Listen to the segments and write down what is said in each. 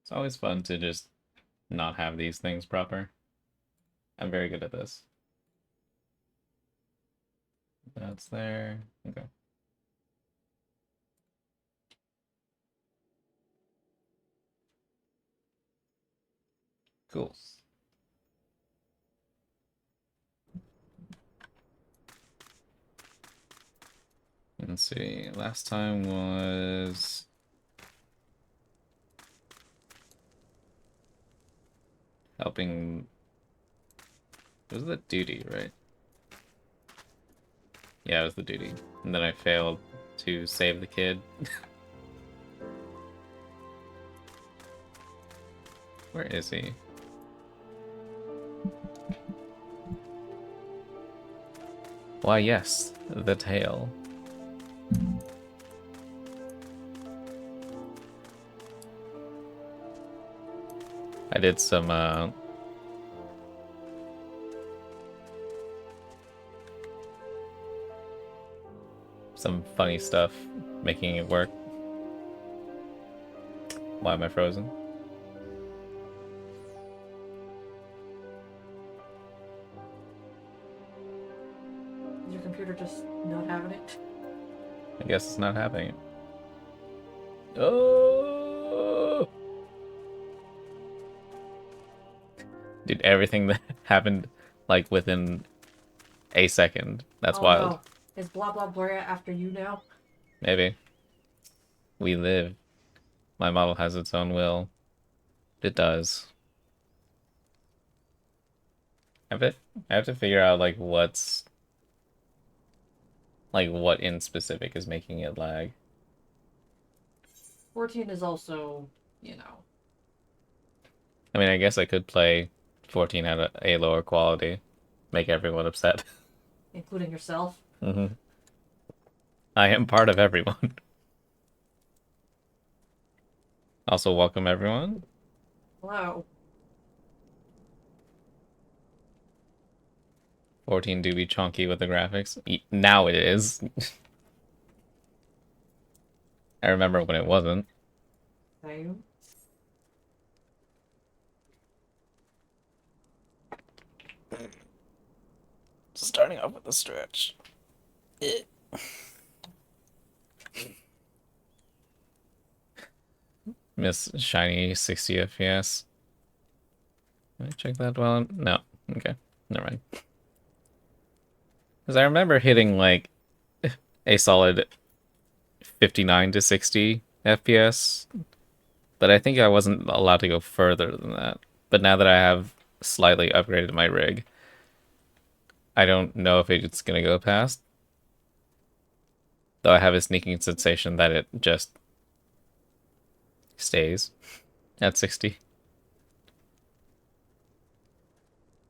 It's always fun to just not have these things proper. I'm very good at this. That's there. Okay. Cool. Let's see. Last time was helping. It was the duty, right? Yeah, it was the duty. And then I failed to save the kid. Where is he? Why, yes, the tail. I did some funny stuff making it work. Why am I frozen? Is your computer just not having it? I guess it's not happening. Oh! Dude, everything that happened like within a second. That's Oh wild. no. Is blah blah blah after you now? Maybe. We live. My model has its own will. It does. I have to figure out like what in specific is making it lag. 14 is also, you know. I mean, I guess I could play 14 at a lower quality, make everyone upset. Including yourself. I am part of everyone. Also, welcome everyone. Hello. 14 do be chunky with the graphics. Now it is. I remember when it wasn't. Same. Starting off with a stretch. Miss Shiny 60 FPS. Did I check that well? No. Okay. Never mind. Because I remember hitting like a solid 59 to 60 FPS, but I think I wasn't allowed to go further than that. But now that I have slightly upgraded my rig, I don't know if it's gonna go past. Though I have a sneaking sensation that it just stays at 60.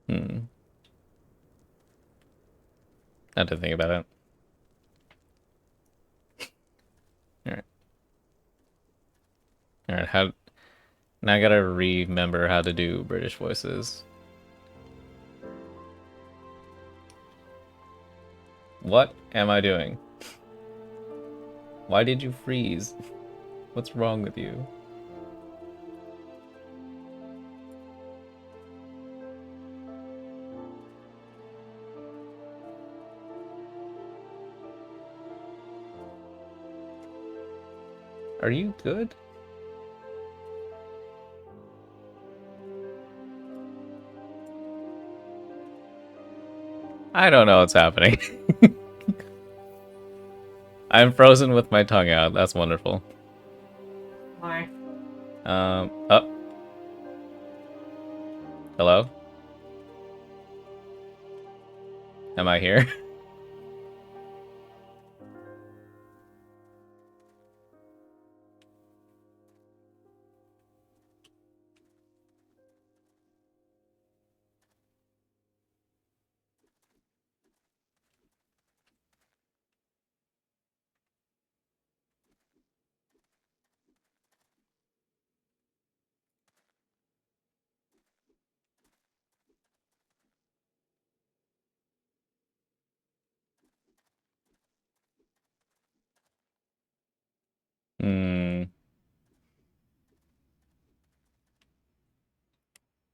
Hmm. I have to think about it. Alright. Alright, how now I gotta remember how to do British voices. What am I doing? Why did you freeze? What's wrong with you? Are you good? I don't know what's happening. I'm frozen with my tongue out. That's wonderful. Why? Oh. Hello? Am I here?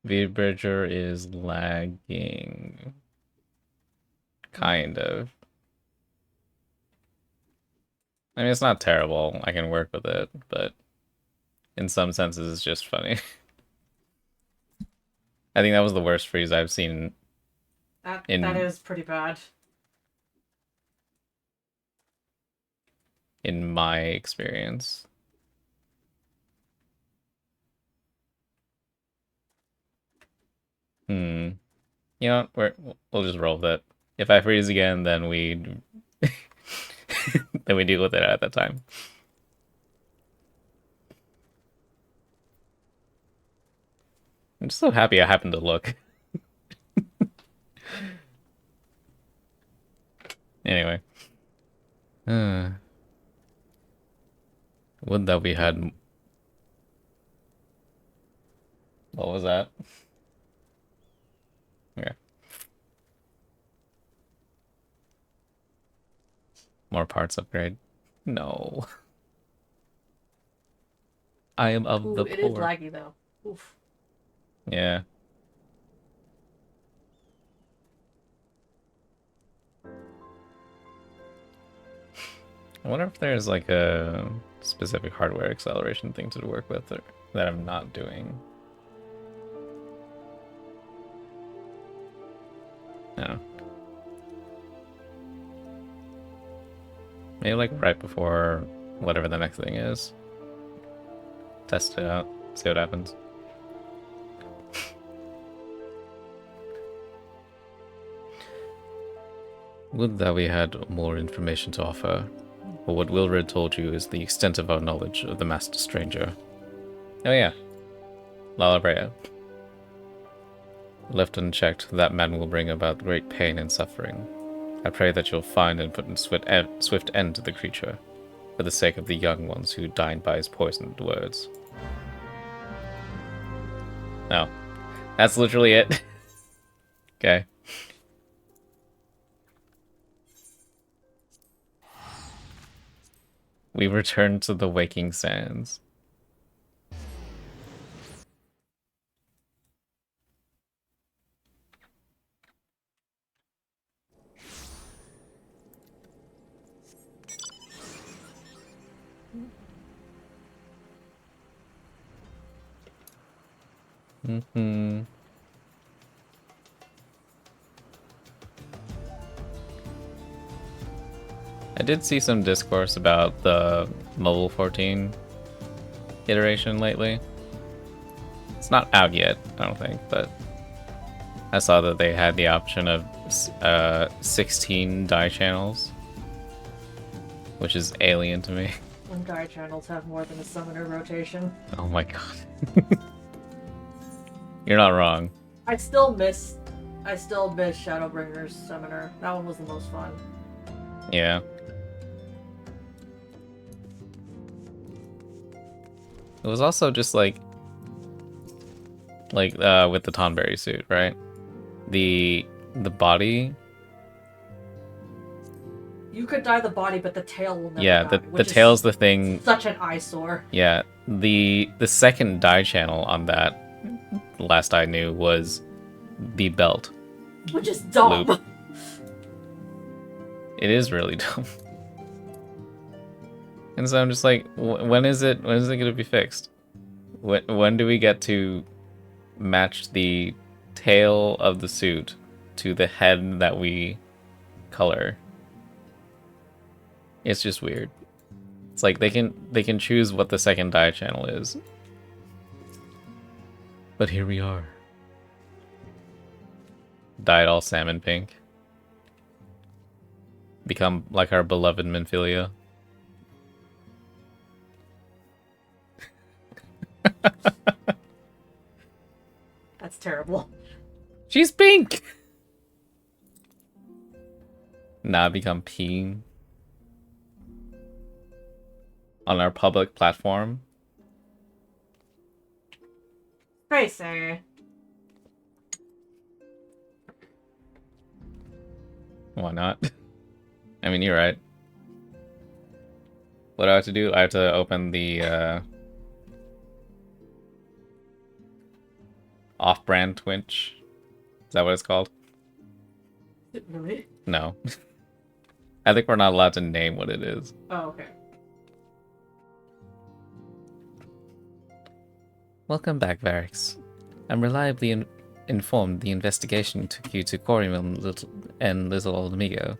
V-Bridger is lagging. Kind of. I mean, it's not terrible. I can work with it, but in some senses, it's just funny. I think that was the worst freeze I've seen That in is pretty bad. my experience. Hmm. You know what? We'll just roll with it. If I freeze again, then we then we deal with it at that time. I'm just so happy I happened to look. Anyway. Would that we had... What was that? Okay. More parts upgrade. No. I am of Ooh, the it is poor. laggy though. Oof. Yeah. I wonder if there's like a specific hardware acceleration thing to work with that I'm not doing. No. Maybe like right before whatever the next thing is. Test it out. See what happens. Would that we had more information to offer. But what Wilred told you is the extent of our knowledge of the Master Stranger. Oh yeah. Lala Brea. Left unchecked, that man will bring about great pain and suffering. I pray that you'll find and put an swift end to the creature, for the sake of the young ones who died by his poisoned words. No. That's literally it. Okay. We return to the waking sands. Mm-hmm. I did see some discourse about the mobile 14 iteration lately. It's not out yet, I don't think, but I saw that they had the option of 16 die channels, which is alien to me. When die channels have more than a summoner rotation. Oh my god. You're not wrong. I still miss Shadowbringer's summoner. That one was the most fun. Yeah. It was also just like with the Tonberry suit, right? The body. You could dye the body, but the tail will never Yeah, die. the tail's the thing. Such an eyesore. Yeah, the second die channel on that, last I knew, was the belt. Which is dumb. Loop. It is really dumb. And so I'm just like, when is it gonna be fixed? When do we get to match the tail of the suit to the head that we color? It's just weird. It's like they can choose what the second dye channel is. But here we are. Dyed all salmon pink. Become like our beloved Minfilia. That's terrible. She's pink! Now become peen. On our public platform. Crazy. Why not? I mean, you're right. What do I have to do? I have to open the off-brand Twitch. Is that what it's called? Really? No. I think we're not allowed to name what it is. Oh, okay. Welcome back, Varix. I'm reliably informed the investigation took you to Corium and Little Old Amigo.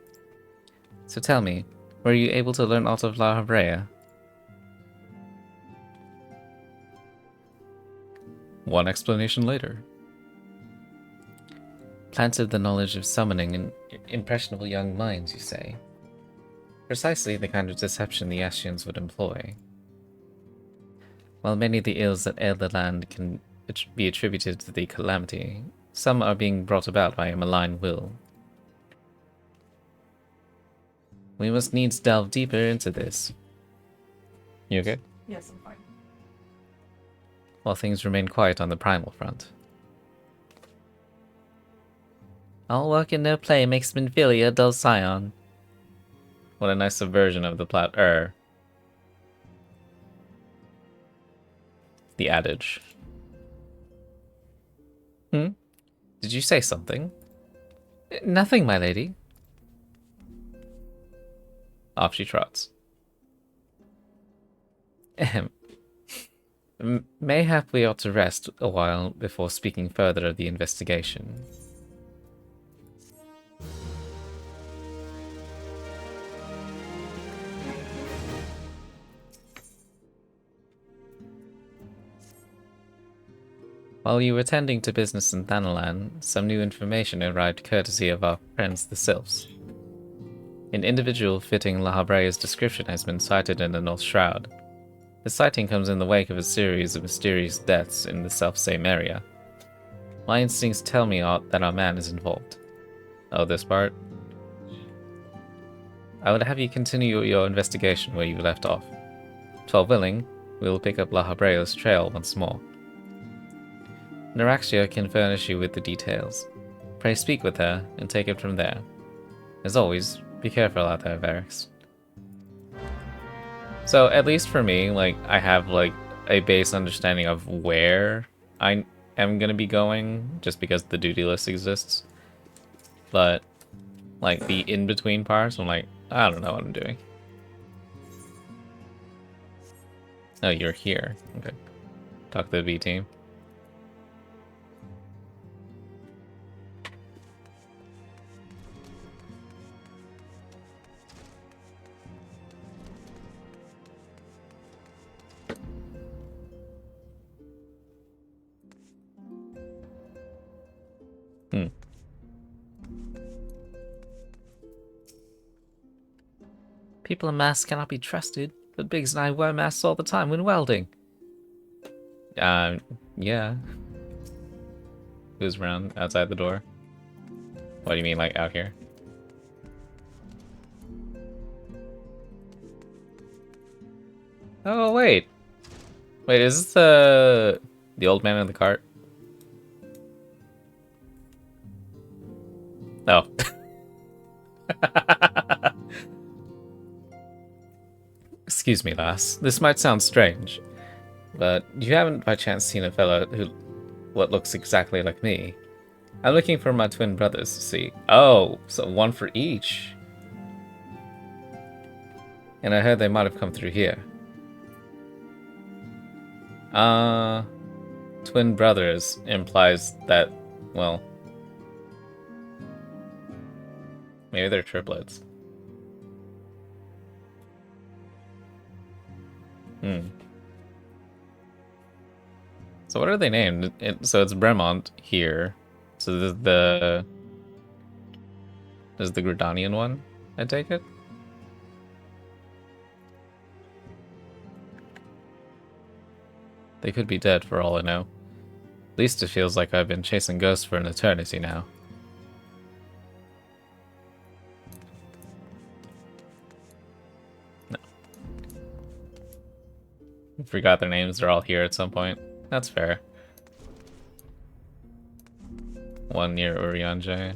So tell me, were you able to learn out of La Habrea? One explanation later. Planted the knowledge of summoning in impressionable young minds, you say? Precisely the kind of deception the Ascians would employ. While many of the ills that ail the land can be attributed to the calamity, some are being brought about by a malign will. We must needs delve deeper into this. You okay? Yes, I'm fine. While things remain quiet on the primal front. All work and no play makes Minfilia a dull scion. What a nice subversion of the the adage. Did you say something? Nothing, my lady. Off she trots. Ahem. Mayhap we ought to rest a while before speaking further of the investigation. While you were tending to business in Thanalan, some new information arrived courtesy of our friends the Sylphs. An individual fitting La Habrea's description has been sighted in the North Shroud. The sighting comes in the wake of a series of mysterious deaths in the self-same area. My instincts tell me that our man is involved. Oh, this part? I would have you continue your investigation where you left off. 'Twere willing, we will pick up La Habrea's trail once more. Naraxia can furnish you with the details. Pray speak with her and take it from there. As always, be careful out there, Varix. So, at least for me, like, I have, like, a base understanding of where I am gonna be going, just because the duty list exists. But, like, the in-between parts, I'm like, I don't know what I'm doing. Oh, you're here. Okay. Talk to the B team. People in masks cannot be trusted, but Biggs and I wear masks all the time when welding. Yeah. Who's around outside the door? What do you mean, like, out here? Oh, wait. Wait, is this the old man in the cart? Oh. Excuse me, lass. This might sound strange, but you haven't by chance seen a fellow what looks exactly like me. I'm looking for my twin brothers, see. Oh, so one for each. And I heard they might have come through here. Twin brothers implies that, well, maybe they're triplets. So what are they named? So it's Bremont here. So there's the Gridanian one, I take it? They could be dead for all I know. At least it feels like I've been chasing ghosts for an eternity now. No. I forgot their names, they're all here at some point. That's fair. One near Urianje.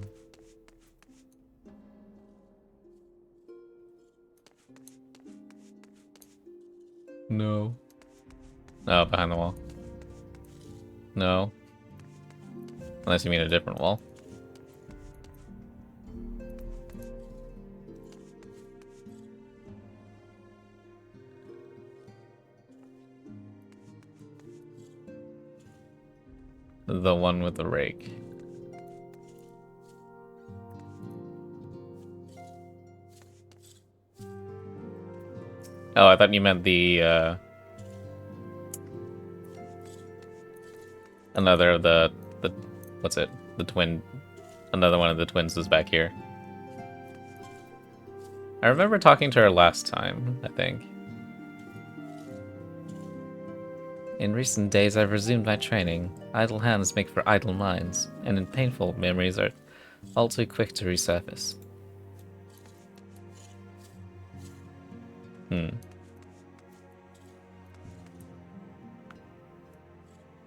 No. Oh, behind the wall. No. Unless you mean a different wall. The one with the rake. Oh, I thought you meant the, another of the, what's it? The twin, another one of the twins is back here. I remember talking to her last time, I think. In recent days, I've resumed my training. Idle hands make for idle minds, and in painful memories are all too quick to resurface.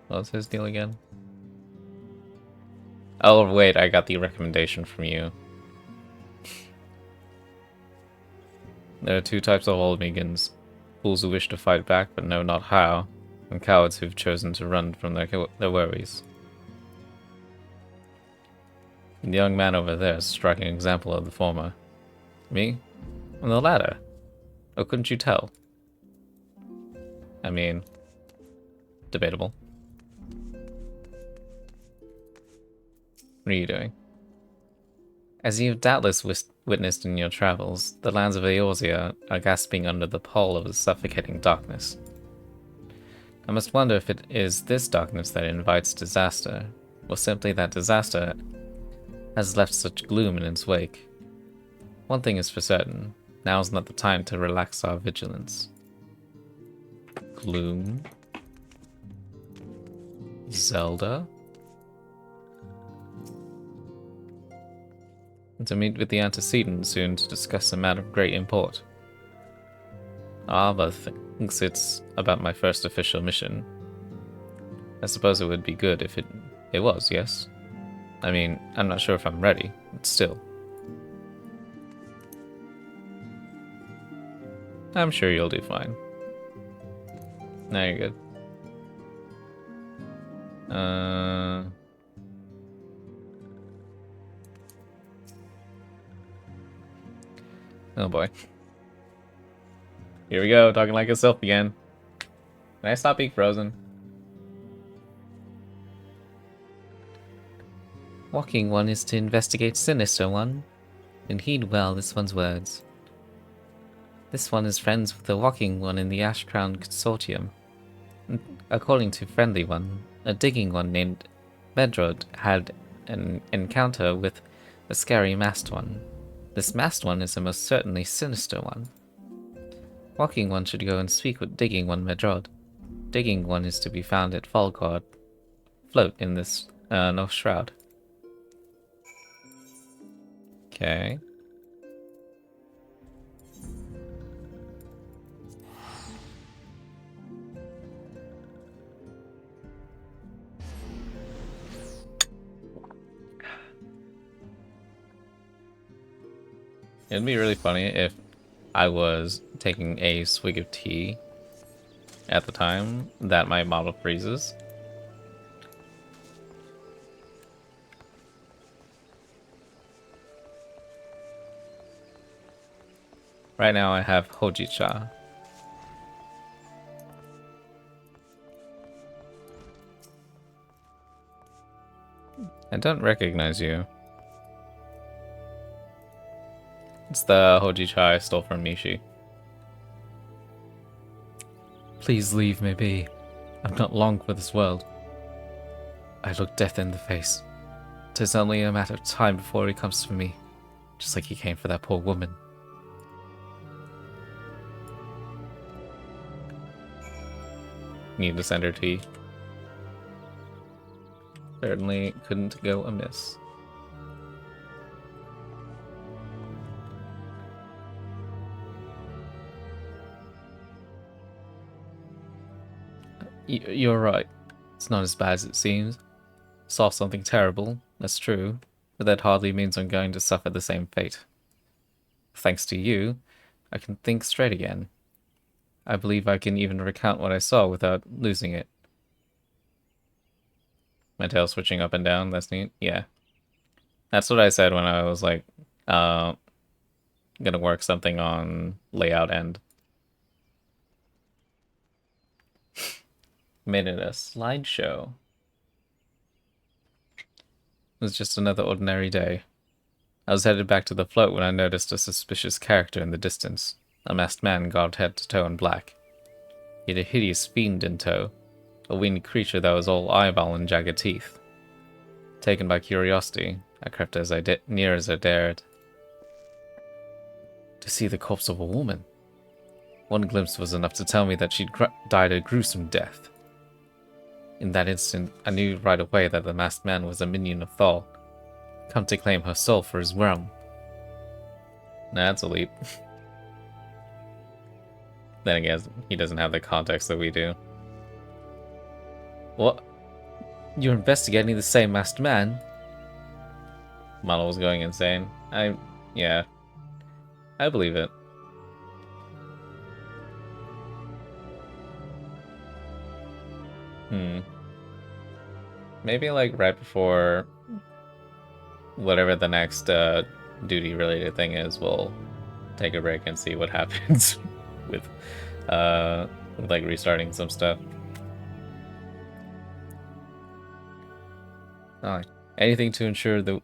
What was his deal again? Oh, wait, I got the recommendation from you. There are two types of Olmegans. Fools who wish to fight back but know not how, and cowards who've chosen to run from their worries. The young man over there is a striking example of the former. Me? I'm the latter. Oh, couldn't you tell? I mean, debatable. What are you doing? As you've doubtless witnessed in your travels, the lands of Eorzea are gasping under the pall of a suffocating darkness. I must wonder if it is this darkness that invites disaster, or simply that disaster has left such gloom in its wake. One thing is for certain, now is not the time to relax our vigilance. Gloom? Zelda? And to meet with the antecedent soon to discuss a matter of great import. Arba thinks it's about my first official mission. I suppose it would be good if it was, yes? I mean, I'm not sure if I'm ready, but still. I'm sure you'll do fine. No, you're good. Oh boy. Here we go, talking like itself again. Can I stop being frozen? Walking One is to investigate Sinister One, and heed well this one's words. This one is friends with the Walking One in the Ash Crown Consortium. According to Friendly One, a digging one named Medrod had an encounter with a scary masked one. This masked one is a most certainly sinister one. Walking One should go and speak with Digging One Medrod. Digging One is to be found at Falgard. Float in this North Shroud. Okay. It'd be really funny if I was taking a swig of tea at the time that my model freezes. Right now I have Hojicha. I don't recognize you. It's the Hojicha I stole from Mishi. Please leave me be. I'm not long for this world. I look death in the face. 'Tis only a matter of time before he comes for me, just like he came for that poor woman. Need to send her tea. Certainly couldn't go amiss. You're right. It's not as bad as it seems. Saw something terrible, that's true, but that hardly means I'm going to suffer the same fate. Thanks to you, I can think straight again. I believe I can even recount what I saw without losing it. My tail switching up and down. That's neat. Yeah. That's what I said when I was like, uh, gonna work something on layout end. Made it a slideshow. It was just another ordinary day. I was headed back to the float when I noticed a suspicious character in the distance. A masked man garbed head to toe in black. He had a hideous fiend in tow, a winged creature that was all eyeball and jagged teeth. Taken by curiosity, I crept near as I dared. To see the corpse of a woman. One glimpse was enough to tell me that she'd died a gruesome death. In that instant, I knew right away that the masked man was a minion of Thal, come to claim her soul for his realm. Nah, that's a leap. Then again, he doesn't have the context that we do. What? You're investigating the same masked man? Model was going insane. Yeah, I believe it. Maybe like right before whatever the next duty related thing is, we'll take a break and see what happens with like restarting some stuff. Oh, anything to ensure that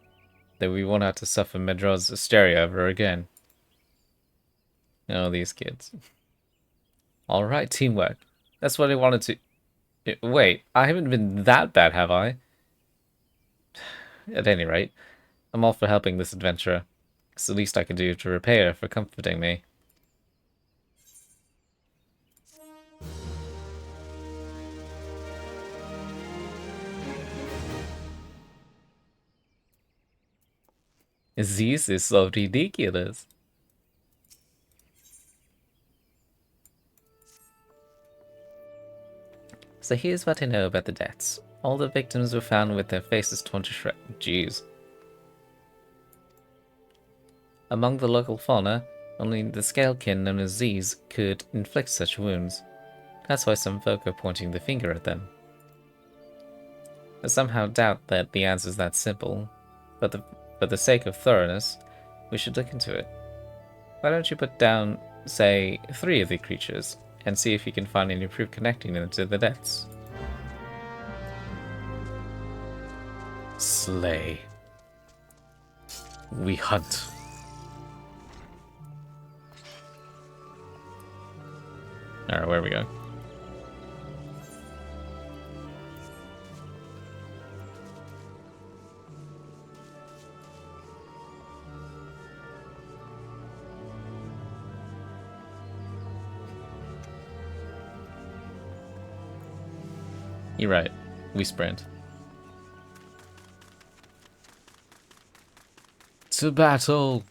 we won't have to suffer Medra's hysteria ever again. Oh, these kids. Alright, teamwork. That's what I wanted to... Wait, I haven't been that bad, have I? At any rate, I'm all for helping this adventurer. It's the least I can do to repay her for comforting me. This is so ridiculous. So here's what I know about the deaths. All the victims were found with their faces torn to shreds. Jeez. Among the local fauna, only the scalekin known as Z's could inflict such wounds. That's why some folk are pointing the finger at them. I somehow doubt that the answer's that simple, but for the sake of thoroughness, we should look into it. Why don't you put down, say, 3 of the creatures, and see if you can find any proof connecting them to the deaths? Slay. We hunt. Alright, where are we going? You're right. We sprint. To battle!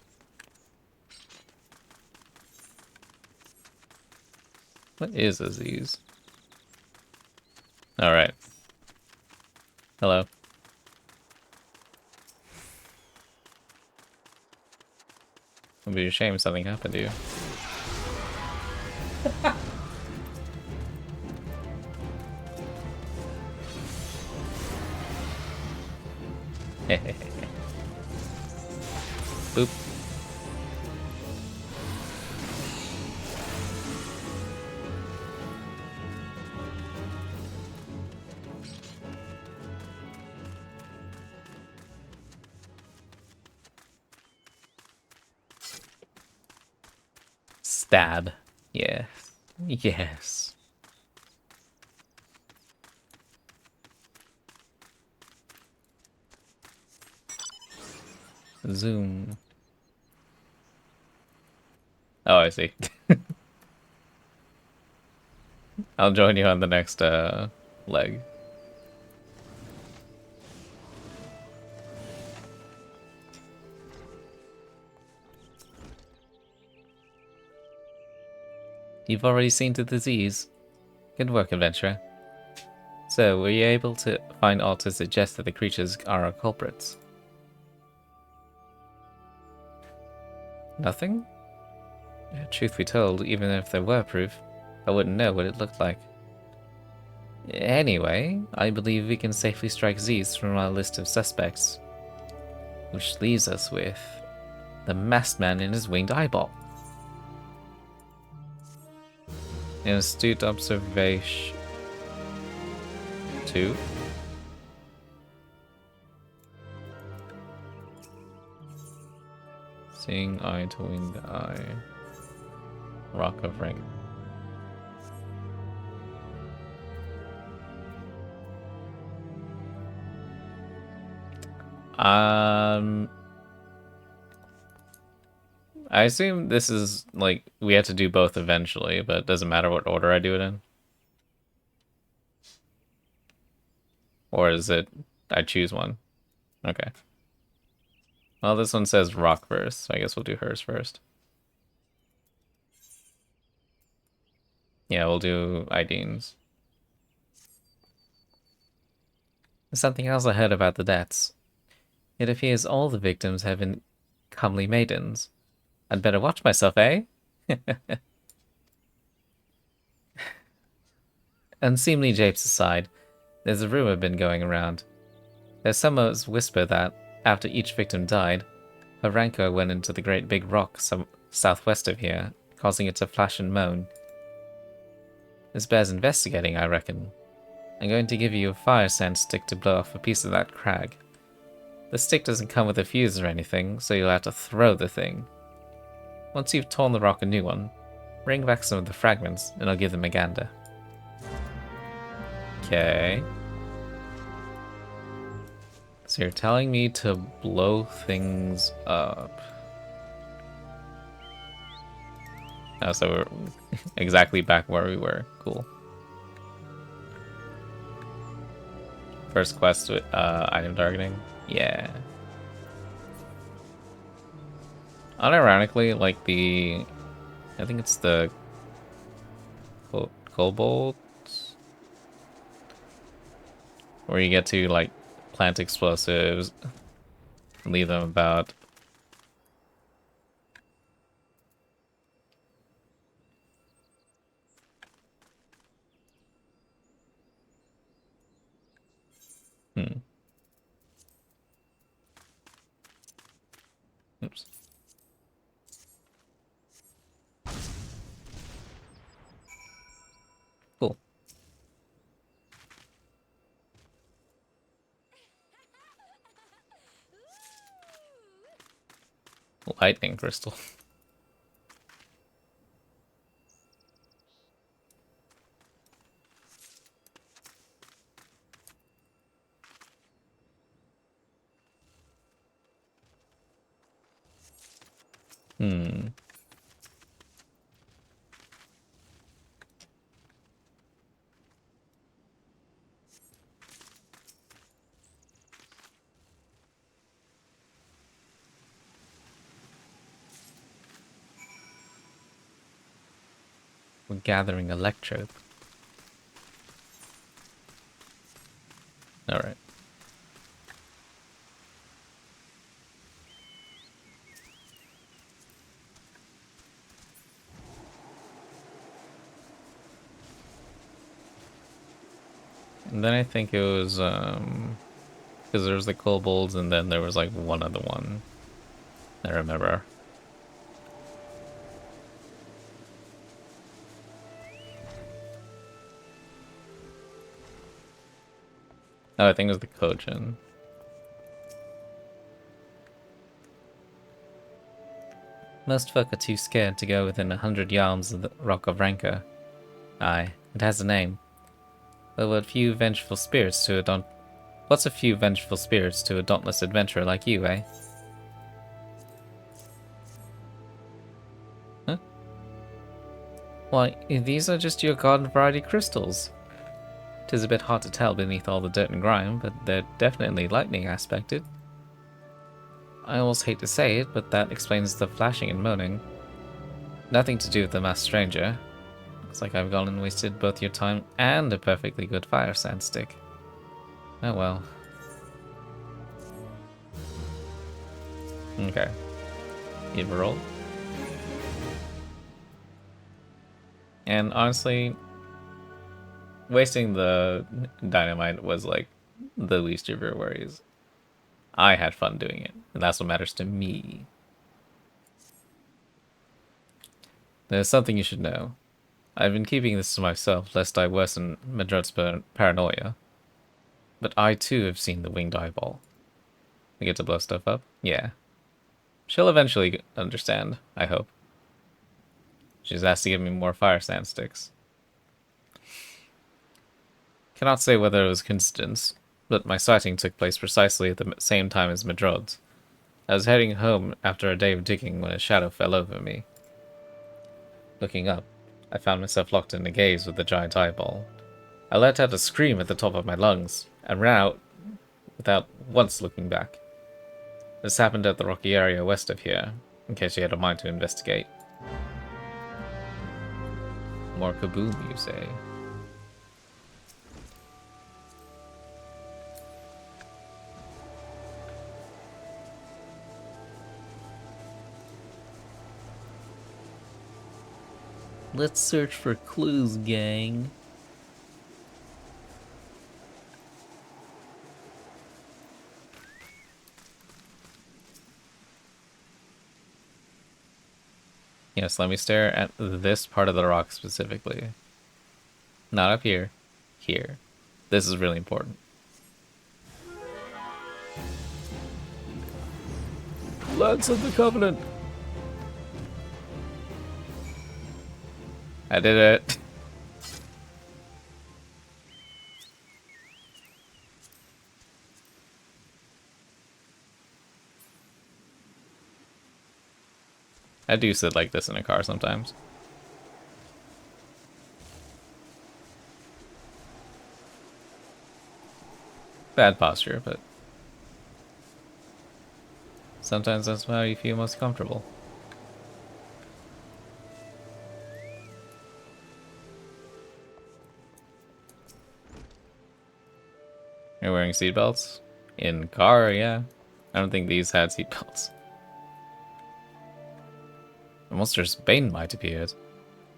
What is Aziz? Alright. Hello. It'd be a shame something happened to you. Boop. Stab. Yes. Yes. Zoom. Oh, I see. I'll join you on the next leg. You've already seen the disease. Good work, adventurer. So, were you able to find aught to suggest that the creatures are our culprits? Nothing? Truth be told, even if there were proof, I wouldn't know what it looked like. Anyway, I believe we can safely strike Z's from our list of suspects. Which leaves us with the masked man in his winged eyeball. An astute observation 2. Seeing eye to winged eye. Rock of rank. I assume this is like we have to do both eventually, but it doesn't matter what order I do it in. Or is it I choose one? Okay. Well, this one says rock first, so I guess we'll do hers first. Yeah, we'll do Idine's. There's something else I heard about the deaths. It appears all the victims have been comely maidens. I'd better watch myself, eh? Unseemly japes aside, there's a rumor been going around. There's some whisper that, after each victim died, a rancor went into the great big rock southwest of here, causing it to flash and moan. This bears investigating, I reckon. I'm going to give you a fire sand stick to blow off a piece of that crag. The stick doesn't come with a fuse or anything, so you'll have to throw the thing. Once you've torn the rock a new one, bring back some of the fragments, and I'll give them a gander. Okay. So you're telling me to blow things up. Oh, so we're exactly back where we were. Cool. First quest with item targeting. Yeah. Unironically, like I think it's the cobalt, where you get to like plant explosives, leave them about. Oops. Cool. Lightning crystal. We're gathering electrode. Alright. And then I think it was, because there was the kobolds, and then there was like one other one. I remember. Oh, I think it was the Kojin. Most folk are too scared to go within 100 yards of the Rock of Rancor. Aye, it has a name. But What's a few vengeful spirits to a dauntless adventurer like you, eh? Huh? Why, these are just your garden variety crystals. 'Tis a bit hard to tell beneath all the dirt and grime, but they're definitely lightning aspected. I almost hate to say it, but that explains the flashing and moaning. Nothing to do with the masked stranger. Looks like I've gone and wasted both your time and a perfectly good fire sand stick. Oh well. Okay. You have a roll? And honestly, Wasting the dynamite was like the least of your worries. I had fun doing it, and that's what matters to me. There's something you should know. I've been keeping this to myself lest I worsen Madrod's paranoia. But I too have seen the winged eyeball. We get to blow stuff up? Yeah. She'll eventually understand, I hope. She's asked to give me more fire sand sticks. Cannot say whether it was coincidence, but my sighting took place precisely at the same time as Madrod's. I was heading home after a day of digging when a shadow fell over me. Looking up, I found myself locked in a gaze with the giant eyeball. I let out a scream at the top of my lungs, and ran out without once looking back. This happened at the rocky area west of here, in case you had a mind to investigate. More kaboom, you say? Let's search for clues, gang. Yes, let me stare at this part of the rock specifically. Not up here. Here. This is really important. Lance of the Covenant! I did it. I do sit like this in a car sometimes. Bad posture, but sometimes that's how you feel most comfortable. You're wearing seatbelts? In car, yeah. I don't think these had seatbelts. The monster's bane might appeared.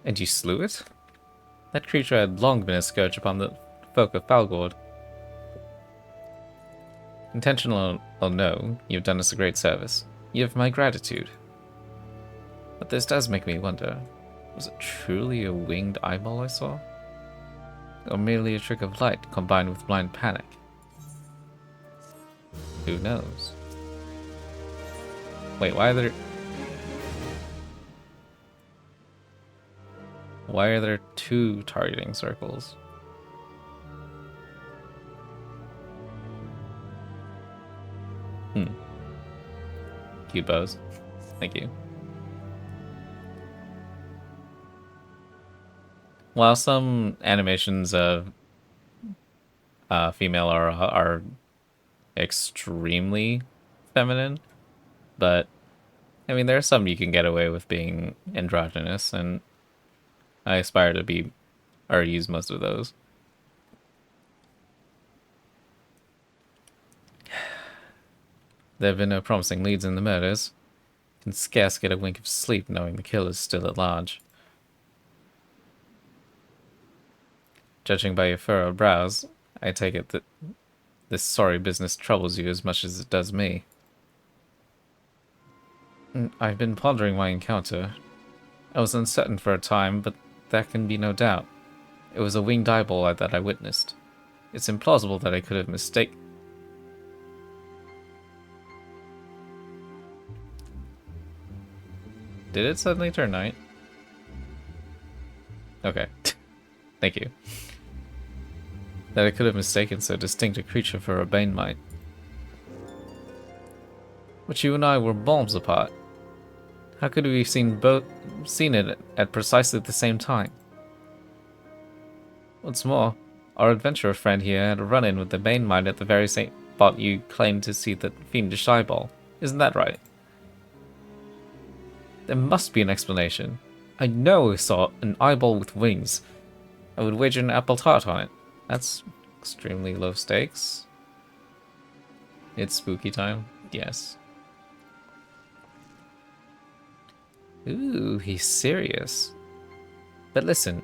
And you slew it? That creature had long been a scourge upon the folk of Falgord. Intentional or no, you've done us a great service. You have my gratitude. But this does make me wonder, was it truly a winged eyeball I saw? Or merely a trick of light combined with blind panic? Who knows? Wait, why are there two targeting circles? Cute bows. Thank you. While some animations of female are extremely feminine, but I mean there are some you can get away with being androgynous, and I aspire to be or use most of those. There have been no promising leads in the murders. Can scarce get a wink of sleep knowing the killer's still at large. Judging by your furrowed brows, I take it that this sorry business troubles you as much as it does me. I've been pondering my encounter. I was uncertain for a time, but there can be no doubt. It was a winged eyeball that I witnessed. It's implausible that I could have mistaken. Did it suddenly turn night? Okay. Thank you. That I could have mistaken so distinct a creature for a bane might. But you and I were bombs apart. How could we have seen it at precisely the same time? What's more, our adventurer friend here had a run-in with the bane might at the very same spot you claimed to see the fiendish eyeball. Isn't that right? There must be an explanation. I know I saw an eyeball with wings. I would wager an apple tart on it. That's extremely low stakes. It's spooky time. Yes. Ooh, he's serious. But listen,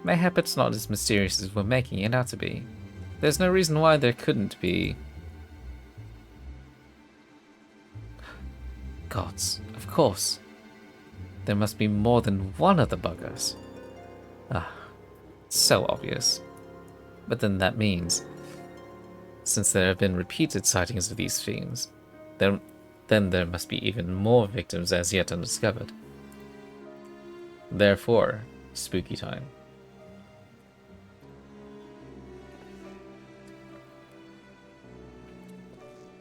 Mayhap it's not as mysterious as we're making it out to be. There's no reason why there couldn't be. Gods, of course. There must be more than one of the buggers. Ah, it's so obvious. But then that means, since there have been repeated sightings of these fiends, then there must be even more victims as yet undiscovered. Therefore, spooky time.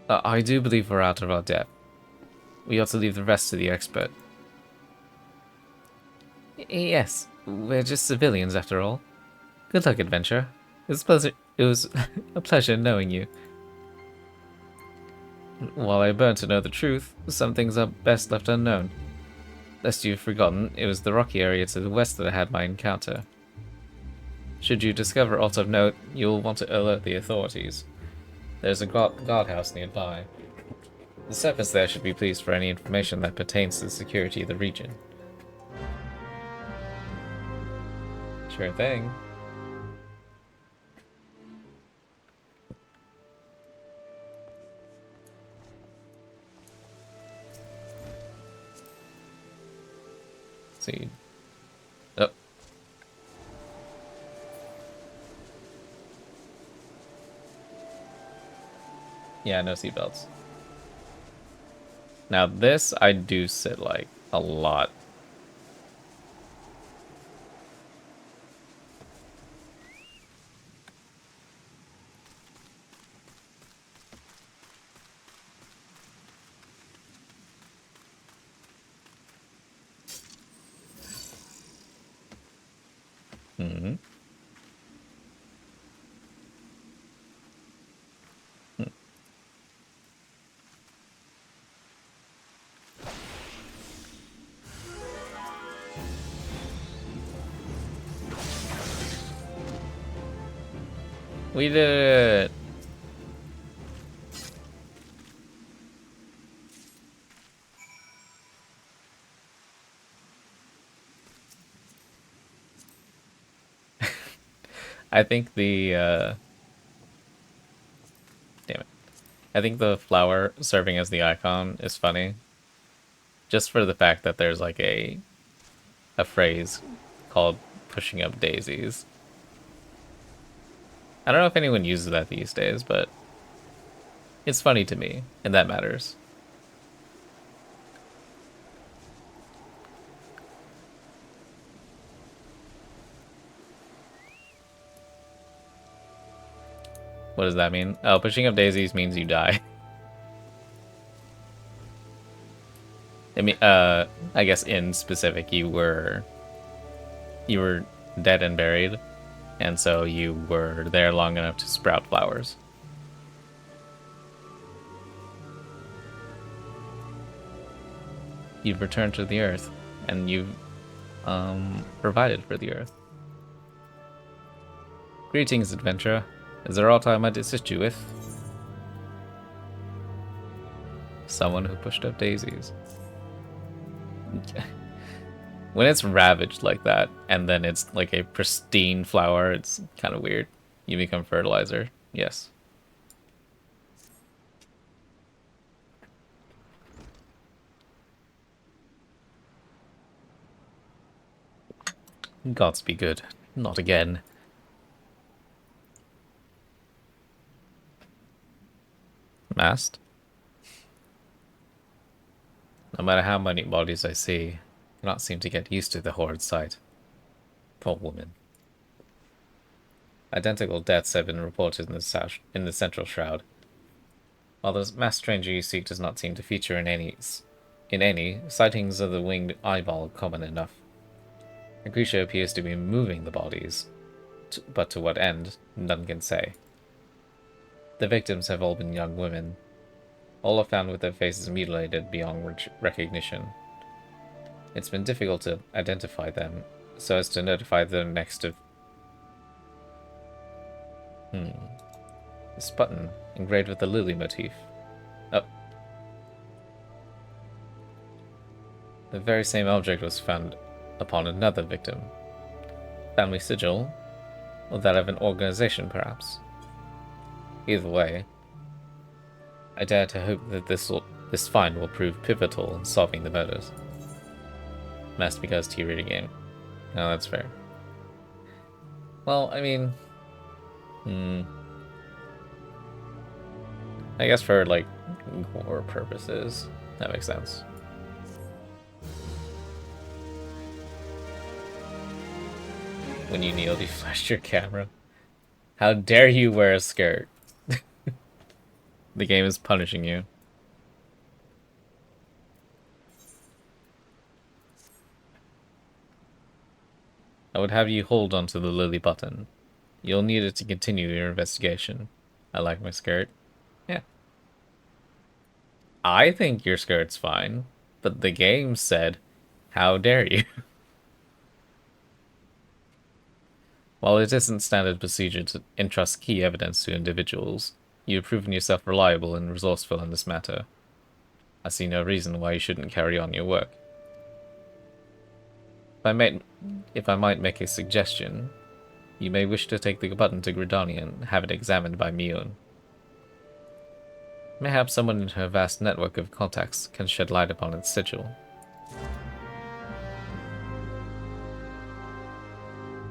I do believe we're out of our depth. We ought to leave the rest to the expert. Yes, we're just civilians after all. Good luck, adventurer. It was a pleasure knowing you. While I burn to know the truth, some things are best left unknown. Lest you've forgotten, it was the rocky area to the west that I had my encounter. Should you discover aught of note, you'll want to alert the authorities. There's a guardhouse nearby. The servants there should be pleased for any information that pertains to the security of the region. Sure thing. See. Oh. Yeah, no seatbelts. Now this I do sit like a lot. Mm-hmm. We did it! I think the, damn it. I think the flower serving as the icon is funny. Just for the fact that there's like a phrase called pushing up daisies. I don't know if anyone uses that these days, but it's funny to me, and that matters. What does that mean? Oh, pushing up daisies means you die. I mean, I guess in specific, you were dead and buried, and so you were there long enough to sprout flowers. You've returned to the earth, and you've provided for the earth. Greetings, adventurer. Is there aught I might assist you with? Someone who pushed up daisies. When it's ravaged like that, and then it's like a pristine flower, it's kind of weird. You become fertilizer. Yes. Gods be good. Not again. Mast? No matter how many bodies I see, I cannot seem to get used to the horrid sight. Poor woman. Identical deaths have been reported in the central shroud. While the masked stranger you seek does not seem to feature in any, sightings of the winged eyeball are common enough. The creature appears to be moving the bodies, but to what end, none can say. The victims have all been young women. All are found with their faces mutilated beyond recognition. It's been difficult to identify them, so as to notify the next of... This button, engraved with the lily motif. Oh. The very same object was found upon another victim. Family sigil, or that of an organization, perhaps. Either way, I dare to hope that this find will prove pivotal in solving the murders. Must because T read again. No, that's fair. Well, I mean, I guess for like gore purposes, that makes sense. When you kneel, you flash your camera. How dare you wear a skirt? The game is punishing you. I would have you hold onto the lily button. You'll need it to continue your investigation. I like my skirt. Yeah. I think your skirt's fine, but the game said, how dare you? While it isn't standard procedure to entrust key evidence to individuals, you have proven yourself reliable and resourceful in this matter. I see no reason why you shouldn't carry on your work. If I might make a suggestion, you may wish to take the button to Gridani and have it examined by Mion. Mayhap someone in her vast network of contacts can shed light upon its sigil.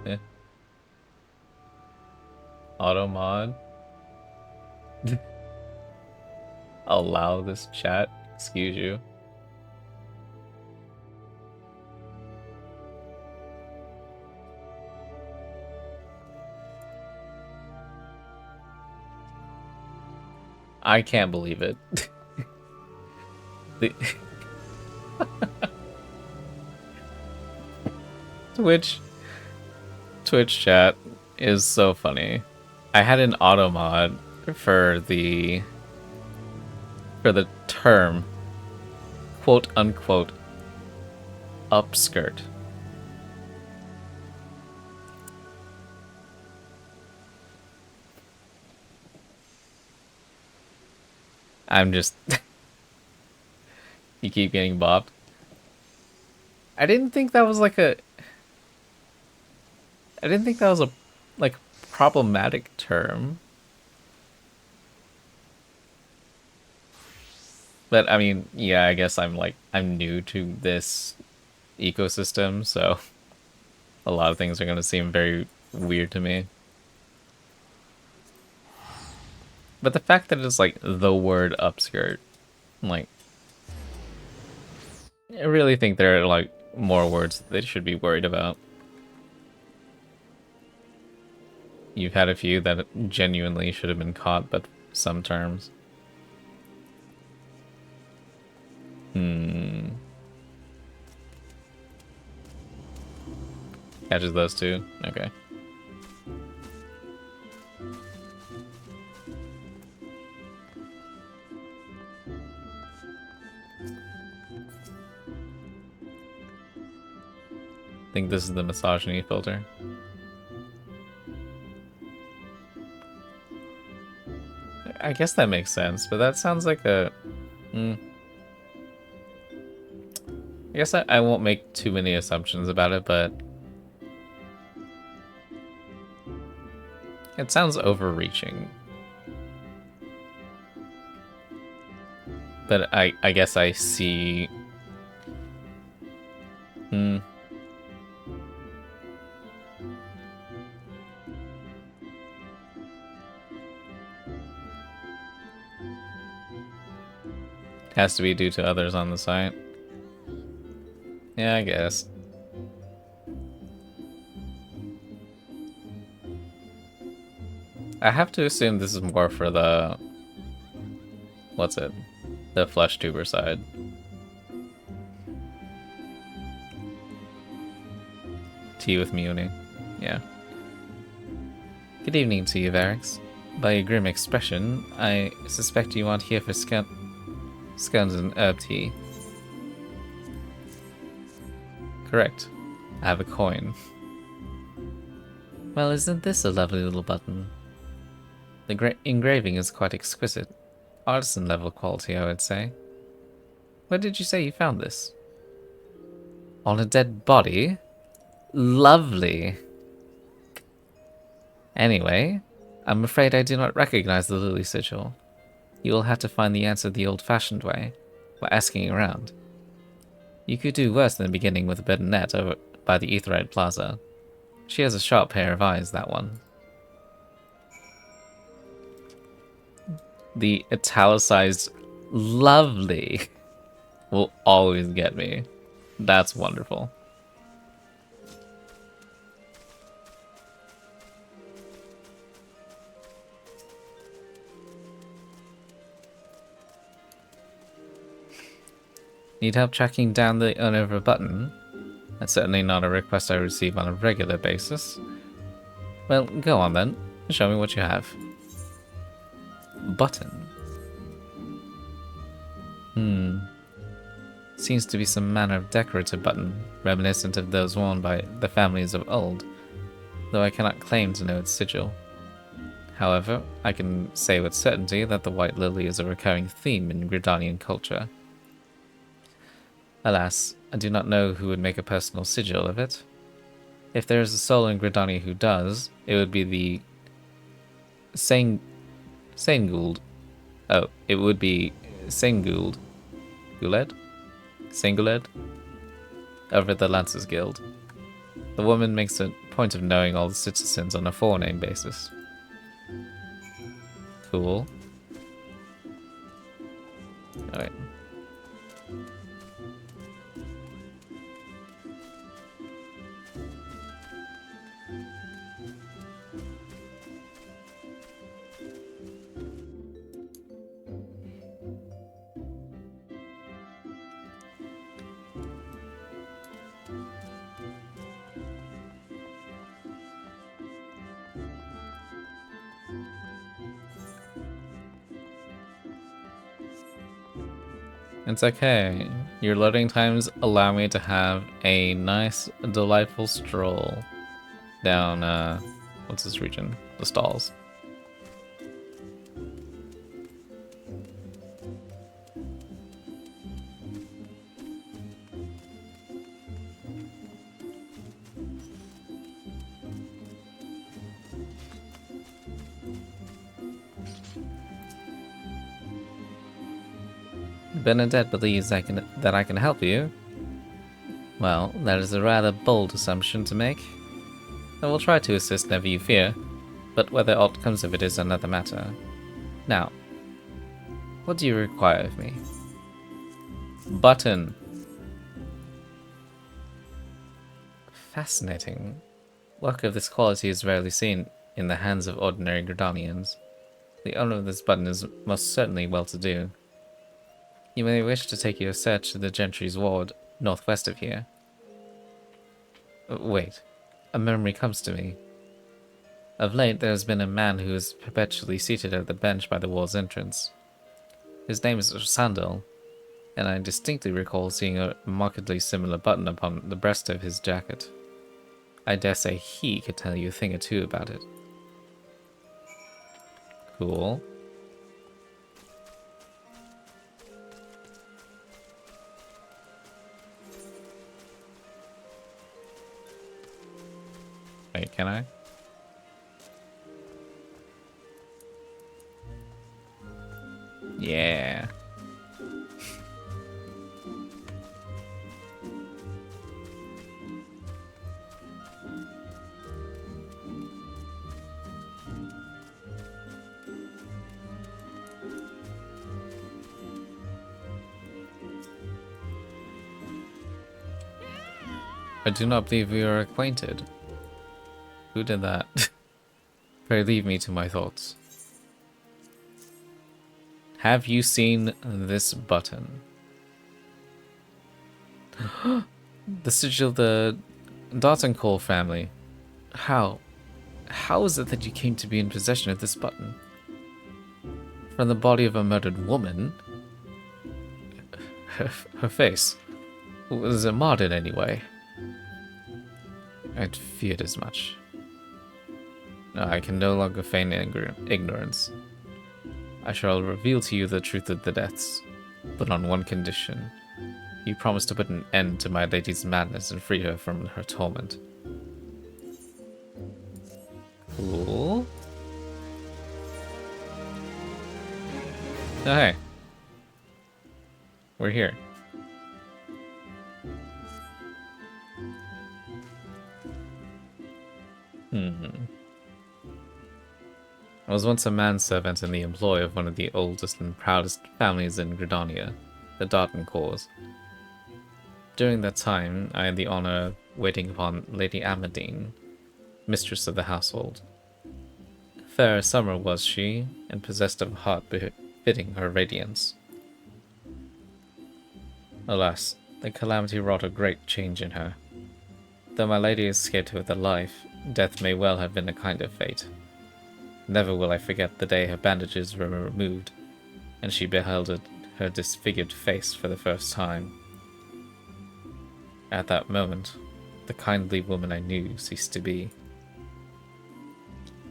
Eh. Auto mod. Allow this chat. Excuse you. I can't believe it. The Twitch chat is so funny. I had an auto mod for the term quote unquote upskirt. I'm just you keep getting bopped. I didn't think that was like a like problematic term. But I mean, yeah, I guess I'm new to this ecosystem, so a lot of things are going to seem very weird to me. But the fact that it's like the word upskirt, like, I really think there are like more words that they should be worried about. You've had a few that genuinely should have been caught, but some terms. Catches those two? Okay. I think this is the misogyny filter. I guess that makes sense, but that sounds like a... I guess I won't make too many assumptions about it, but... it sounds overreaching. But I guess I see... Has to be due to others on the site. Yeah, I guess. I have to assume this is more for the... what's it? The flesh tuber side. Tea with Muni. Yeah. Good evening to you, Varix. By your grim expression, I suspect you aren't here for scones and herb tea. Correct. I have a coin. Well, isn't this a lovely little button? The engraving is quite exquisite. Artisan level quality, I would say. Where did you say you found this? On a dead body? Lovely. Anyway, I'm afraid I do not recognize the lily sigil. You will have to find the answer the old-fashioned way, by asking around. You could do worse than beginning with a Bernette over by the Aetherite Plaza. She has a sharp pair of eyes, that one. The italicized lovely will always get me. That's wonderful. Need help tracking down the owner of a button? That's certainly not a request I receive on a regular basis. Well, go on then. Show me what you have. Button. Seems to be some manner of decorative button, reminiscent of those worn by the families of old, though I cannot claim to know its sigil. However, I can say with certainty that the white lily is a recurring theme in Gridanian culture. Alas, I do not know who would make a personal sigil of it. If there is a soul in Gridania who does, it would be the Saingould. Oh, it would be Saingould. Guled? Singuled? Over at the Lancers Guild. The woman makes a point of knowing all the citizens on a forename basis. Cool. Alright. It's okay. Your loading times allow me to have a nice, delightful stroll down, what's this region? The stalls. Bernadette believes that I can help you. Well, that is a rather bold assumption to make. I will try to assist never you fear, but whether aught comes of it is another matter. Now, what do you require of me? Button. Fascinating. Work of this quality is rarely seen in the hands of ordinary Gridanians. The owner of this button is most certainly well-to-do. You may wish to take your search to the Gentry's ward, northwest of here. Wait, a memory comes to me. Of late, there has been a man who is perpetually seated at the bench by the wall's entrance. His name is Sandal, and I distinctly recall seeing a markedly similar button upon the breast of his jacket. I dare say he could tell you a thing or two about it. Cool. Wait, can I? Yeah. I do not believe we are acquainted. Who did that? Pray leave me to my thoughts. Have you seen this button? The sigil of the Dartoncourt family. How? How is it that you came to be in possession of this button? From the body of a murdered woman? Her face. Was it marred in any way? I'd feared as much. No, I can no longer feign ignorance. I shall reveal to you the truth of the deaths, but on one condition. You promise to put an end to my lady's madness and free her from her torment. Cool. Oh, hey. We're here. I was once a manservant in the employ of one of the oldest and proudest families in Gridania, the Dardancours. During that time, I had the honor of waiting upon Lady Amadine, mistress of the household. Fair as summer was she, and possessed of a heart befitting her radiance. Alas, the calamity wrought a great change in her. Though my lady escaped with her life, death may well have been a kind of fate. Never will I forget the day her bandages were removed, and she beheld her disfigured face for the first time. At that moment, the kindly woman I knew ceased to be.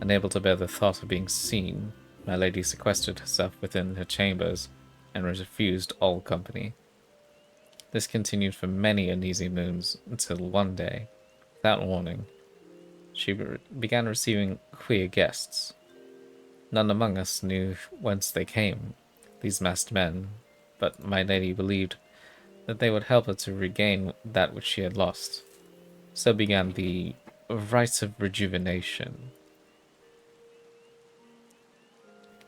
Unable to bear the thought of being seen, my lady sequestered herself within her chambers and refused all company. This continued for many uneasy moons, until one day, without warning, she began receiving queer guests. None among us knew whence they came, these masked men, but my lady believed that they would help her to regain that which she had lost. So began the rites of rejuvenation.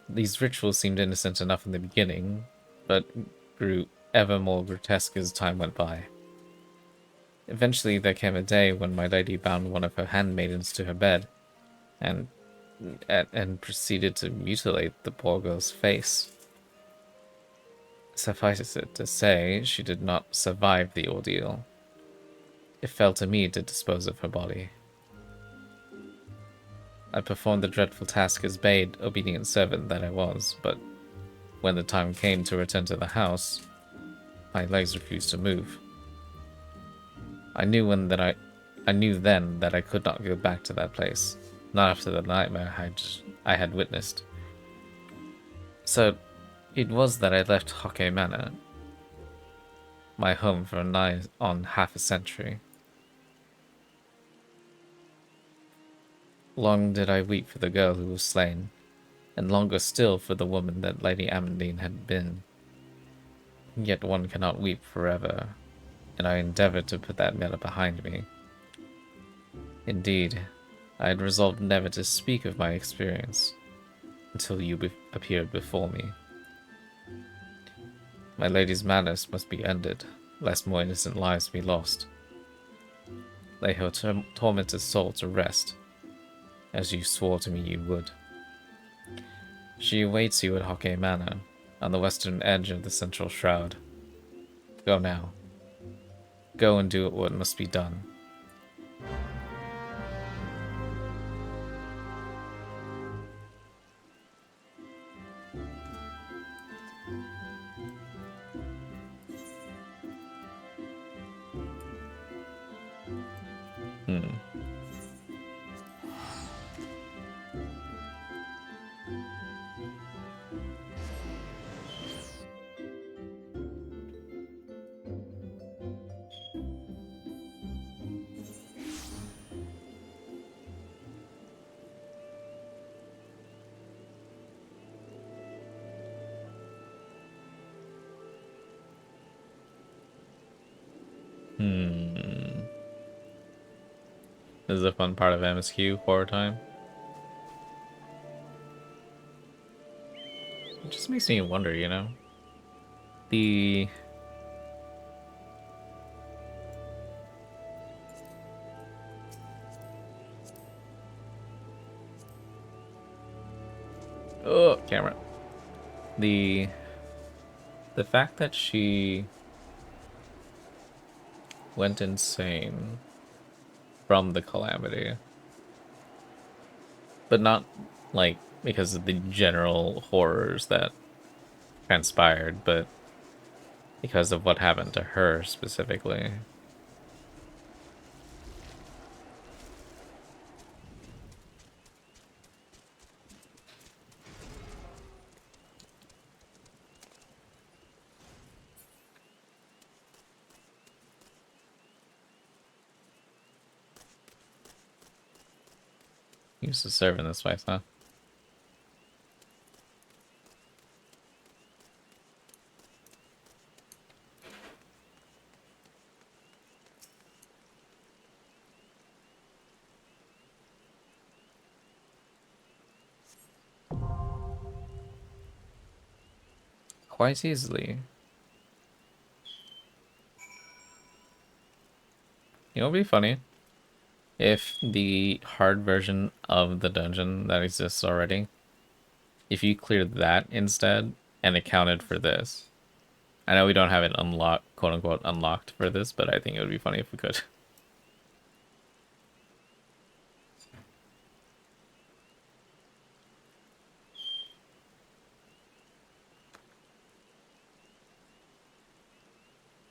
These rituals seemed innocent enough in the beginning, but grew ever more grotesque as time went by. Eventually there came a day when my lady bound one of her handmaidens to her bed, and proceeded to mutilate the poor girl's face. Suffice it to say, she did not survive the ordeal. It fell to me to dispose of her body. I performed the dreadful task as bade, obedient servant that I was, but when the time came to return to the house, my legs refused to move. I knew then that I could not go back to that place, not after the nightmare I had witnessed. So it was that I left Hockey Manor, my home for nigh on half a century. Long did I weep for the girl who was slain, and longer still for the woman that Lady Amandine had been. Yet one cannot weep forever, and I endeavored to put that matter behind me. Indeed, I had resolved never to speak of my experience until you appeared before me. My lady's madness must be ended, lest more innocent lives be lost. Lay her tormented soul to rest, as you swore to me you would. She awaits you at Hockey Manor, on the western edge of the central shroud. Go now. Go and do what must be done. Hmm. This is a fun part of MSQ, horror time. It just makes me wonder, you know? The... Oh, camera. The fact that she went insane from the calamity, but not, like, because of the general horrors that transpired, but because of what happened to her specifically. Used to serve in this place, huh? Quite easily. You know, it'd be funny if the hard version of the dungeon that exists already, if you cleared that instead and accounted for this. I know we don't have it unlocked, quote unquote, unlocked for this, but I think it would be funny if we could.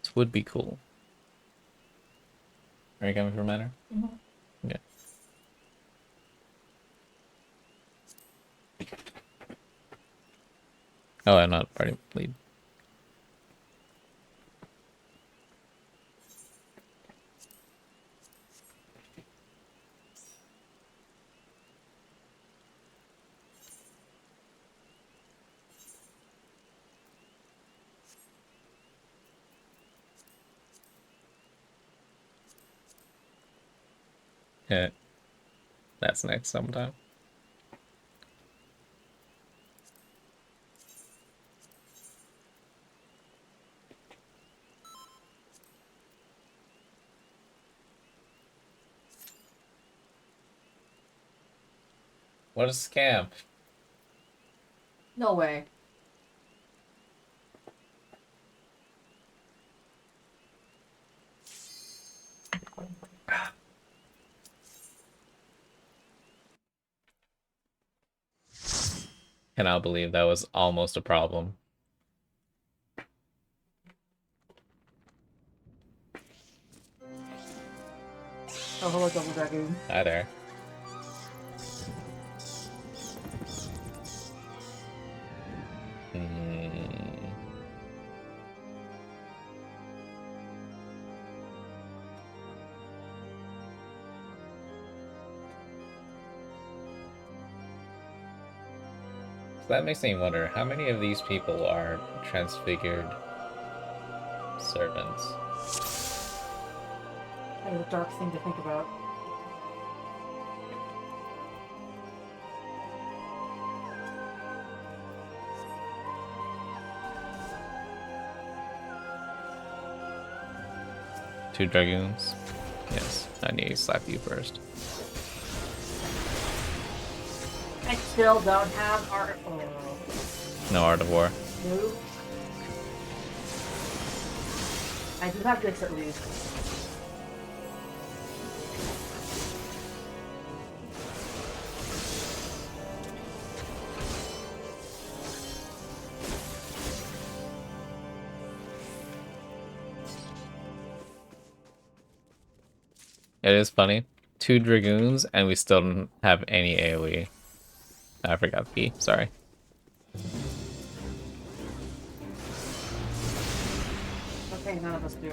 This would be cool. Are you coming from manor? Mm-hmm. Yeah. Oh, I'm not party lead. Yeah. That's next sometime. What a scam. No way. Cannot believe that was almost a problem. Oh, hello, Double Dragoon. Hi there. Hmm. So that makes me wonder, how many of these people are transfigured servants? That is a dark thing to think about. Two dragoons? Yes, I need to slap you first. I still don't have art. Oh. No art of war. No. I do have this at least. It is funny. Two dragoons, and we still don't have any AoE. I forgot the key, sorry. Okay, none of us do.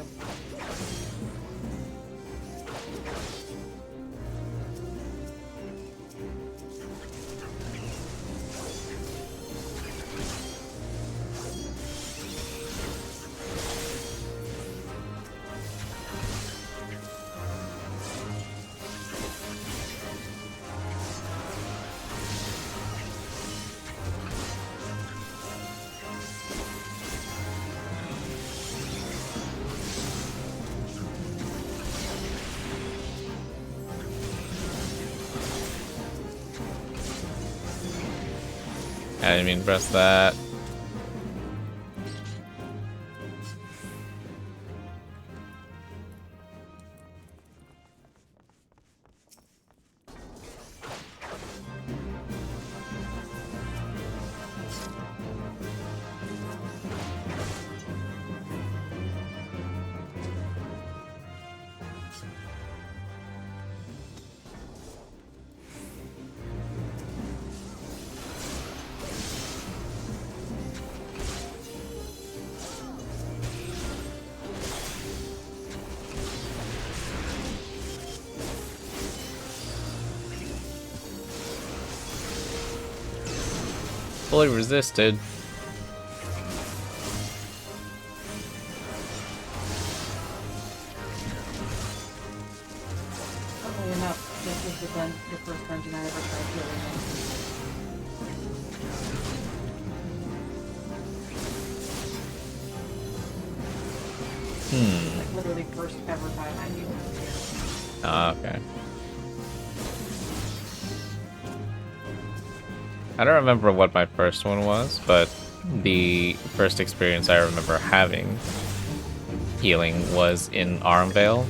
I didn't mean to press that. fully resisted. Funnily enough, this is the first dungeon I ever tried healing in. Like literally first ever time I healed. Ah, okay. I don't remember what my first one was, but the first experience I remember having healing was in Armvale.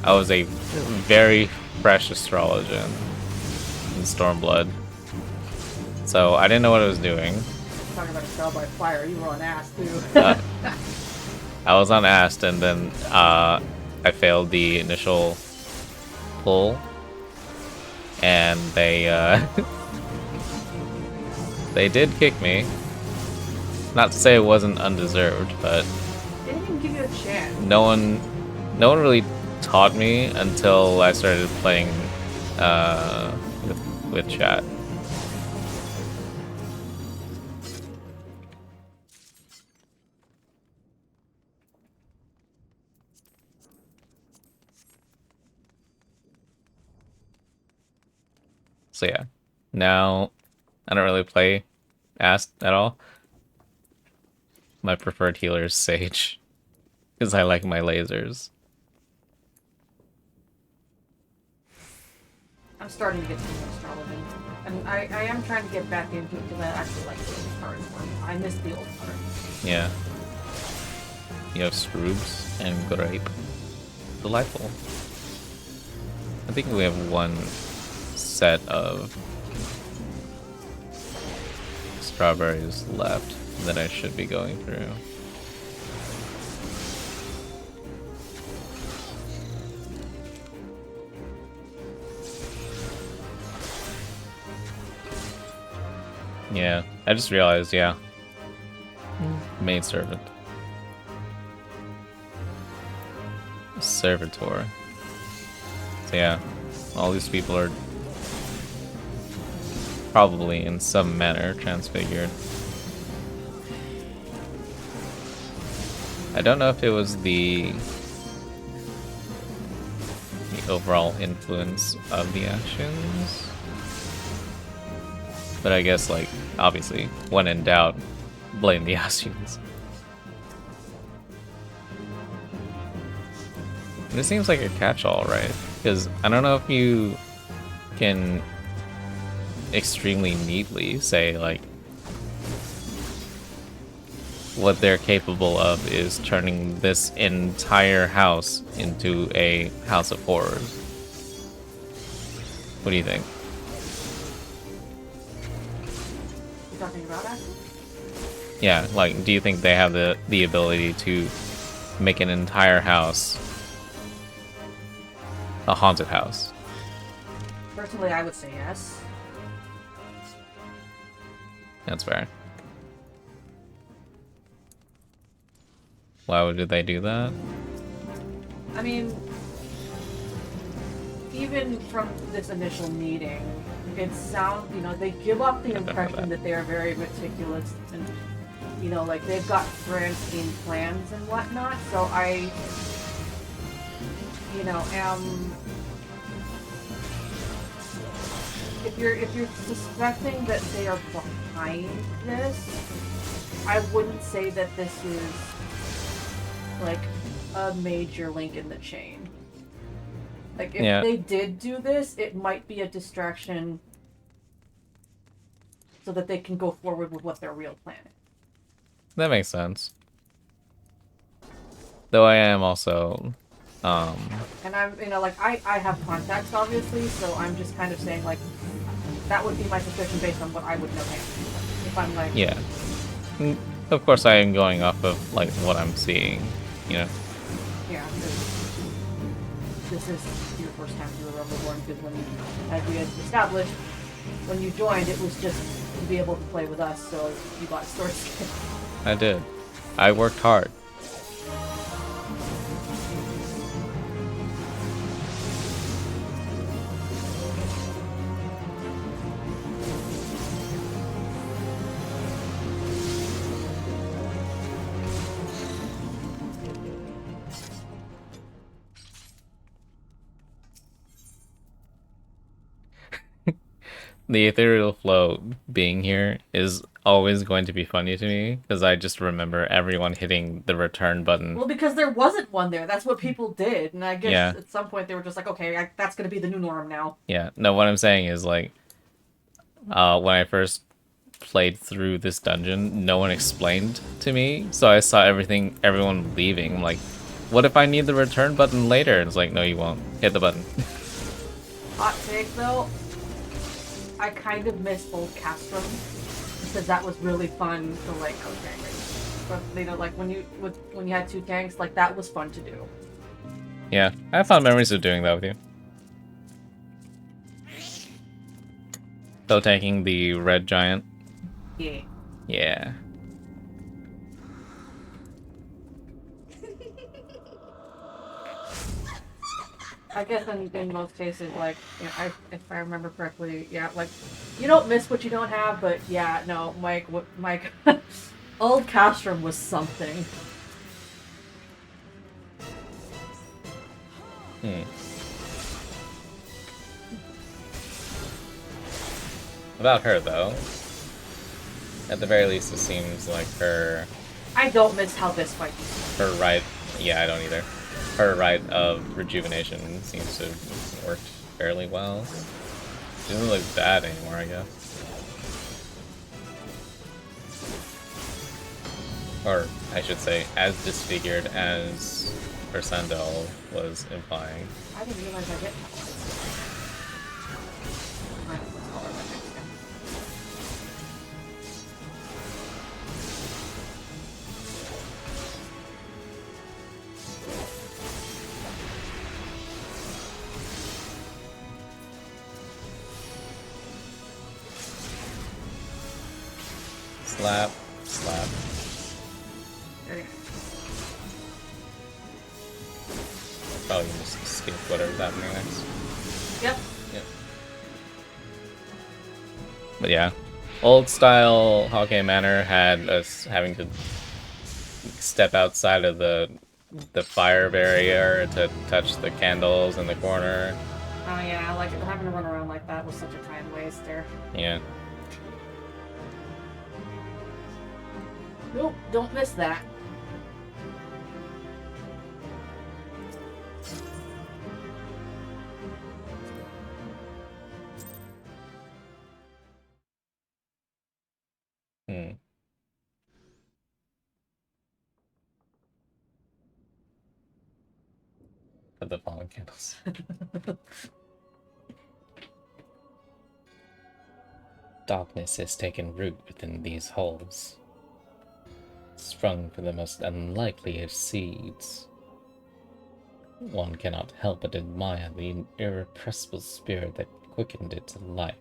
I was a very fresh astrologer in Stormblood, so I didn't know what I was doing. Talking about a trial by fire, you were on ass too. I was on Ast, and then I failed the initial pull, and they they did kick me. Not to say it wasn't undeserved, but They didn't even give you a chance. no one really taught me until I started playing with chat. So yeah, now I don't really play Ast at all. My preferred healer is Sage, because I like my lasers. I'm starting to get some astrology. And I am trying to get back into it because I actually like the old cards more. I miss the old cards. Yeah. You have Scroobs and Grape. Delightful. I think we have one set of strawberries left that I should be going through. Yeah, I just realized, yeah. Maidservant. Servitor. So yeah, all these people are probably in some manner transfigured. I don't know if it was the overall influence of the actions, but I guess, like, obviously, when in doubt, blame the actions. This seems like a catch-all, right? Because I don't know if you can extremely neatly say, like, what they're capable of is turning this entire house into a house of horrors. What do you think? You talking about that? Yeah, like, do you think they have the ability to make an entire house a haunted house? Personally, I would say yes. That's fair. Why would they do that? I mean, even from this initial meeting, it sounds, they give off the impression that they are very meticulous and, like they've got grand scheme plans and whatnot. So I, am. If you're suspecting that they are behind this, I wouldn't say that this is like a major link in the chain. Like, if they did do this, it might be a distraction so that they can go forward with what their real plan is. That makes sense. Though I am also, And I'm, I have contacts, obviously, so I'm just kind of saying, like, that would be my suspicion based on what I would know now. If I'm like... Yeah. Of course I am going off of, like, what I'm seeing, Yeah, this is your first time through the Rumbleborn, because when you, as we had established, when you joined, it was just to be able to play with us, so you got sword skin. I did. I worked hard. the ethereal flow being here is always going to be funny to me because I just remember everyone hitting the return button. Well, because there wasn't one there. That's what people did, and I guess Yeah, at some point they were just like, okay, that's going to be the new norm now. yeah. No, what I'm saying is like, when I first played through this dungeon, no one explained to me, so I saw everyone leaving. I'm like, what if I need the return button later? And it's like, no, you won't. Hit the button. Hot take though, I kind of miss old Castrum because that was really fun to like. Okay, but you know, like when you had two tanks, like that was fun to do. Yeah, I have fond memories of doing that with you. So tanking the red giant. Yeah. Yeah. I guess in most cases, like, you know, if I remember correctly, yeah, like, you don't miss what you don't have, but yeah, no, Mike, old Castrum was something. Hmm. About her, though. At the very least, it seems like I don't miss how this fight. her right. Yeah, I don't either. Her right of rejuvenation seems to have worked fairly well. She doesn't look bad anymore, I guess. Or, I should say, as disfigured as Persendel was implying. I didn't realize I get. Slap, slap. Okay. Probably just skip whatever's happening next. Yep. Yep. But yeah, old style Hawkeye Manor had us having to step outside of the fire barrier to touch the candles in the corner. Oh yeah, like having to run around like that was such a time waster. Yeah. Nope, don't miss that. Hmm. Put the fallen candles. Darkness has taken root within these halls, sprung from the most unlikely of seeds. One cannot help but admire the irrepressible spirit that quickened it to life.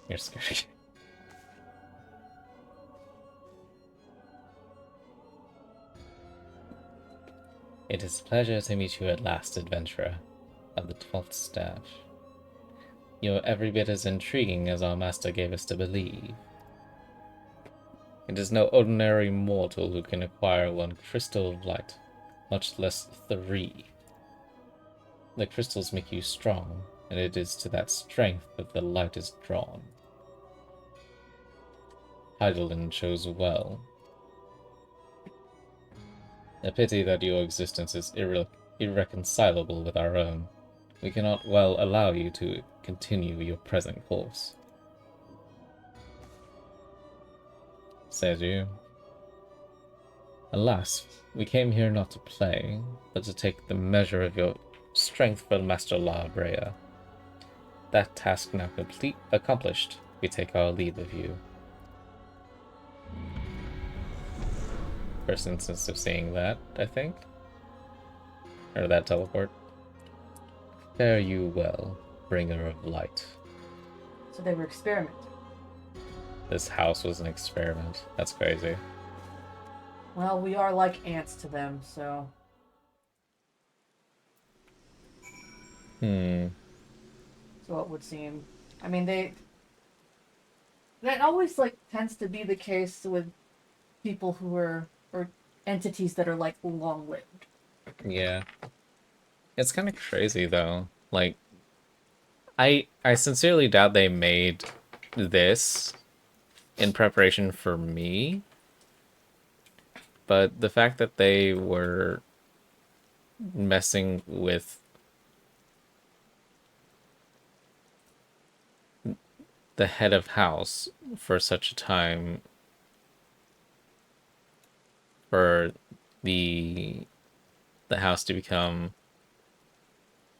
You're scary. It is a pleasure to meet you at last, adventurer of the 12th Staff. You're every bit as intriguing as our master gave us to believe. It is no ordinary mortal who can acquire one crystal of light, much less 3. The crystals make you strong, and it is to that strength that the light is drawn. Heidelin chose well. A pity that your existence is irreconcilable with our own. We cannot well allow you to continue your present course. Says you. Alas, we came here not to play, but to take the measure of your strength for Master La Brea. That task now accomplished, we take our leave of you. First instance of seeing that, I think. Or that teleport. Fare you well, bringer of light. So they were experimenting. This house was an experiment. That's crazy. Well, we are like ants to them, so. So it would seem. I mean, that always like tends to be the case with people who are or entities that are like long lived. Yeah. It's kind of crazy though. Like I sincerely doubt they made this in preparation for me, but the fact that they were messing with the head of house for such a time for the the house to become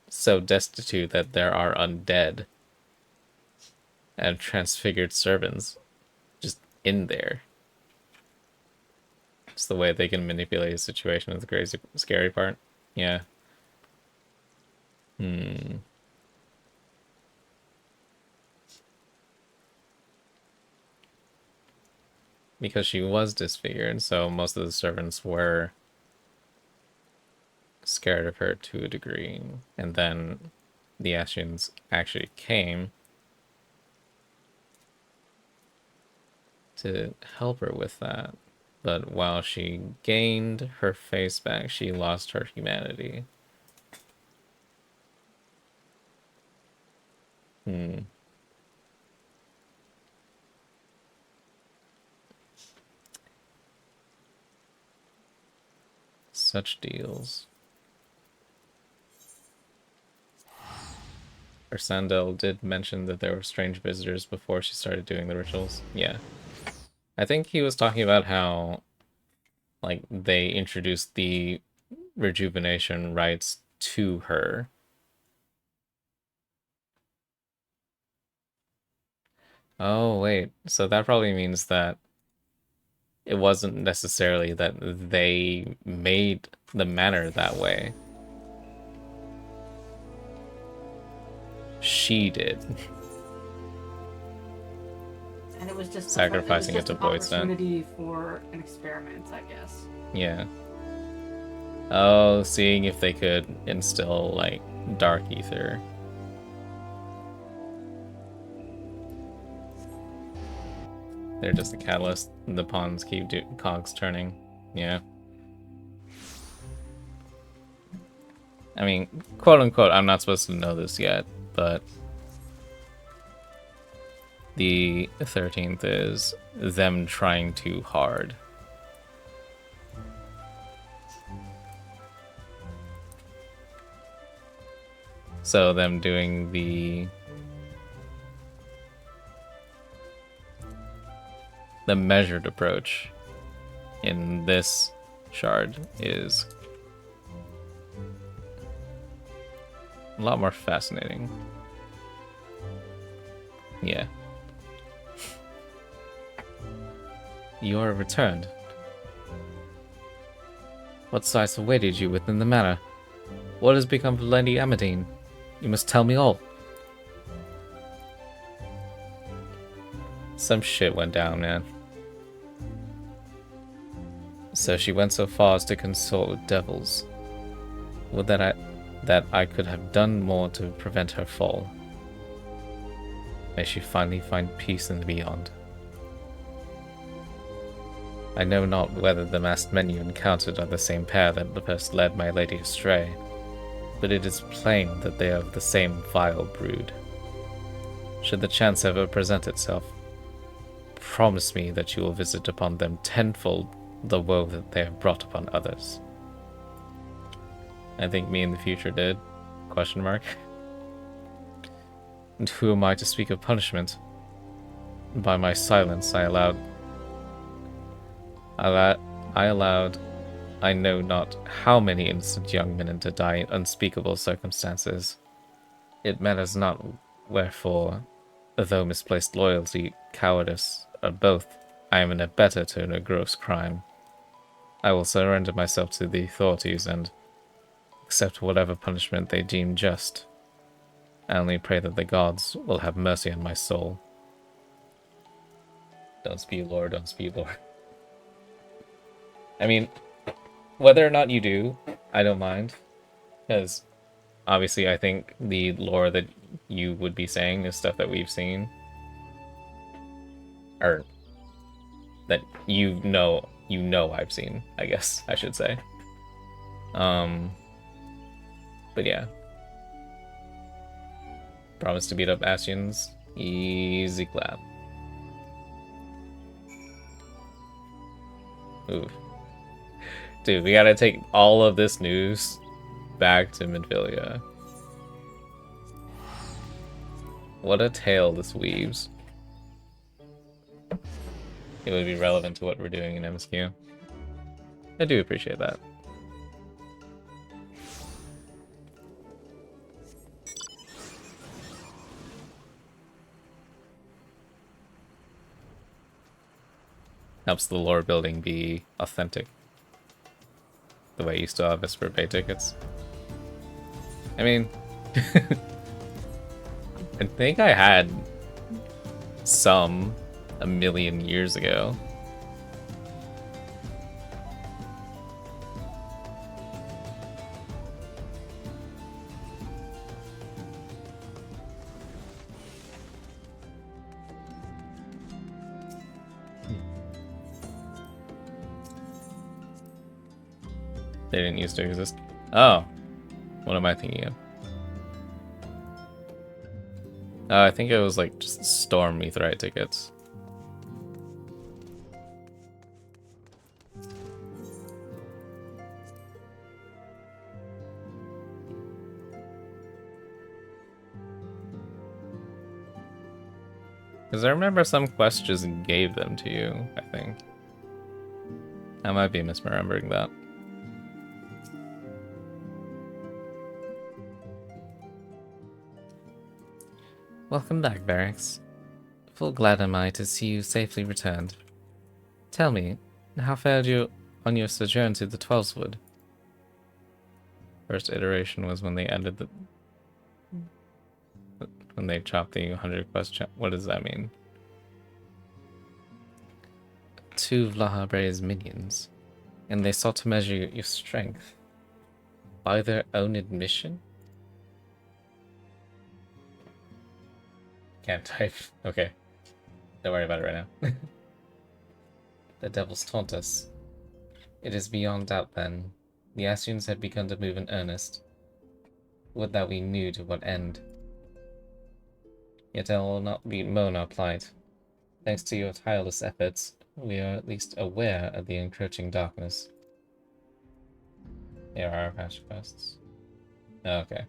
so destitute that there are undead and transfigured servants just in there. It's the way they can manipulate a situation is the crazy, scary part. Yeah. Hmm. Because she was disfigured, so most of the servants were scared of her to a degree. And then the Ashians actually came to help her with that. But while she gained her face back, she lost her humanity. Hmm. Such deals. Ursandel did mention that there were strange visitors before she started doing the rituals. Yeah. I think he was talking about how, like, they introduced the rejuvenation rites to her. Oh, wait. So that probably means that it wasn't necessarily that they made the manor that way. She did. And it was just Sacrificing it to an Void's Net. opportunity for an experiment, I guess. Yeah. Oh, seeing if they could instill, like, dark ether. They're just a catalyst. The pawns keep cogs turning. Yeah. I mean, quote unquote, I'm not supposed to know this yet, but the 13th is them trying too hard. So them doing the measured approach in this shard is a lot more fascinating. Yeah. You are returned. What sights awaited you within the manor? What has become of Lady Amadine? You must tell me all. Some shit went down, man. So she went so far as to consort with devils. Would that I could have done more to prevent her fall. May she finally find peace in the beyond. I know not whether the masked men you encountered are the same pair that first led my lady astray, but it is plain that they are of the same vile brood. Should the chance ever present itself, promise me that you will visit upon them tenfold the woe that they have brought upon others. I think me in the future did. Question mark. And who am I to speak of punishment? By my silence, I allowed I know not how many innocent young men to die in unspeakable circumstances. It matters not wherefore, though misplaced loyalty, cowardice, or both, I am an abettor to a gross crime. I will surrender myself to the authorities and accept whatever punishment they deem just. I only pray that the gods will have mercy on my soul. Don't speed, Lord, don't speed, Lord. I mean, whether or not you do, I don't mind. Because, obviously, I think the lore that you would be saying is stuff that we've seen. Or, that you know I've seen, I guess I should say. But yeah. Promise to beat up Ascians. Easy clap. Ooh. Dude, we gotta take all of this news back to Midfilia. What a tale this weaves. It would be relevant to what we're doing in MSQ. I do appreciate that. Helps the lore building be authentic. The way you still have Vesper Bay tickets. I mean, I think I had some a million years ago. They didn't used to exist. Oh, what am I thinking of? I think it was like just Storm Meteorite tickets. Because I remember some quest just gave them to you, I think. I might be misremembering that. Welcome back, Varix. Full glad am I to see you safely returned. Tell me, how fared you on your sojourn to the Twelveswood? First iteration was when they ended the... when they chopped the 100 quest what does that mean? Two Vlaha Bray's minions, and they sought to measure your strength. By their own admission? Can't type. Okay. Don't worry about it right now. The devils taunt us. It is beyond doubt, then. The Ascians had begun to move in earnest. Would that we knew to what end. Yet I will not bemoan our plight. Thanks to your tireless efforts, we are at least aware of the encroaching darkness. ARR patch quests. Okay.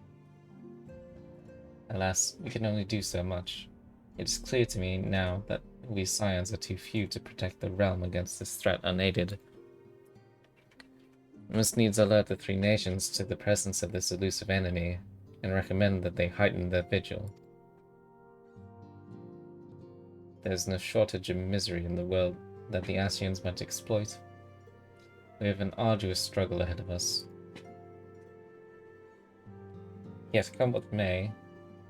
Alas, we can only do so much. It is clear to me now that we Scions are too few to protect the realm against this threat unaided. We must needs alert the three nations to the presence of this elusive enemy, and recommend that they heighten their vigil. There is no shortage of misery in the world that the Ascians might exploit. We have an arduous struggle ahead of us. Yet, come what may,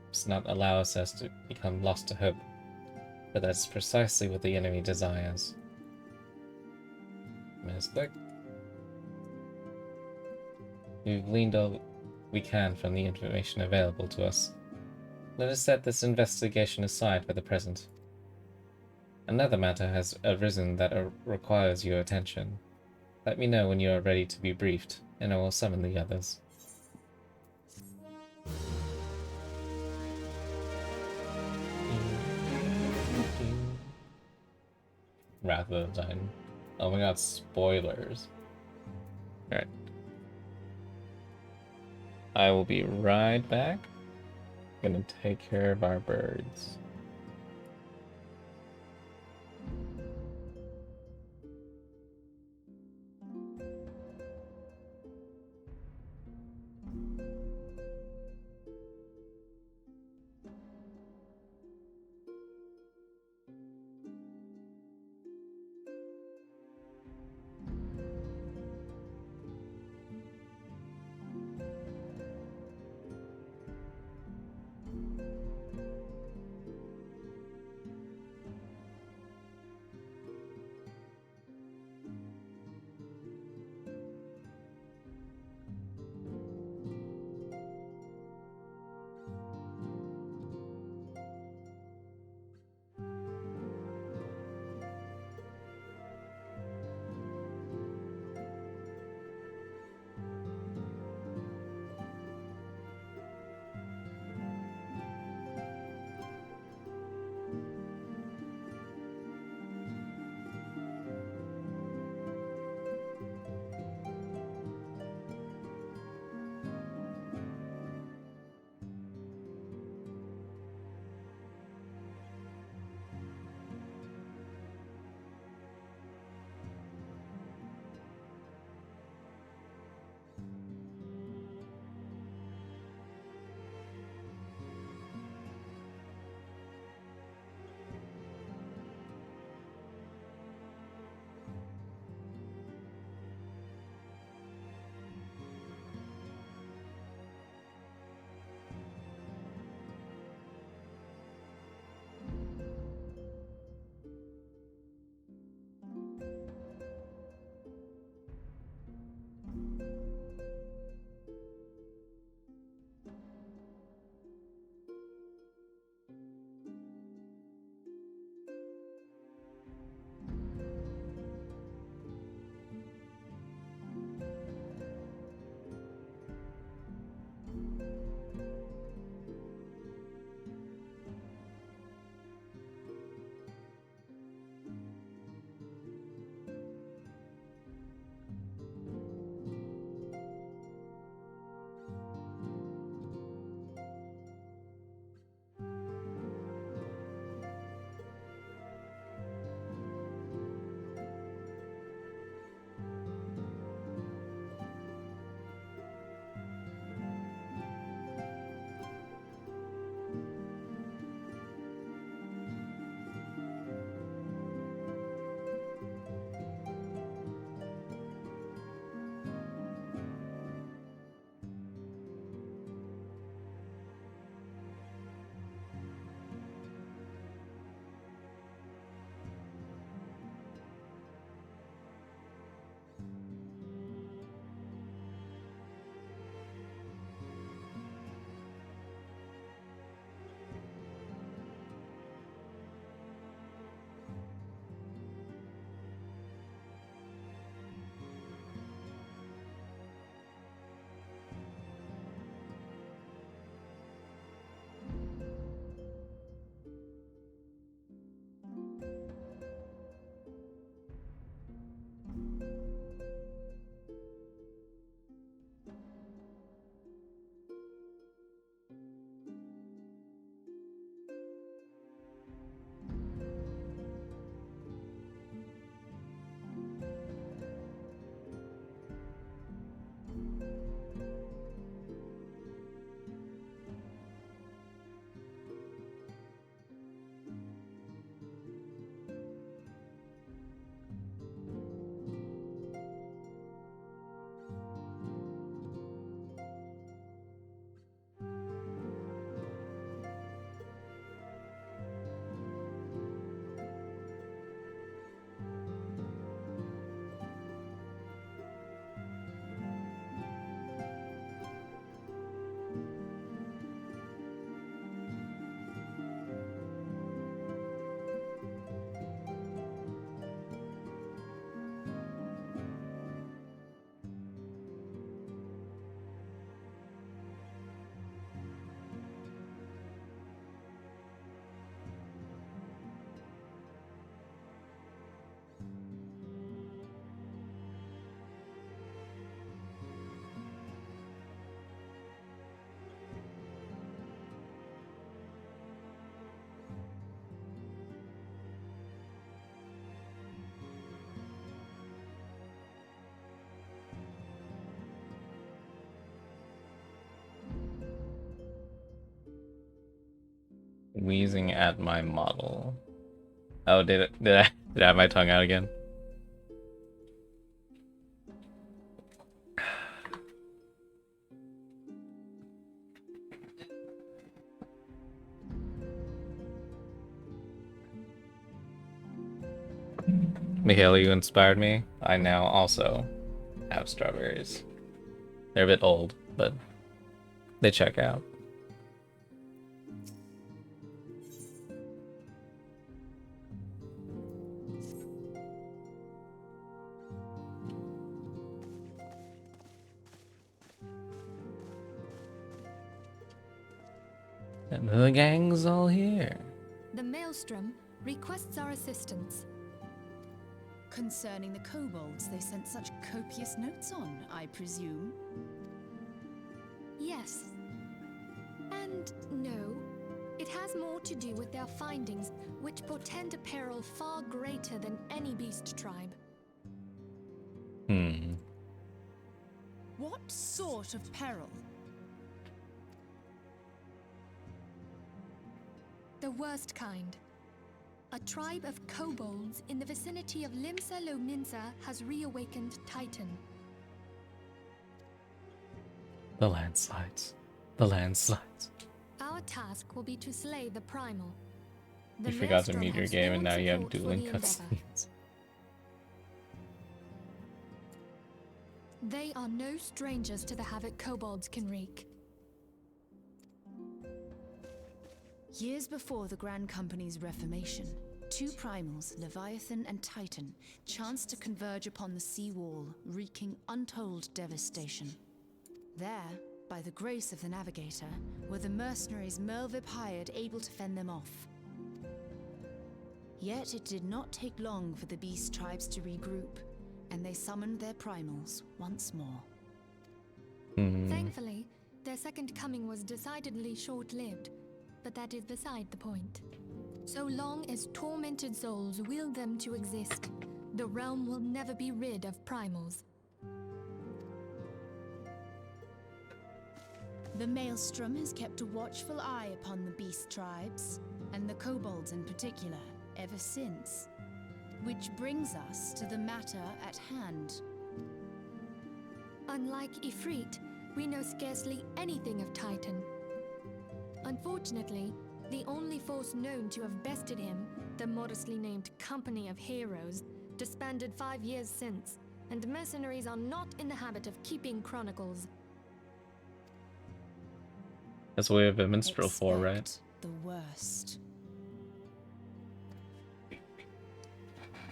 must not allow us to become lost to hope, for that's precisely what the enemy desires. Misclick. We've gleaned all we can from the information available to us. Let us set this investigation aside for the present. Another matter has arisen that requires your attention. Let me know when you are ready to be briefed, and I will summon the others. Wrath of the Titan. Oh my god, spoilers. Alright. I will be right back. Gonna take care of our birds. Wheezing at my model. Oh, did I have my tongue out again? Michaela, you inspired me. I now also have strawberries. They're a bit old, but they check out. And the gang's all here. The Maelstrom requests our assistance. Concerning the kobolds they sent such copious notes on, I presume? Yes. And no. It has more to do with their findings, which portend a peril far greater than any beast tribe. What sort of peril? The worst kind. A tribe of kobolds in the vicinity of Limsa Lominsa has reawakened Titan. The landslides. The landslides. Our task will be to slay the primal. You forgot to Maelstrom meet your has game and now sworn you have support for dueling the endeavor. cutscenes. They are no strangers to the havoc kobolds can wreak. Years before the Grand Company's reformation, two primals, Leviathan and Titan, chanced to converge upon the sea wall, wreaking untold devastation. There, by the grace of the Navigator, were the mercenaries Merlvip hired able to fend them off. Yet it did not take long for the beast tribes to regroup, and they summoned their primals once more. Thankfully, their second coming was decidedly short-lived, but that is beside the point. So long as tormented souls will them to exist, the realm will never be rid of primals. The Maelstrom has kept a watchful eye upon the beast tribes, and the kobolds in particular, ever since. Which brings us to the matter at hand. Unlike Ifrit, we know scarcely anything of Titan. Unfortunately, the only force known to have bested him, the modestly named Company of Heroes, disbanded 5 years since, and mercenaries are not in the habit of keeping chronicles. That's what we have a minstrel for, right? Expect the worst.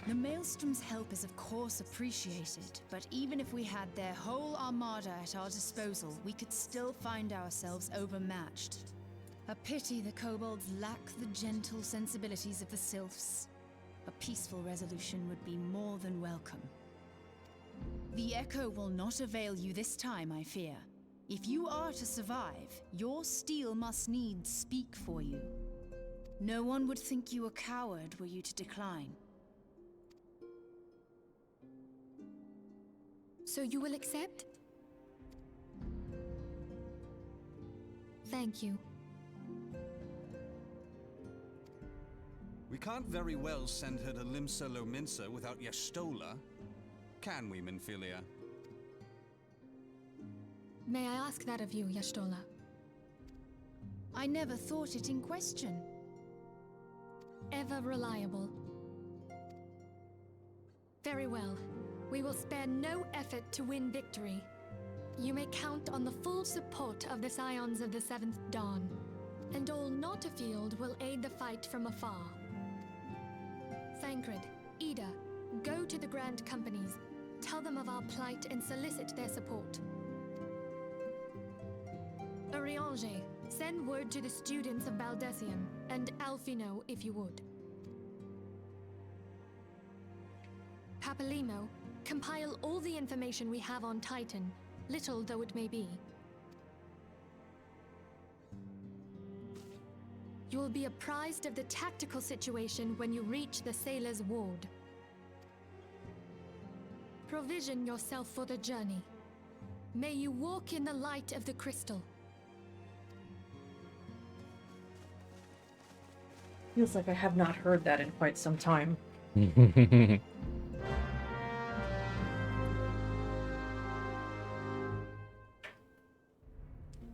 The Maelstrom's help is of course appreciated, but even if we had their whole armada at our disposal, we could still find ourselves overmatched. A pity the kobolds lack the gentle sensibilities of the sylphs. A peaceful resolution would be more than welcome. The echo will not avail you this time, I fear. If you are to survive, your steel must needs speak for you. No one would think you a coward were you to decline. So you will accept? Thank you. We can't very well send her to Limsa Lominsa without Y'shtola, can we, Minfilia? May I ask that of you, Y'shtola? I never thought it in question. Ever reliable. Very well. We will spare no effort to win victory. You may count on the full support of the Scions of the Seventh Dawn, and all not afield will aid the fight from afar. Thancred, Ida, go to the Grand Companies, tell them of our plight and solicit their support. Urianger, send word to the students of Baldessian, and Alfino if you would. Papalimo, compile all the information we have on Titan, little though it may be. You will be apprised of the tactical situation when you reach the Sailor's Ward. Provision yourself for the journey. May you walk in the light of the crystal. Feels like I have not heard that in quite some time.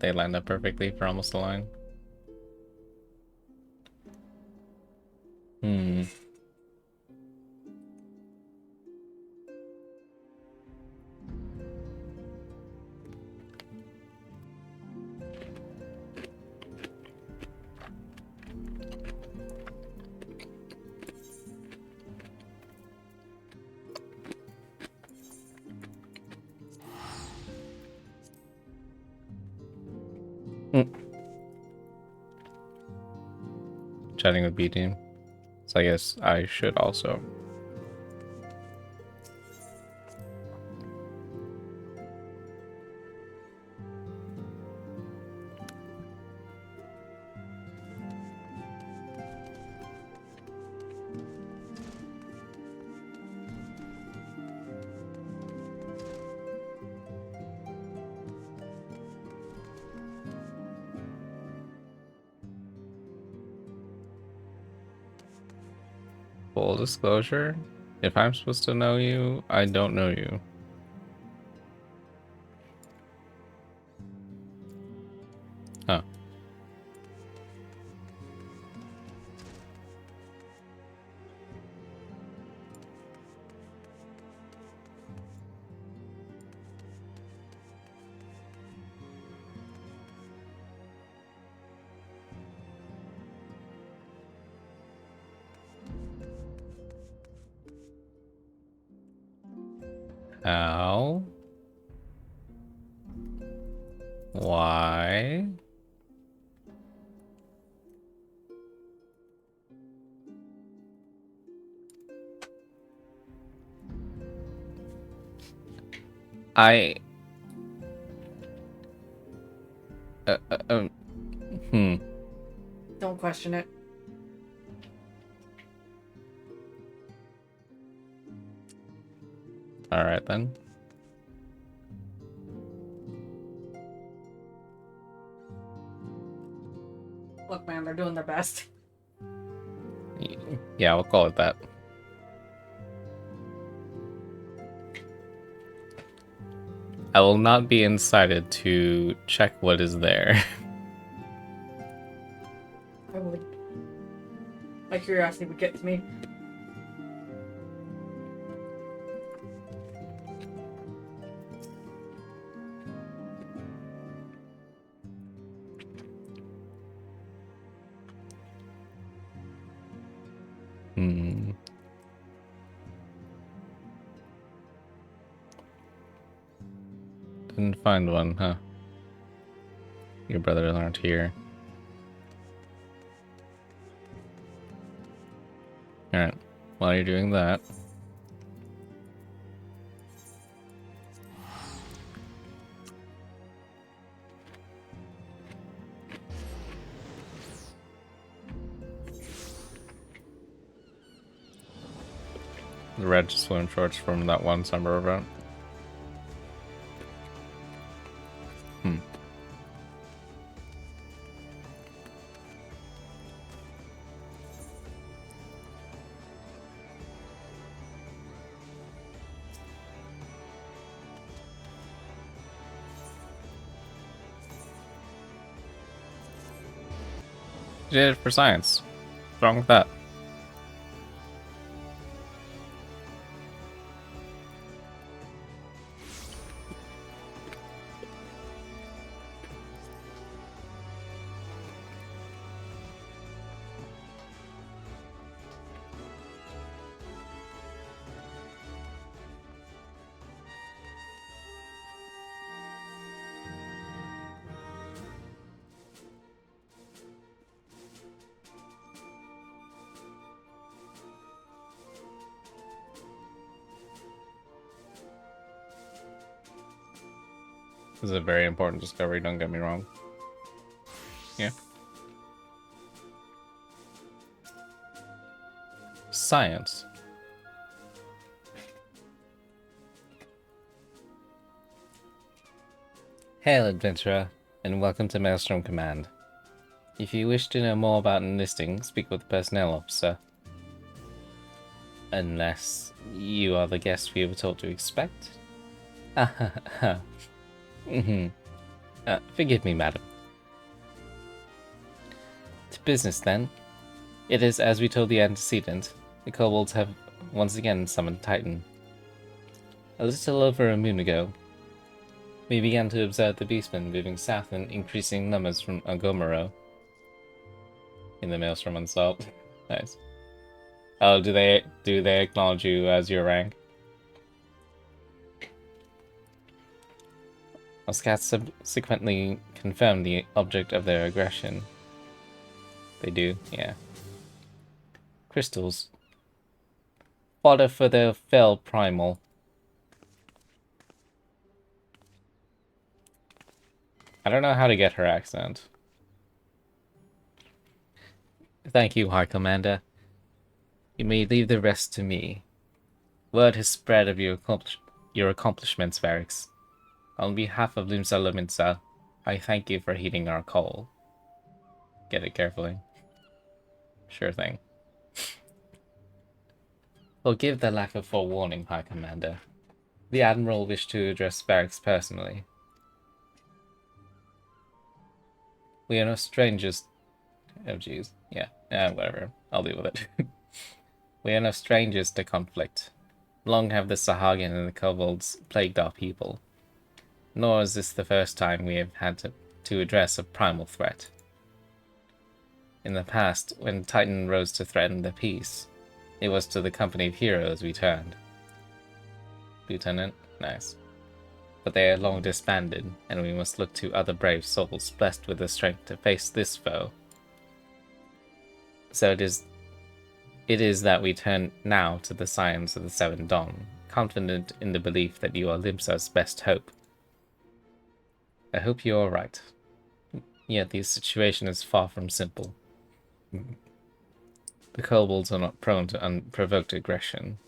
They lined up perfectly for almost a line. Hmm. Chatting with B team. So I guess I should also. Full disclosure, if I'm supposed to know you, I don't know you. Huh. How? Why? I... Uh, uh, um, hmm. Don't question it. Alright then. Look, man, they're doing their best. Yeah, we'll call it that. I will not be incited to check what is there. I would. My curiosity would get to me. Hmm. Didn't find one, huh? Your brothers aren't here. Alright, while you're doing that... The red swim shorts from that one summer event. Hmm. You did it for science. What's wrong with that? This is a very important discovery, don't get me wrong. Yeah. Science. Hail, adventurer, and welcome to Maelstrom Command. If you wish to know more about enlisting, speak with the personnel officer. Unless you are the guest we were told to expect? Mm-hmm. Forgive me, madam. To business, then. It is as we told the antecedent. The kobolds have once again summoned Titan. A little over a moon ago, we began to observe the beastmen moving south in increasing numbers from Agomero. In the maelstrom unsolved. Nice. Oh, do they acknowledge you as your rank? Our scouts subsequently confirmed the object of their aggression. They do, yeah. Crystals. Fodder for their fell primal. I don't know how to get her accent. Thank you, High Commander. You may leave the rest to me. Word has spread of your accomplishments, Varix. On behalf of Lumsa Lominsa, I thank you for heeding our call. Get it carefully. Sure thing. Forgive the lack of forewarning, High Commander. The Admiral wished to address Varix personally. We are no strangers. Oh, jeez. Yeah, whatever. I'll deal with it. We are no strangers to conflict. Long have the Sahagin and the kobolds plagued our people. Nor is this the first time we have had to address a primal threat. In the past, when Titan rose to threaten the peace, it was to the company of heroes we turned. Lieutenant? Nice. But they are long disbanded, and we must look to other brave souls blessed with the strength to face this foe. So it is that we turn now to the scions of the Seven Dawn, confident in the belief that you are Limsa's best hope. I hope you are right. Yet the situation is far from simple. The kobolds are not prone to unprovoked aggression.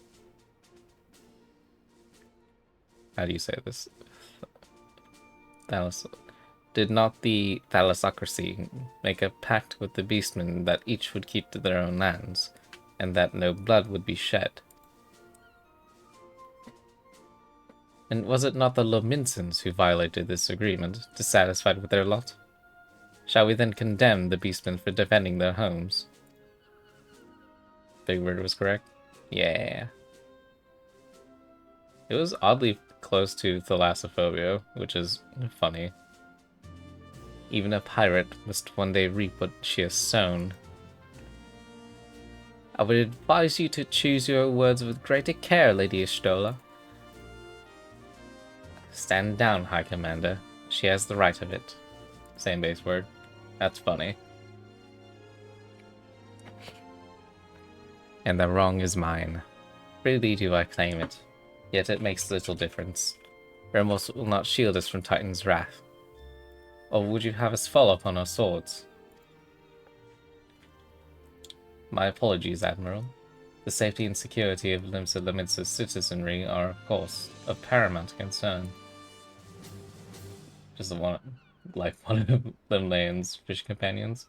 How do you say this? Did not the thalassocracy make a pact with the beastmen that each would keep to their own lands, and that no blood would be shed? And was it not the Lominsans who violated this agreement, dissatisfied with their lot? Shall we then condemn the beastmen for defending their homes? Big Word was correct? Yeah. It was oddly close to thalassophobia, which is funny. Even a pirate must one day reap what she has sown. I would advise you to choose your words with greater care, Lady Ishtola. Stand down, High Commander. She has the right of it. Same base word. That's funny. And the wrong is mine. Freely do I claim it. Yet it makes little difference. Remorse will not shield us from Titan's wrath. Or would you have us fall upon our swords? My apologies, Admiral. The safety and security of Limsa Lominsa's citizenry are, of course, of paramount concern. Just one of Limlane's fish companions.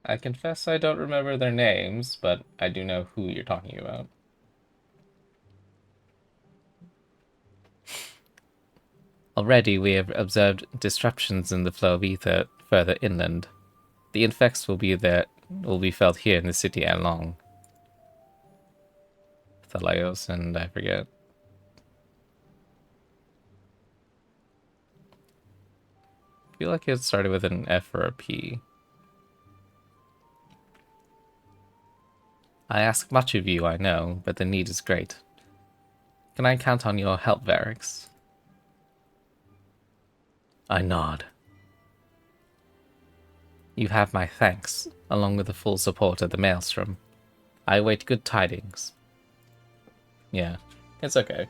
I confess I don't remember their names, but I do know who you're talking about. Already we have observed disruptions in the flow of ether further inland. The effects will be felt here in the city ere long. Thalios and I forget. I feel like it started with an F or a P. I ask much of you, I know, but the need is great. Can I count on your help, Varix? I nod. You have my thanks, along with the full support of the Maelstrom. I await good tidings. Yeah, it's okay.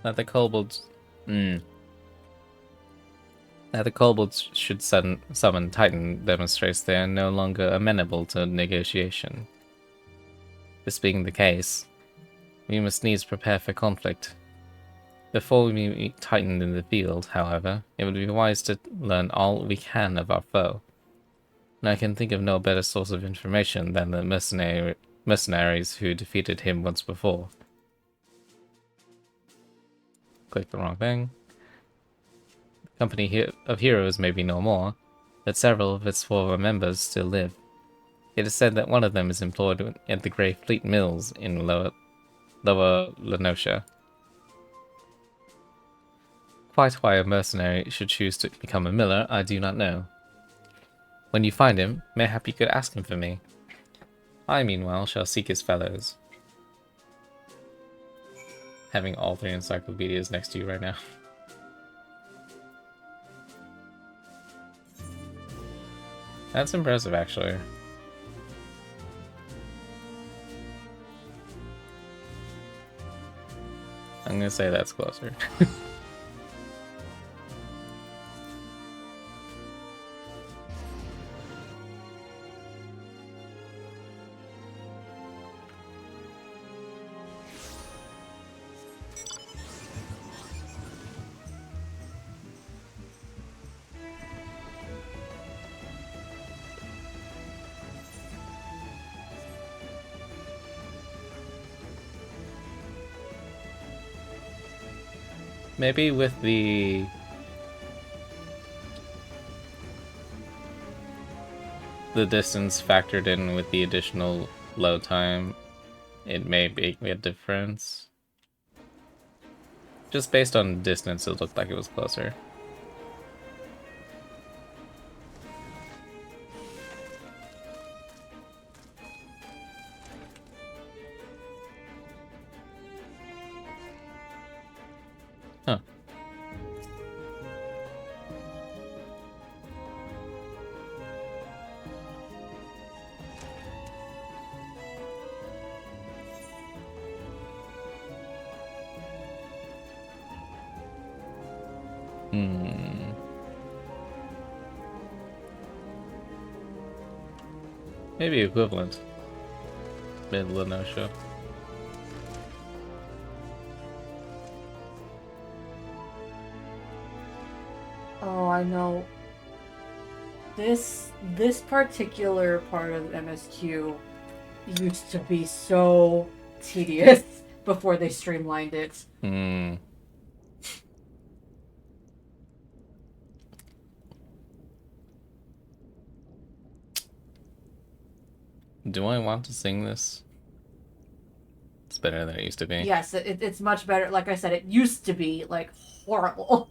That the kobolds... That the kobolds should summon Titan demonstrates they are no longer amenable to negotiation. This being the case, We must needs prepare for conflict. Before we meet Titan in the field, however, it would be wise to learn all we can of our foe. And I can think of no better source of information than the mercenaries who defeated him once before. Click the wrong thing. The company of heroes may be no more, but several of its former members still live. It is said that one of them is employed at the Grey Fleet Mills in Lower Lenosha. Quite why a mercenary should choose to become a miller, I do not know. When you find him, mayhap you could ask him for me. I, meanwhile, shall seek his fellows. Having all 3 encyclopedias next to you right now. That's impressive, actually. I'm gonna say that's closer. Maybe with the distance factored in with the additional load time, it may make a difference. Just based on distance, it looked like it was closer. Huh. Maybe equivalent. Mid-Lenosha. Oh, I know. This particular part of MSQ used to be so tedious before they streamlined it. Do I want to sing this? It's better than it used to be. Yes, it's much better. Like I said, it used to be, like, horrible.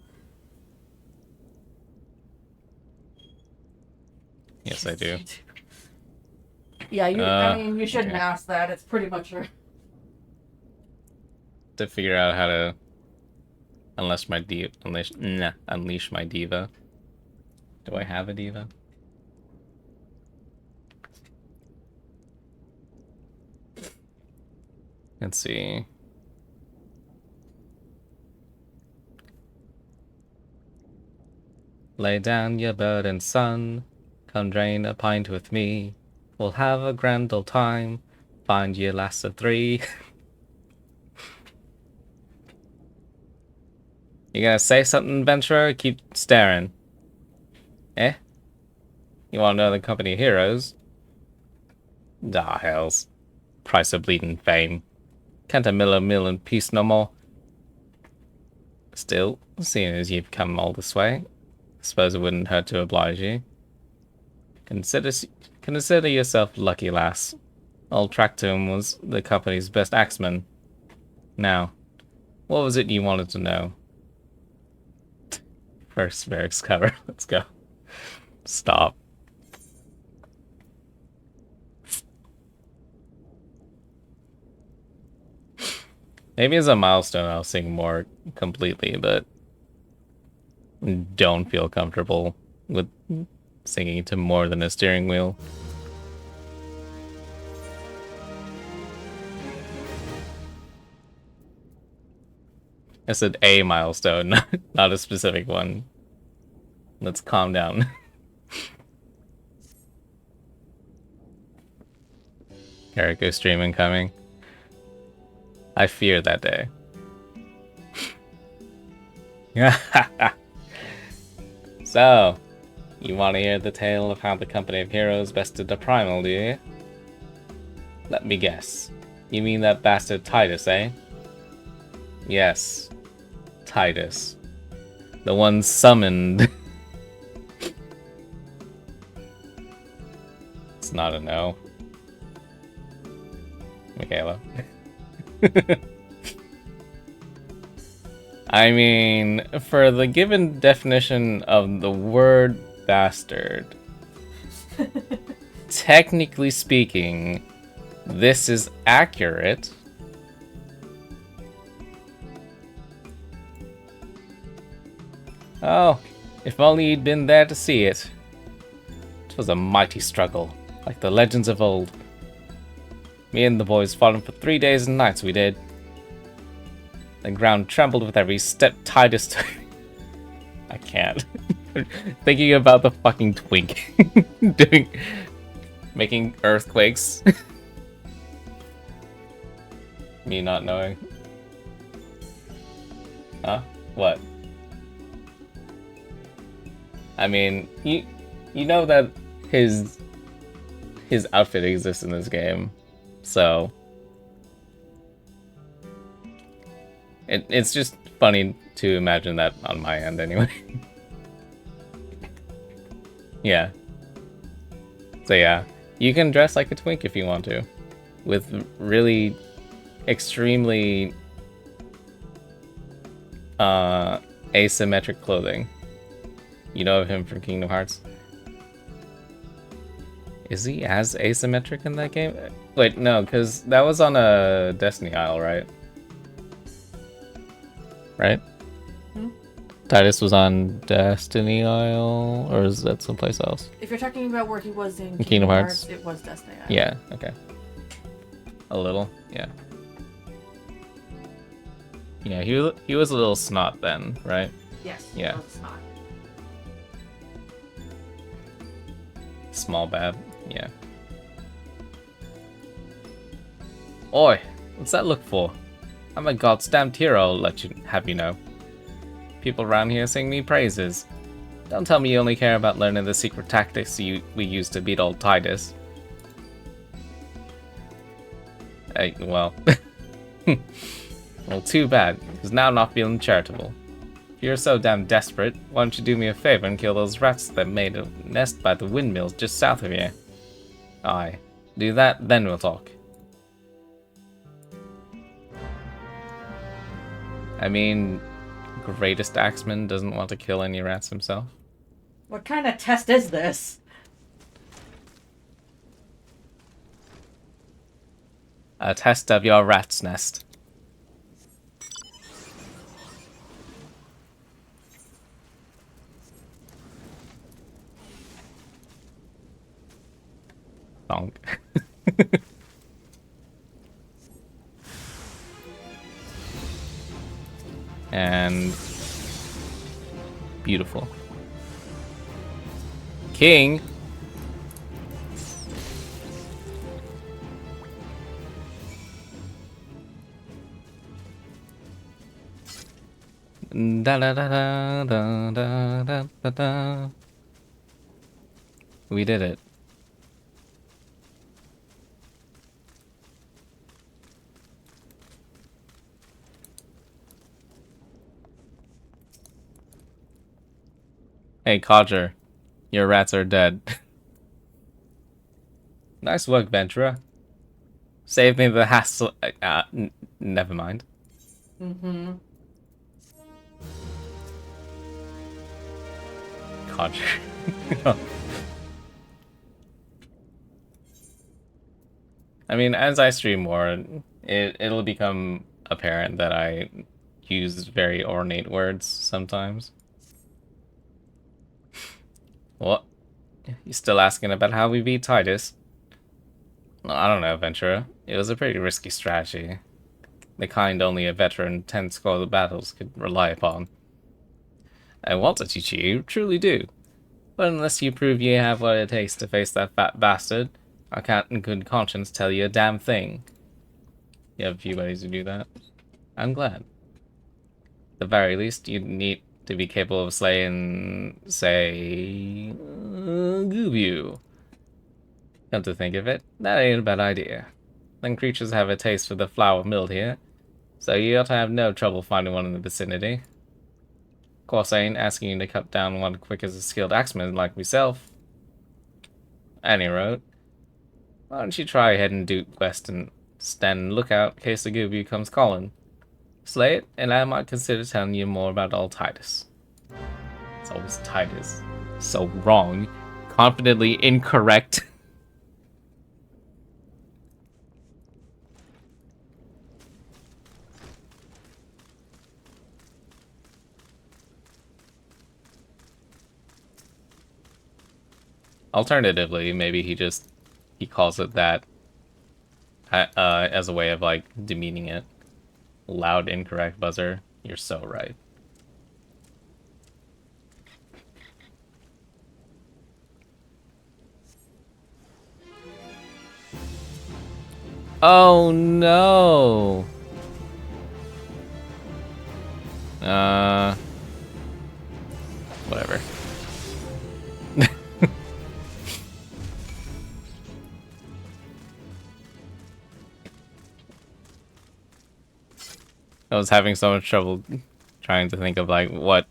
Yes, I do. Yeah, I mean, you shouldn't okay. ask that. It's pretty much... To figure out how to unleash my diva. Do I have a diva? Let's see. Lay down your burden, son. Come drain a pint with me. We'll have a grand old time. Find your lass of 3. You gonna say something, adventurer? Keep staring. Eh? You wanna know the company of heroes? Ah, hells. Price of bleeding fame. Can't a miller mill in peace no more? Still, seeing as you've come all this way, I suppose it wouldn't hurt to oblige you. Consider yourself lucky, lass. Old Tractum was the company's best axeman. Now, what was it you wanted to know? First Merrick's cover. Let's go. Stop. Maybe as a milestone I'll sing more completely, but don't feel comfortable with singing to more than a steering wheel. I said a milestone, not a specific one. Let's calm down. Eriko streaming coming. I fear that day. So, you want to hear the tale of how the company of heroes bested the primal, do you? Let me guess. You mean that bastard Titus, eh? Yes. Titus. The one summoned. It's not a no. Michaela. I mean, for the given definition of the word bastard, technically speaking, this is accurate. Oh, if only you'd been there to see it. It was a mighty struggle, like the legends of old. Me and the boys fought him for 3 days and nights, we did. The ground trembled with every step Titus took. I can't. Thinking about the fucking twink making earthquakes. Me not knowing. Huh? What? I mean, you know that his outfit exists in this game, so it's just funny to imagine that on my end anyway. Yeah. So yeah, you can dress like a twink if you want to, with really extremely asymmetric clothing. You know of him from Kingdom Hearts? Is he as asymmetric in that game? Wait, no, because that was on a Destiny Isle, right? Right? Hmm? Titus was on Destiny Isle, or is that someplace else? If you're talking about where he was in Kingdom Hearts? it was Destiny. Yeah, okay. A little, yeah. Yeah, he was a little snot then, right? Yes. Yeah. No, it's not. Small bad, yeah. Oi, what's that look for? I'm a god's damned hero, I'll let you have you know. People around here sing me praises. Don't tell me you only care about learning the secret tactics we use to beat old Titus. Well. Well, too bad, because now I'm not feeling charitable. If you're so damn desperate, why don't you do me a favor and kill those rats that made a nest by the windmills just south of here? Aye. Do that, then we'll talk. I mean, greatest axeman doesn't want to kill any rats himself. What kind of test is this? A test of your rat's nest. Donk. And beautiful. King. Da da da da da da da da da. We did it. Hey, Codger. Your rats are dead. Nice work, Ventura. Save me the hassle. Never mind. Mm-hmm. Codger. I mean, as I stream more, it'll become apparent that I use very ornate words sometimes. What? You still asking about how we beat Titus? Well, I don't know, Ventura. It was a pretty risky strategy. The kind only a veteran 10 score battles could rely upon. I want to teach you, truly do. But unless you prove you have what it takes to face that fat bastard, I can't in good conscience tell you a damn thing. You have a few buddies who do that. I'm glad. At the very least, you need to be capable of slaying, say, Goobu. Come to think of it, that ain't a bad idea. Them creatures have a taste for the flower milled here, so you ought to have no trouble finding one in the vicinity. Of course, I ain't asking you to cut down one quick as a skilled axeman like myself. Any road. Why don't you try heading due west and stand lookout in case the Goobu comes calling. Slay it, and I might consider telling you more about old Titus. It's always Titus. So wrong. Confidently incorrect. Alternatively, maybe he calls it that as a way of like demeaning it. Loud incorrect buzzer. You're so right. Oh no. Whatever. I was having so much trouble trying to think of like what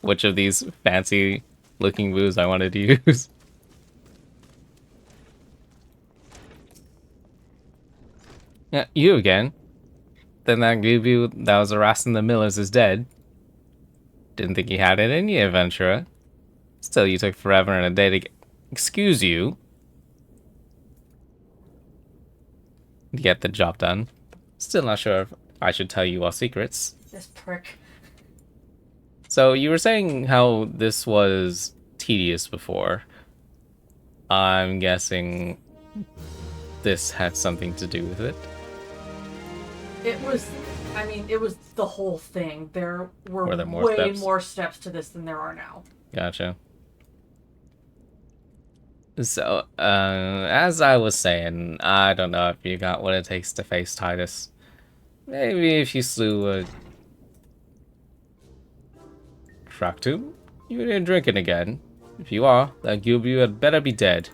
which of these fancy looking moves I wanted to use. Yeah, you again. Then that Goobu that was harassing the Millers is dead. Didn't think you had it in you, adventurer. Still, you took forever and a day to excuse you to get the job done. Still not sure if I should tell you our secrets. This prick. So you were saying how this was tedious before. I'm guessing this had something to do with it. It was, I mean, it was the whole thing. There were there more way steps? more steps to this than there are now. Gotcha. So, as I was saying, I don't know if you got what it takes to face Titus. Maybe if you slew a Traktum, you ain't drinking again. If you are, that Goobu had better be dead.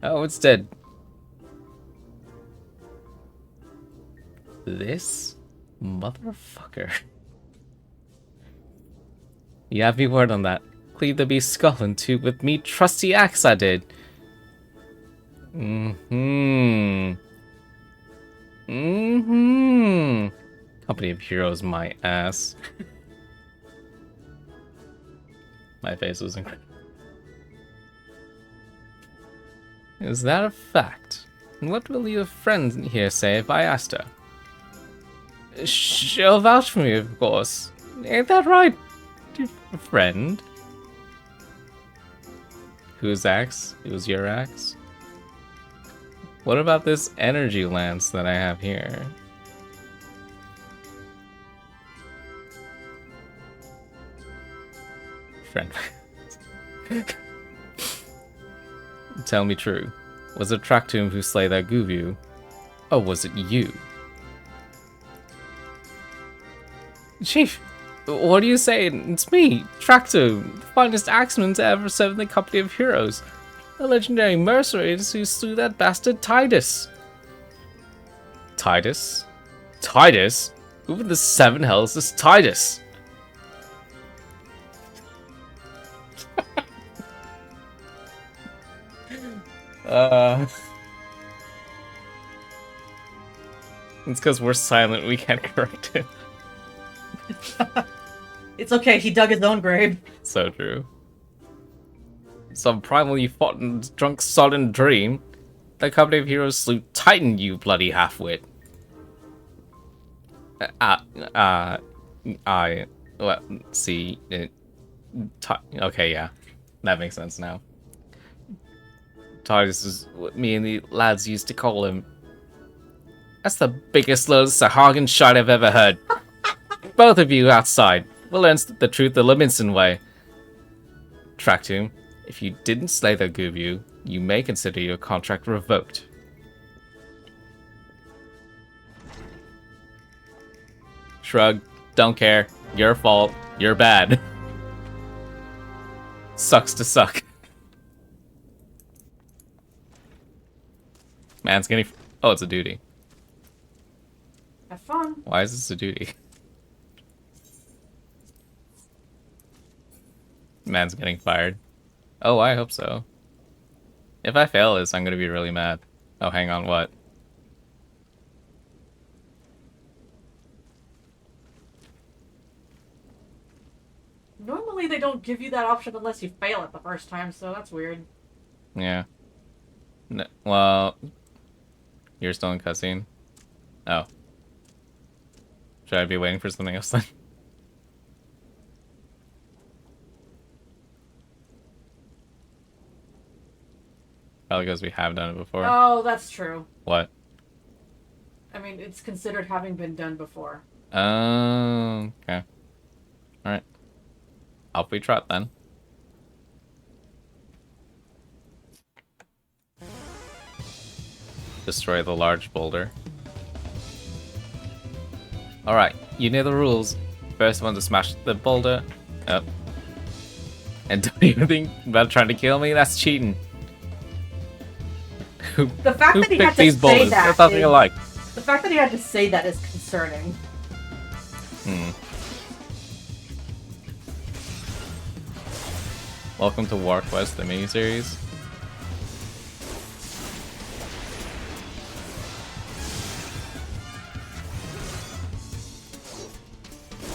Oh, it's dead. This motherfucker. You have me word on that. Cleave the beast skull in two with me trusty axe I did. Company of Heroes, my ass. My face was incredible. Is that a fact? And what will your friend here say if I asked her? She'll vouch for me, of course. Ain't that right, dear friend? Whose axe? It was your axe? What about this energy lance that I have here? Friend. Tell me true. Was it Traktum who slayed that Goobu? Or was it you? Chief, what are you saying? It's me, Traktum, the finest axeman to ever serve in the company of heroes. The legendary mercenaries who slew that bastard Titus. Titus? Titus? Who in the seven hells is Titus? It's because we're silent, we can't correct it. It's okay, he dug his own grave. So true. Some primal you fought in a drunk sodden dream. The company of heroes slew Titan, you bloody halfwit. Well, see, okay, yeah. That makes sense now. Titus is what me and the lads used to call him. That's the biggest load of Sahagin shite I've ever heard. Both of you outside. We'll learn the truth the Leminson way. Traktum, If you didn't slay the Gubu, you may consider your contract revoked. Shrug. Don't care. Your fault. You're bad. Sucks to suck. Man's getting... Oh, it's a duty. Have fun. Why is this a duty? Man's getting fired. Oh, I hope so. If I fail this, I'm gonna be really mad. Oh, hang on, what? Normally they don't give you that option unless you fail it the first time, so that's weird. Yeah. No, well, you're still in cutscene. Oh. Should I be waiting for something else then? Probably because we have done it before. Oh, that's true. What? I mean, it's considered having been done before. Oh, okay. Alright. Off we trot then. Destroy the large boulder. Alright, you know the rules. First one to smash the boulder. Up. And don't even think about trying to kill me? That's cheating. The fact that he had to these say boulders? that That's nothing is- alike. The fact that he had to say that is concerning. Welcome to War Quest, the miniseries.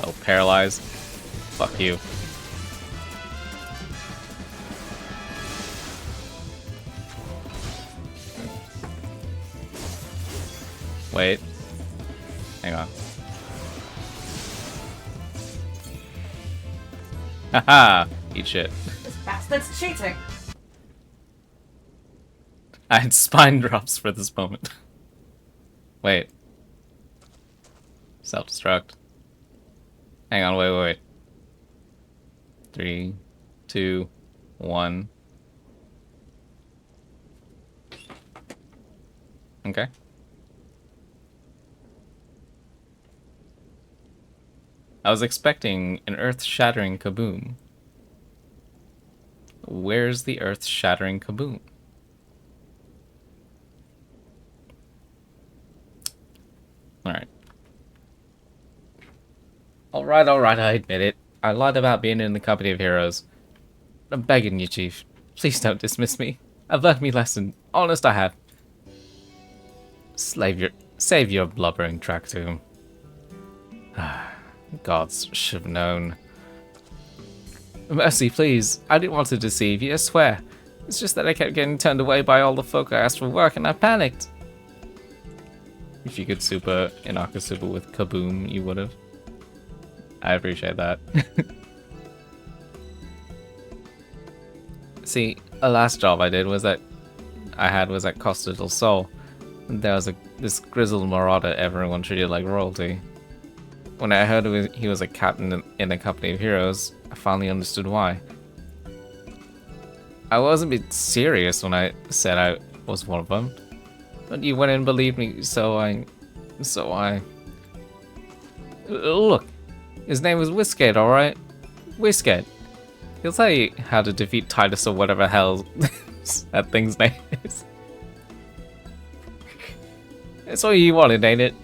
Oh, paralyzed. Fuck you. Wait. Hang on. Haha! Eat shit. This bastard's cheating. I had spine drops for this moment. Wait. Self-destruct. Hang on, wait. 3, 2, 1. Okay. I was expecting an earth-shattering kaboom. Where's the earth-shattering kaboom? Alright. Alright, I admit it. I lied about being in the company of heroes. I'm begging you, Chief. Please don't dismiss me. I've learned me lesson. Honest, I have. Save your blubbering track to him. Gods should have known. Mercy, please. I didn't want to deceive you, I swear. It's just that I kept getting turned away by all the folk I asked for work, and I panicked. If you could super Inaka super with kaboom, you would have. I appreciate that. See, a last job I did was at Costa del Sol. There was this grizzled marauder everyone treated like royalty. When I heard he was a captain in a company of heroes, I finally understood why. I wasn't being serious when I said I was one of them. But you went and believed me, so I... Look, his name was Whiskate, alright? Whiskate. He'll tell you how to defeat Titus or whatever hell that thing's name is. It's all you wanted, ain't it?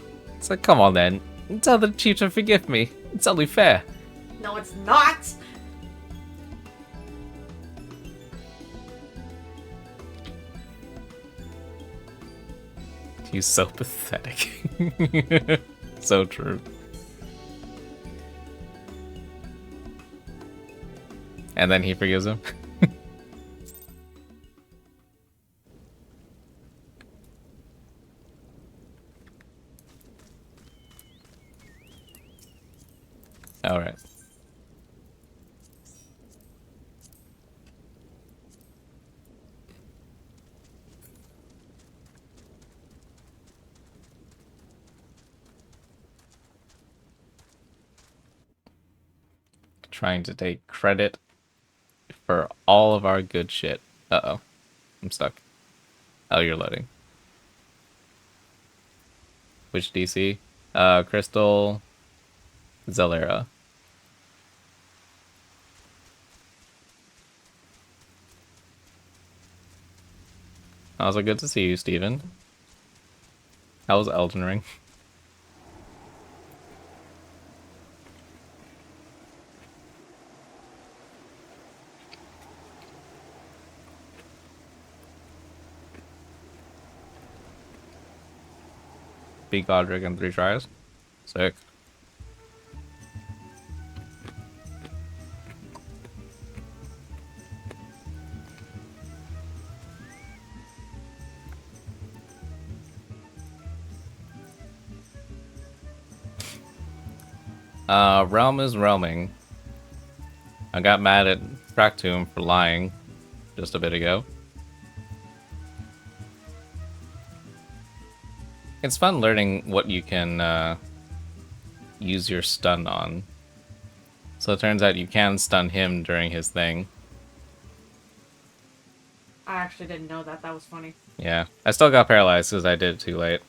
So come on then. Tell the chief to forgive me. It's only fair. No, it's not! He's so pathetic. So true. And then he forgives him. All right. Trying to take credit for all of our good shit. Uh-oh. I'm stuck. Oh, you're loading. Which DC? Crystal... Zalera. Also good to see you, Steven. How was Elden Ring? Beat Godric in 3 tries. Sick. Realm is realming. I got mad at Fractum for lying just a bit ago. It's fun learning what you can use your stun on. So it turns out you can stun him during his thing. I actually didn't know that. That was funny. Yeah. I still got paralyzed because I did it too late.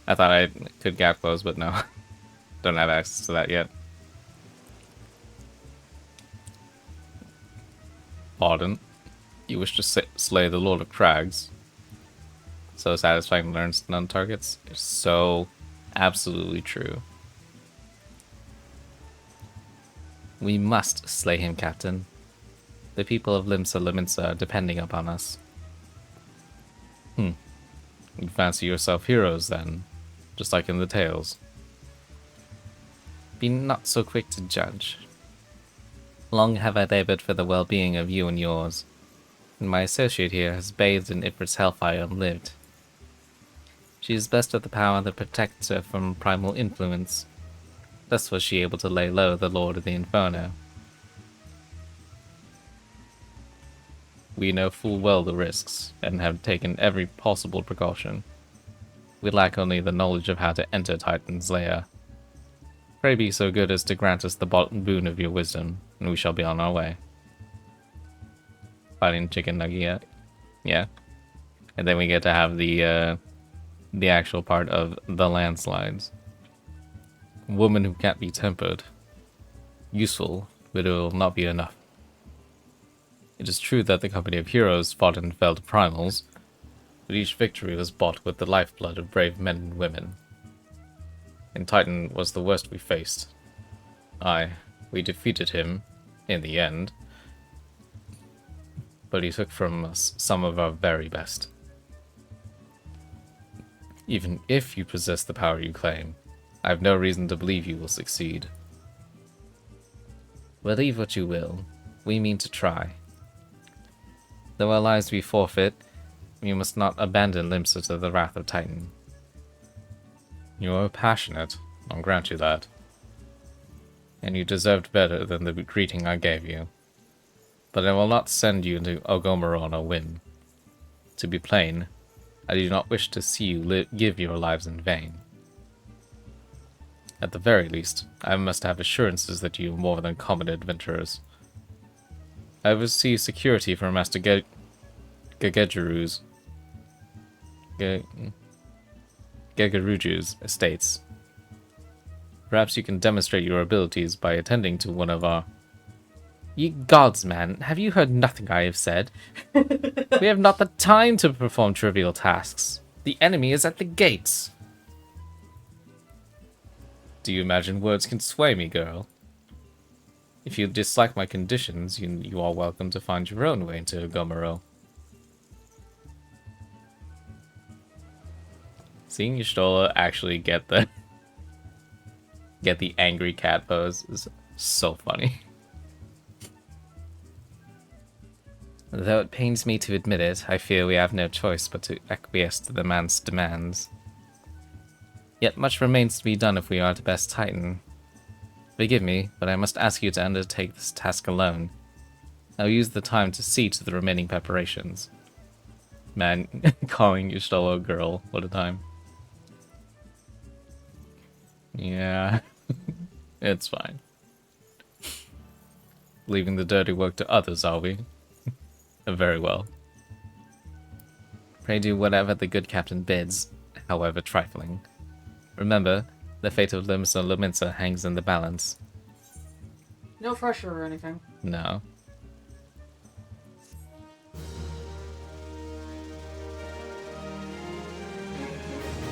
I thought I could gap close, but no. Don't have access to that yet. Pardon. You wish to slay the Lord of Crags. So satisfying to learn stun targets. It's so absolutely true. We must slay him, Captain. The people of Limsa Lominsa are depending upon us. You fancy yourself heroes, then? Just like in the tales. Be not so quick to judge. Long have I labored for the well-being of you and yours, and my associate here has bathed in Ifrit's hellfire and lived. She is blessed with the power that protects her from primal influence. Thus was she able to lay low the Lord of the Inferno. We know full well the risks, and have taken every possible precaution. We lack only the knowledge of how to enter Titan's lair. Pray be so good as to grant us the boon of your wisdom, and we shall be on our way. Fighting Chicken Nugget, yeah. And then we get to have the actual part of the landslides. Woman who can't be tempered. Useful, but it will not be enough. It is true that the company of heroes fought and fell to primals, but each victory was bought with the lifeblood of brave men and women. And Titan was the worst we faced. Aye, we defeated him, in the end, but he took from us some of our very best. Even if you possess the power you claim, I have no reason to believe you will succeed. Believe what you will, we mean to try. Though our lives be forfeit, we must not abandon Limsa to the wrath of Titan. You are passionate, I'll grant you that. And you deserved better than the greeting I gave you. But I will not send you into Ogomoro on a whim. To be plain, I do not wish to see you give your lives in vain. At the very least, I must have assurances that you are more than common adventurers. I oversee security for Master Gegaruju's estates. Perhaps you can demonstrate your abilities by attending to one of our... Ye gods, man, have you heard nothing I have said? We have not the time to perform trivial tasks. The enemy is at the gates. Do you imagine words can sway me, girl? If you dislike my conditions, you are welcome to find your own way into Gomoro. Seeing Y'shtola actually get the angry cat pose is so funny. Though it pains me to admit it, I fear we have no choice but to acquiesce to the man's demands. Yet much remains to be done if we are to best Titan. Forgive me, but I must ask you to undertake this task alone. I'll use the time to see to the remaining preparations. Man, calling Y'shtola a girl, what a time. Yeah, it's fine. Leaving the dirty work to others, are we? Very well. Pray do whatever the good captain bids, however trifling. Remember, the fate of Limsa Lominsa hangs in the balance. No pressure or anything. No.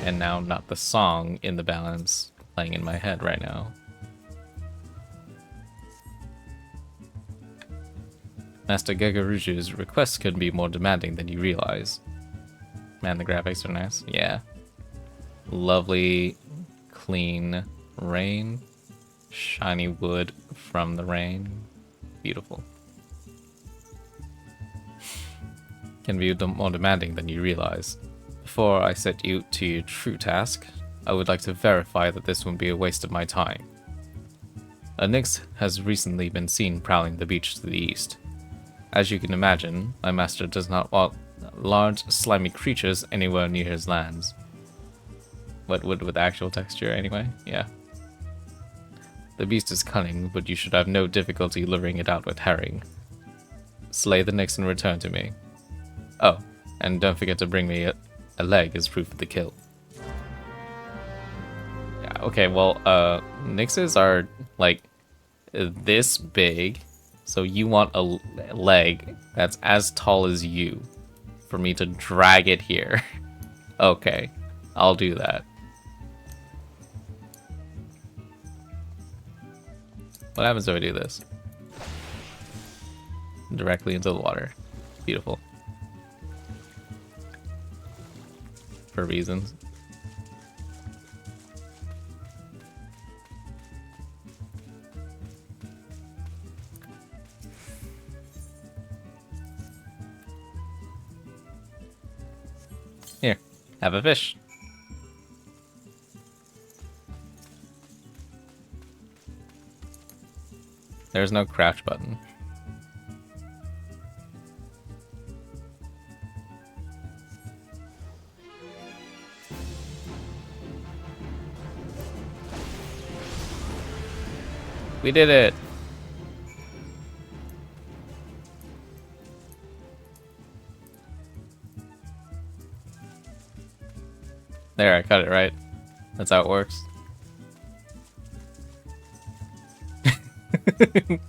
And now not the song in the balance playing in my head right now. Master Gagaruju's requests could be more demanding than you realize. Man, the graphics are nice. Yeah. Lovely, clean rain. Shiny wood from the rain. Beautiful. Can be more demanding than you realize. Before I set you to your true task, I would like to verify that this won't be a waste of my time. A Nyx has recently been seen prowling the beach to the east. As you can imagine, my master does not want large, slimy creatures anywhere near his lands. What would with actual texture anyway? Yeah. The beast is cunning, but you should have no difficulty luring it out with herring. Slay the Nyx and return to me. Oh, and don't forget to bring me a leg as proof of the kill. Yeah, okay, well, Nyxes are, like, this big, so you want a leg that's as tall as you for me to drag it here. Okay, I'll do that. What happens if I do this? Directly into the water. Beautiful. For reasons. Here, have a fish. There's no crouch button. We did it! There, I cut it right. That's how it works. I'm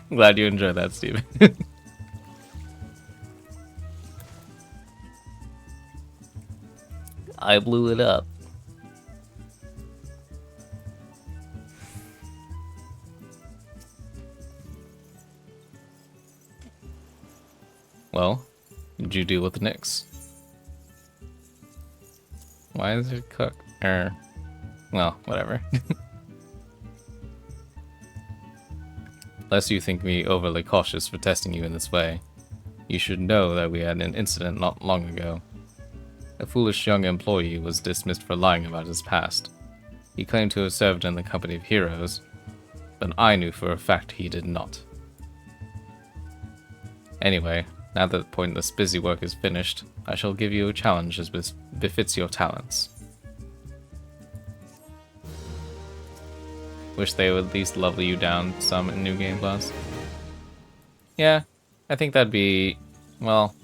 glad you enjoyed that, Steven. I blew it up. Well, did you deal with the Nyx? Why is it cooked? Well, whatever. Lest you think me overly cautious for testing you in this way, you should know that we had an incident not long ago. A foolish young employee was dismissed for lying about his past. He claimed to have served in the company of heroes, but I knew for a fact he did not. Anyway, now that the pointless busy work is finished, I shall give you a challenge as befits your talents. Wish they would at least level you down some in New Game Plus. Yeah, I think that'd be, well...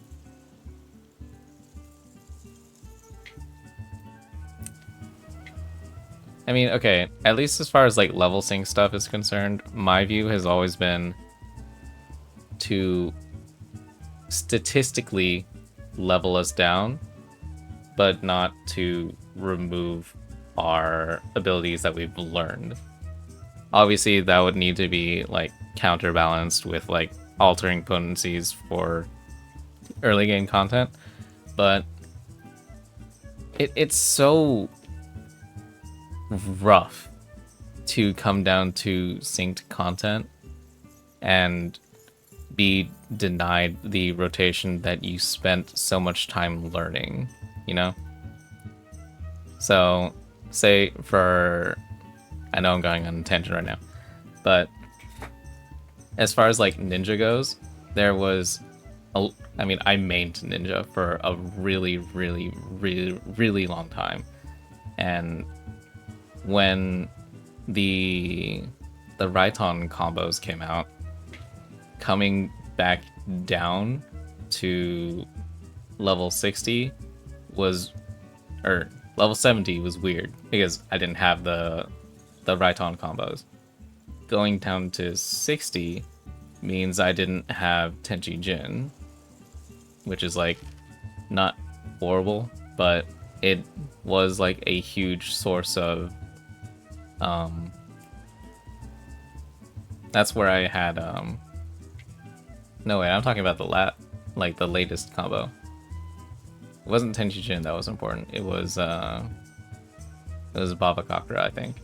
I mean, okay, at least as far as like level sync stuff is concerned, my view has always been to statistically level us down, but not to remove our abilities that we've learned. Obviously, that would need to be like counterbalanced with like altering potencies for early game content, but it's so rough to come down to synced content and be denied the rotation that you spent so much time learning, you know? So, say for... I know I'm going on a tangent right now, but as far as like Ninja goes, there was I mean, I mained Ninja for a really, really, really, really long time. And when the Raiton combos came out, coming back down to level 60 was, or level 70 was weird because I didn't have the right-on combos. Going down to 60 means I didn't have Tenchi Jin, which is like not horrible, but it was like a huge source of that's where I had no wait, I'm talking about the latest combo. It wasn't Tenchi Jin that was important. It was Baba Kakura, I think.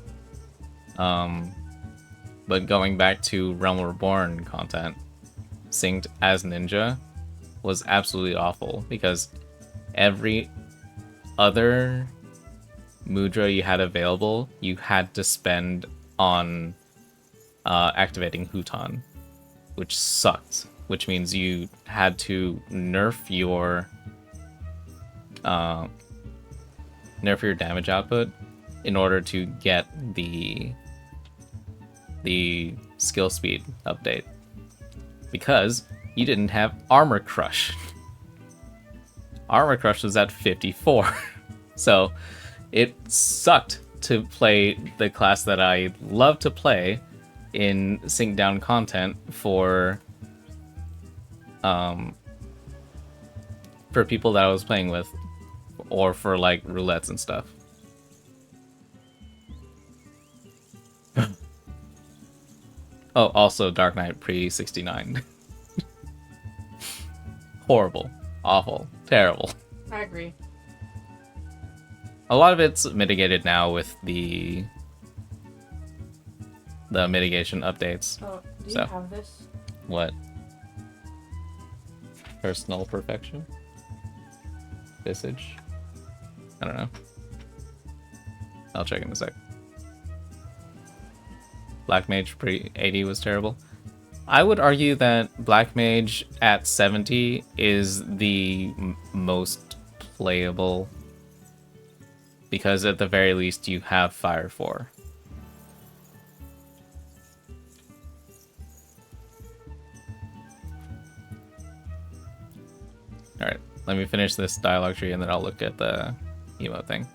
But going back to Realm Reborn content, synced as Ninja was absolutely awful because every other mudra you had available, you had to spend on activating Huton, which sucked. Which means you had to nerf your damage output in order to get the skill speed update, because you didn't have Armor Crush. Armor Crush was at 54. So it sucked to play the class that I love to play in sync down content for people that I was playing with, or for like roulettes and stuff. Oh, also Dark Knight pre-69. Horrible. Awful. Terrible. I agree. A lot of it's mitigated now with the mitigation updates. Oh, do So. you have this? What? Personal perfection? Visage? I don't know. I'll check in a sec. Black Mage pre-80 was terrible. I would argue that Black Mage at 70 is the most playable, because at the very least you have Fire 4. Alright, let me finish this dialogue tree and then I'll look at the emote thing.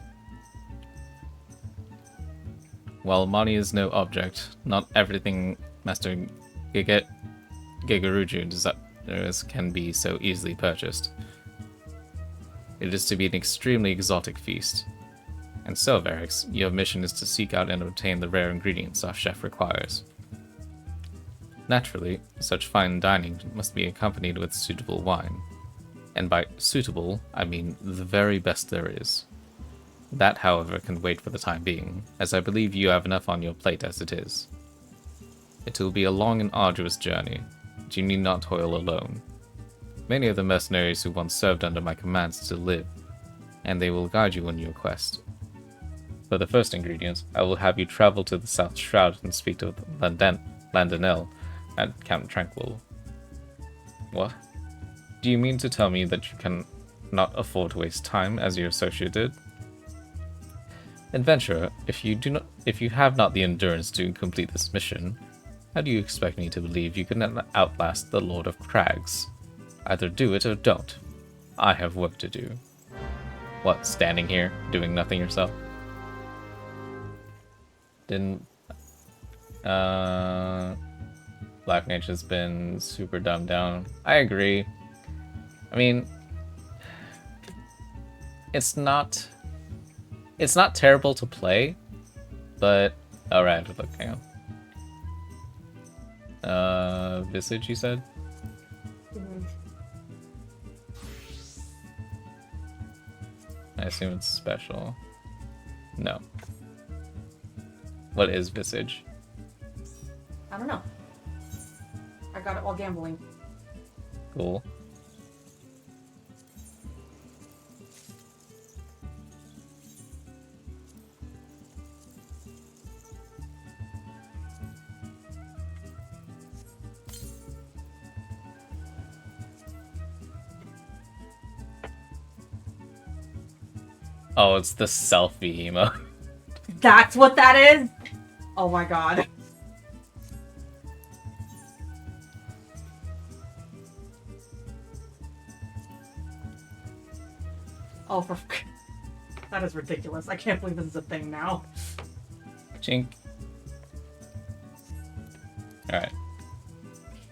While money is no object, not everything Master Gigaruju desires can be so easily purchased. It is to be an extremely exotic feast. And so, Varix, your mission is to seek out and obtain the rare ingredients our chef requires. Naturally, such fine dining must be accompanied with suitable wine. And by suitable, I mean the very best there is. That, however, can wait for the time being, as I believe you have enough on your plate as it is. It will be a long and arduous journey, but you need not toil alone. Many of the mercenaries who once served under my commands still live, and they will guide you on your quest. For the first ingredient, I will have you travel to the South Shroud and speak to Landonel at Camp Tranquil. What? Do you mean to tell me that you can not afford to waste time as your associate did? Adventurer, if you have not the endurance to complete this mission, how do you expect me to believe you can outlast the Lord of Crags? Either do it or don't. I have work to do. What, standing here, doing nothing yourself? Black Mage has been super dumbed down. I agree. I mean, it's not terrible to play, but alright, look, hang on. Visage, you said? Mm-hmm. I assume it's special. No. What is Visage? I don't know. I got it while gambling. Cool. Oh, it's the selfie emo. That's what that is? Oh my god. Oh, for that is ridiculous. I can't believe this is a thing now. Chink. Alright.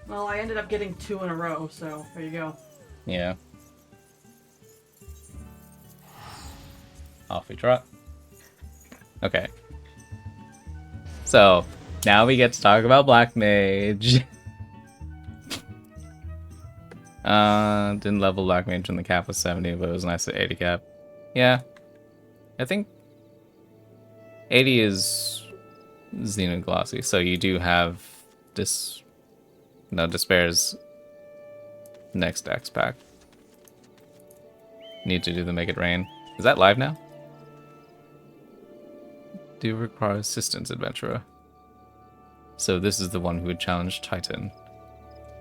Well, I ended up getting 2 in a row, so there you go. Yeah. Off we trot. Okay. So, now we get to talk about Black Mage. Didn't level Black Mage when the cap was 70, but it was nice at 80 cap. Yeah. I think 80 is Xenoglossy, so you do have Despair's next X pack. Need to do the Make It Rain. Is that live now? Do you require assistance, adventurer? So this is the one who would challenge Titan.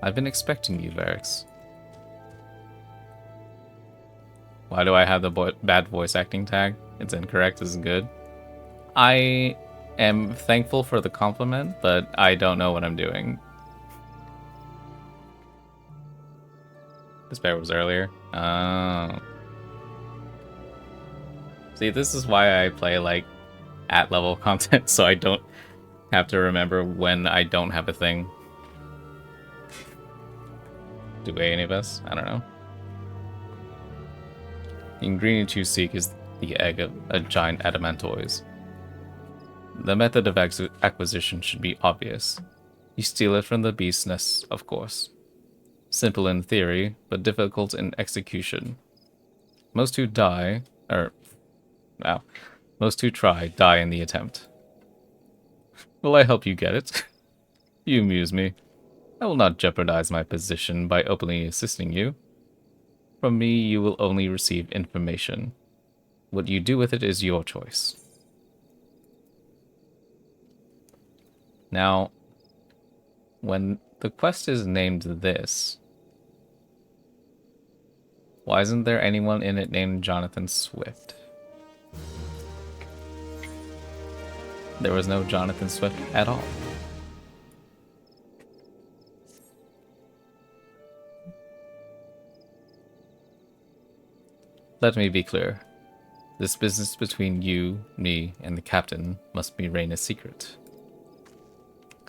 I've been expecting you, Varix. Why do I have the bad voice acting tag? It's incorrect, isn't good. I am thankful for the compliment, but I don't know what I'm doing. Despair was earlier. Oh. See, this is why I play, like, at-level content, so I don't have to remember when I don't have a thing. Do any of us? I don't know. The ingredient you seek is the egg of a giant adamantoise. The method of acquisition should be obvious. You steal it from the beast's nest, of course. Simple in theory, but difficult in execution. Most who try, die in the attempt. Will I help you get it? You amuse me. I will not jeopardize my position by openly assisting you. From me, you will only receive information. What you do with it is your choice. Now, when the quest is named this, why isn't there anyone in it named Jonathan Swift? There was no Jonathan Swift at all. Let me be clear. This business between you, me, and the captain must remain a secret.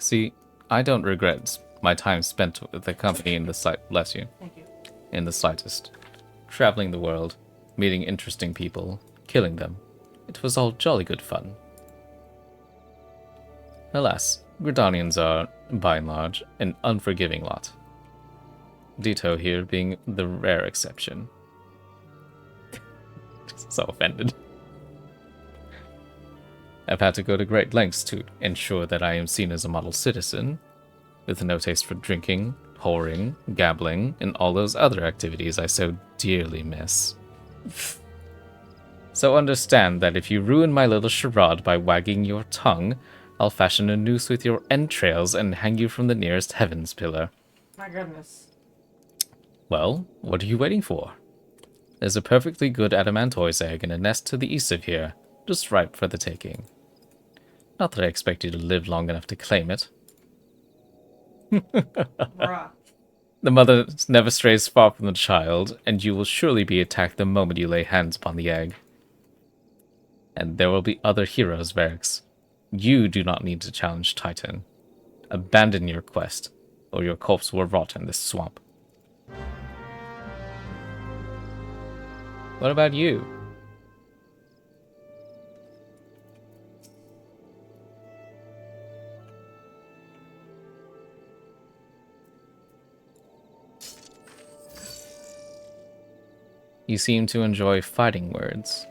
See, I don't regret my time spent with the company in the bless you. Thank you. In the slightest. Traveling the world, meeting interesting people, killing them. It was all jolly good fun. Alas, Gridanians are, by and large, an unforgiving lot. Ditto here being the rare exception. So offended. I've had to go to great lengths to ensure that I am seen as a model citizen, with no taste for drinking, whoring, gambling, and all those other activities I so dearly miss. So understand that if you ruin my little charade by wagging your tongue, I'll fashion a noose with your entrails and hang you from the nearest heavens pillar. My goodness. Well, what are you waiting for? There's a perfectly good adamantoise egg in a nest to the east of here, just ripe for the taking. Not that I expect you to live long enough to claim it. Bruh. The mother never strays far from the child, and you will surely be attacked the moment you lay hands upon the egg. And there will be other heroes, Varix. You do not need to challenge Titan. Abandon your quest, or your corpse will rot in this swamp. What about you? You seem to enjoy fighting words.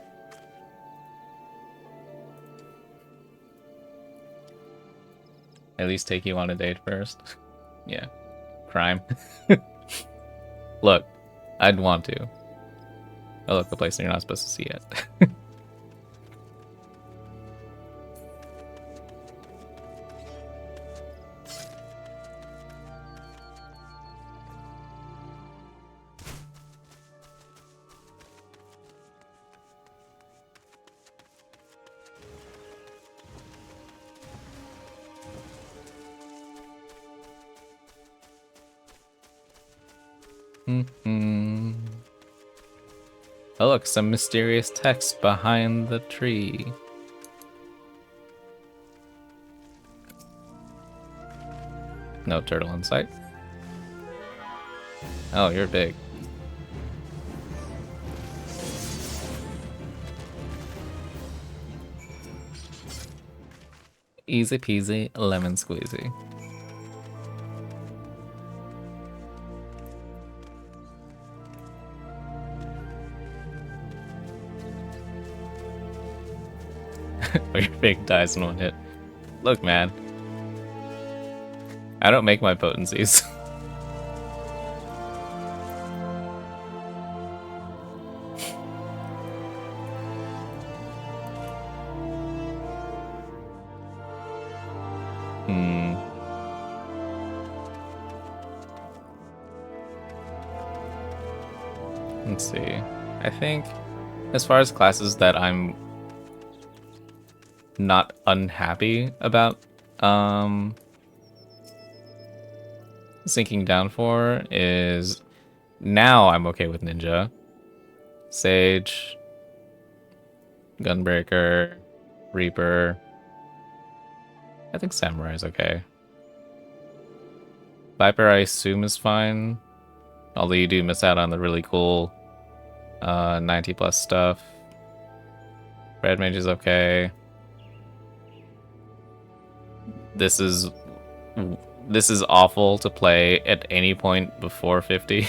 At least take you on a date first. Yeah. Crime. Look, I'd want to. Oh, look, the place you're not supposed to see yet. Oh look, some mysterious text behind the tree. No turtle in sight. Oh, you're big. Easy peasy, lemon squeezy. Oh, your big dies in one hit. Look, man. I don't make my potencies. Let's see. I think as far as classes that I'm not unhappy about sinking down for is now I'm okay with Ninja, Sage, Gunbreaker, Reaper. I think Samurai is okay. Viper I assume is fine, although you do miss out on the really cool 90 plus stuff. Red Mage is okay. This is awful to play at any point before 50.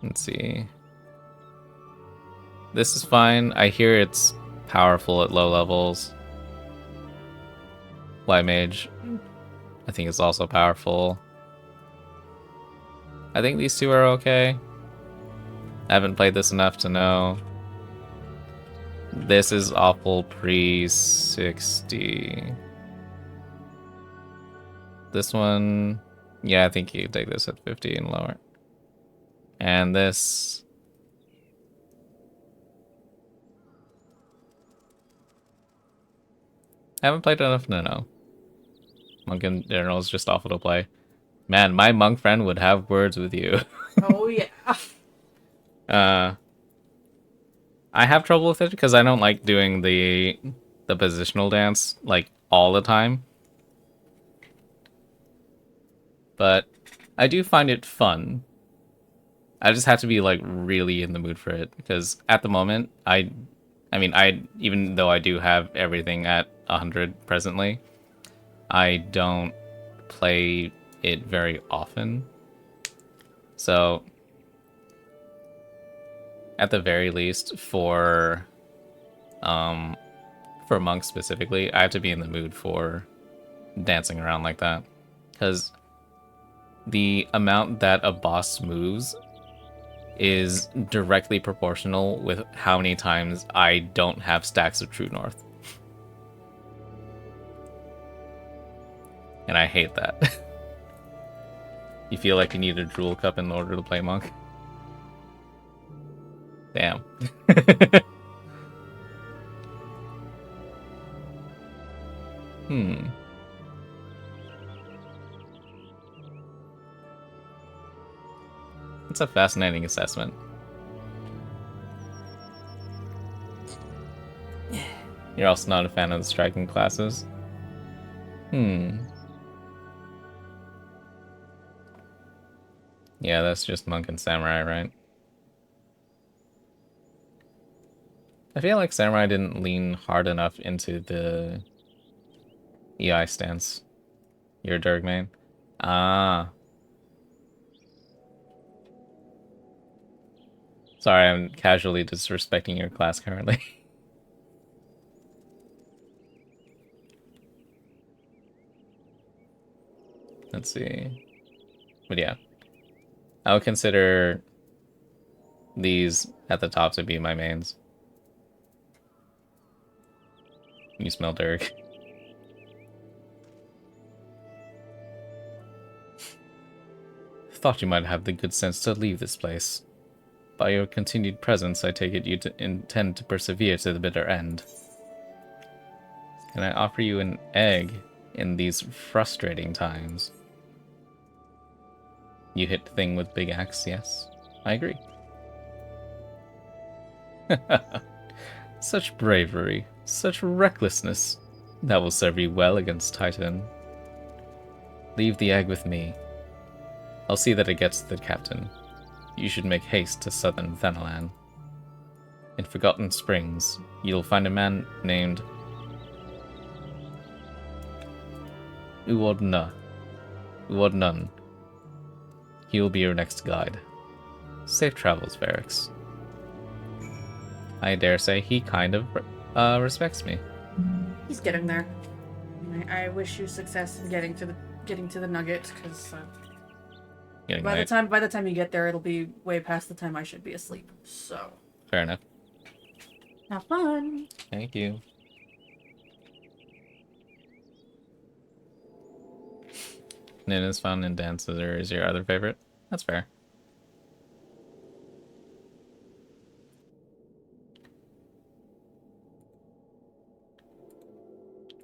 Let's see. This is fine. I hear it's powerful at low levels. Light Mage, I think it's also powerful. I think these two are okay. I haven't played this enough to know. This is awful pre-60. This one, yeah, I think you can take this at 50 and lower. And this... I haven't played enough to know. Monk in general is just awful to play. Man, my monk friend would have words with you. Oh yeah. I have trouble with it because I don't like doing the positional dance like all the time. But I do find it fun. I just have to be like really in the mood for it because at the moment I mean even though I do have everything at 100 presently, I don't play it very often. So at the very least for monks specifically, I have to be in the mood for dancing around like that, because the amount that a boss moves is directly proportional with how many times I don't have stacks of True North. And I hate that. You feel like you need a drool cup in order to play monk? Damn. It's a fascinating assessment. You're also not a fan of the striking classes? Yeah, that's just monk and samurai, right? I feel like samurai didn't lean hard enough into the EI stance. You're a Durg main? Ah. Sorry, I'm casually disrespecting your class currently. Let's see. But yeah. I would consider these at the top to be my mains. You smell Durg. Thought you might have the good sense to leave this place. By your continued presence, I take it you intend to persevere to the bitter end. Can I offer you an egg in these frustrating times? You hit thing with big axe, yes? I agree. Such bravery, such recklessness. That will serve you well against Titan. Leave the egg with me. I'll see that it gets to the captain. You should make haste to southern Thanalan. In Forgotten Springs, you'll find a man named Uodnun. He will be your next guide. Safe travels, Varix. I dare say he kind of respects me. He's getting there. I wish you success in getting to the nugget, because by the time you get there, it'll be way past the time I should be asleep. So Fair enough. have fun. Thank you. Nina's fun and dances is your other favorite. That's fair.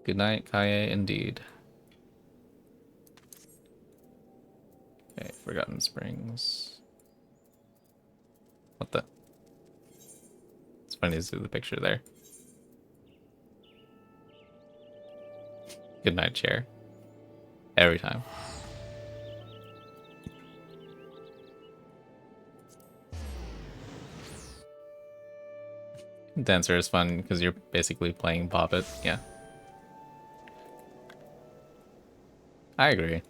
Good night, Kaye, indeed. Okay, Forgotten Springs. What the? It's funny to see the picture there. Good night, chair. Every time. Dancer is fun because you're basically playing Poppet. Yeah. I agree.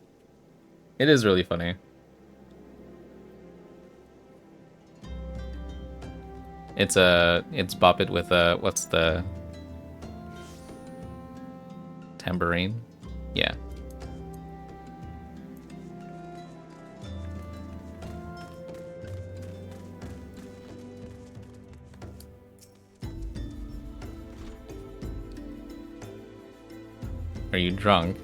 It is really funny. It's Boppet with what's the tambourine? Yeah. Are you drunk?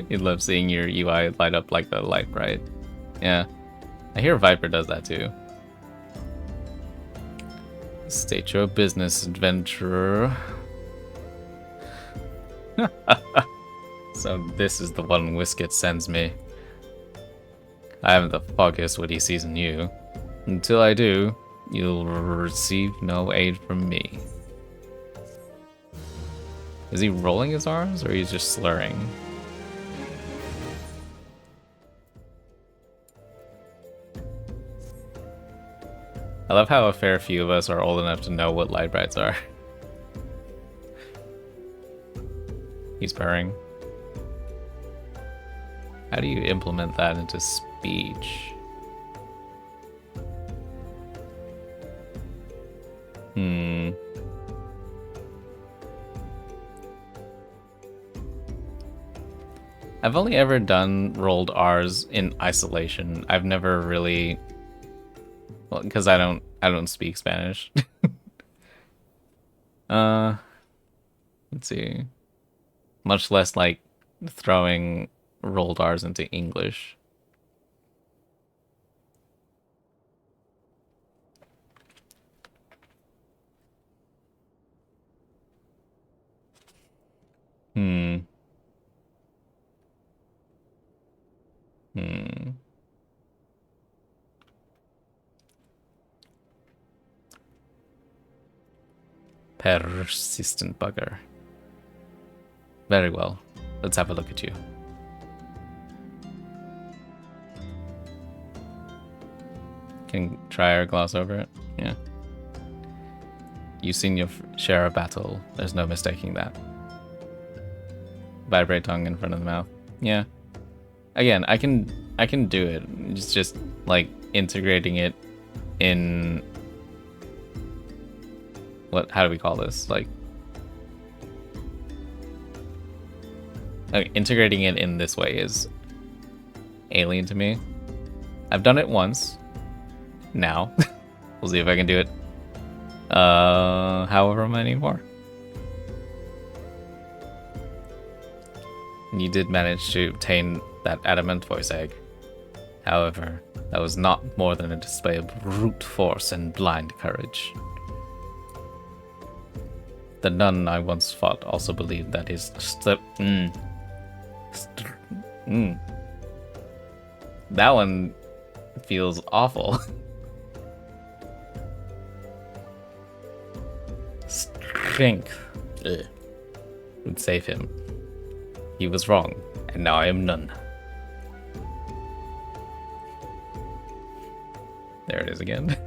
You love seeing your UI light up like the light bright. Yeah. I hear Viper does that too. State your business, adventurer. So this is the one Whisket sends me. I haven't the foggiest what he sees in you. Until I do, you'll receive no aid from me. Is he rolling his arms, or he's just slurring? I love how a fair few of us are old enough to know what light brights are. He's purring. How do you implement that into speech? I've only ever done rolled R's in isolation. I've never really, well, because I don't speak Spanish. Let's see. Much less like throwing rolled R's into English. Persistent bugger. Very well. Let's have a look at you. Can try or gloss over it? Yeah. You've seen your share of battle. There's no mistaking that. Vibrate tongue in front of the mouth. Yeah. Again, I can do it. It's just like integrating it in how do we call this? Like integrating it in this way is alien to me. I've done it once. Now. We'll see if I can do it however many more. You did manage to obtain that adamant voice egg. However, that was not more than a display of brute force and blind courage. The nun I once fought also believed that his that one feels awful. Strength would save him. He was wrong, and now I am none. There it is again.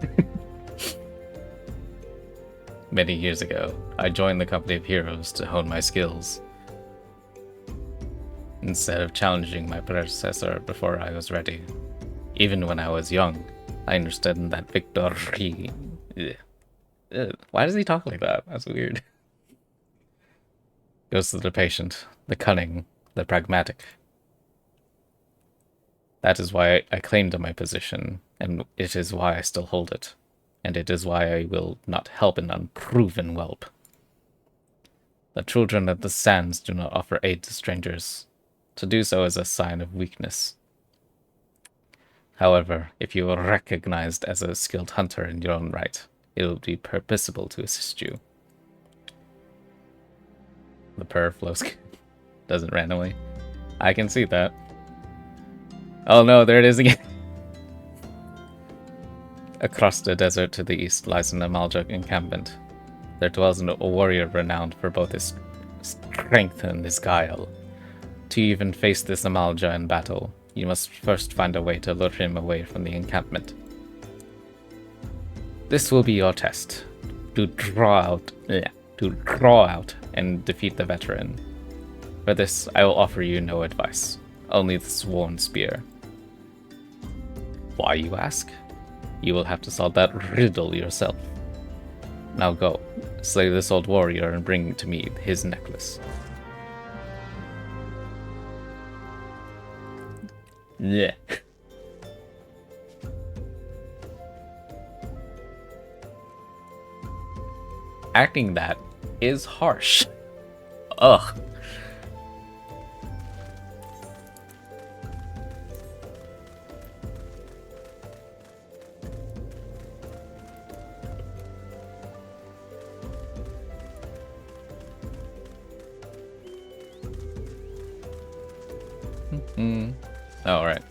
Many years ago, I joined the company of heroes to hone my skills. Instead of challenging my predecessor before I was ready. Even when I was young, I understood that victory... Why does he talk like that? That's weird. Goes to the patient, the cunning, the pragmatic. That is why I claimed my position, and it is why I still hold it. And it is why I will not help an unproven whelp. The children of the sands do not offer aid to strangers. To do so is a sign of weakness. However, if you are recognized as a skilled hunter in your own right, it will be purposeful to assist you. The purr flows doesn't randomly. I can see that. Oh no, there it is again. Across the desert to the east lies an Amalja encampment. There dwells a warrior renowned for both his strength and his guile. To even face this Amalja in battle, you must first find a way to lure him away from the encampment. This will be your test. To draw out and defeat the veteran. For this, I will offer you no advice, only the sworn spear. Why, you ask? You will have to solve that riddle yourself. Now go, slay this old warrior and bring to me his necklace. Yeah. Acting that is harsh. Ugh. Oh, right.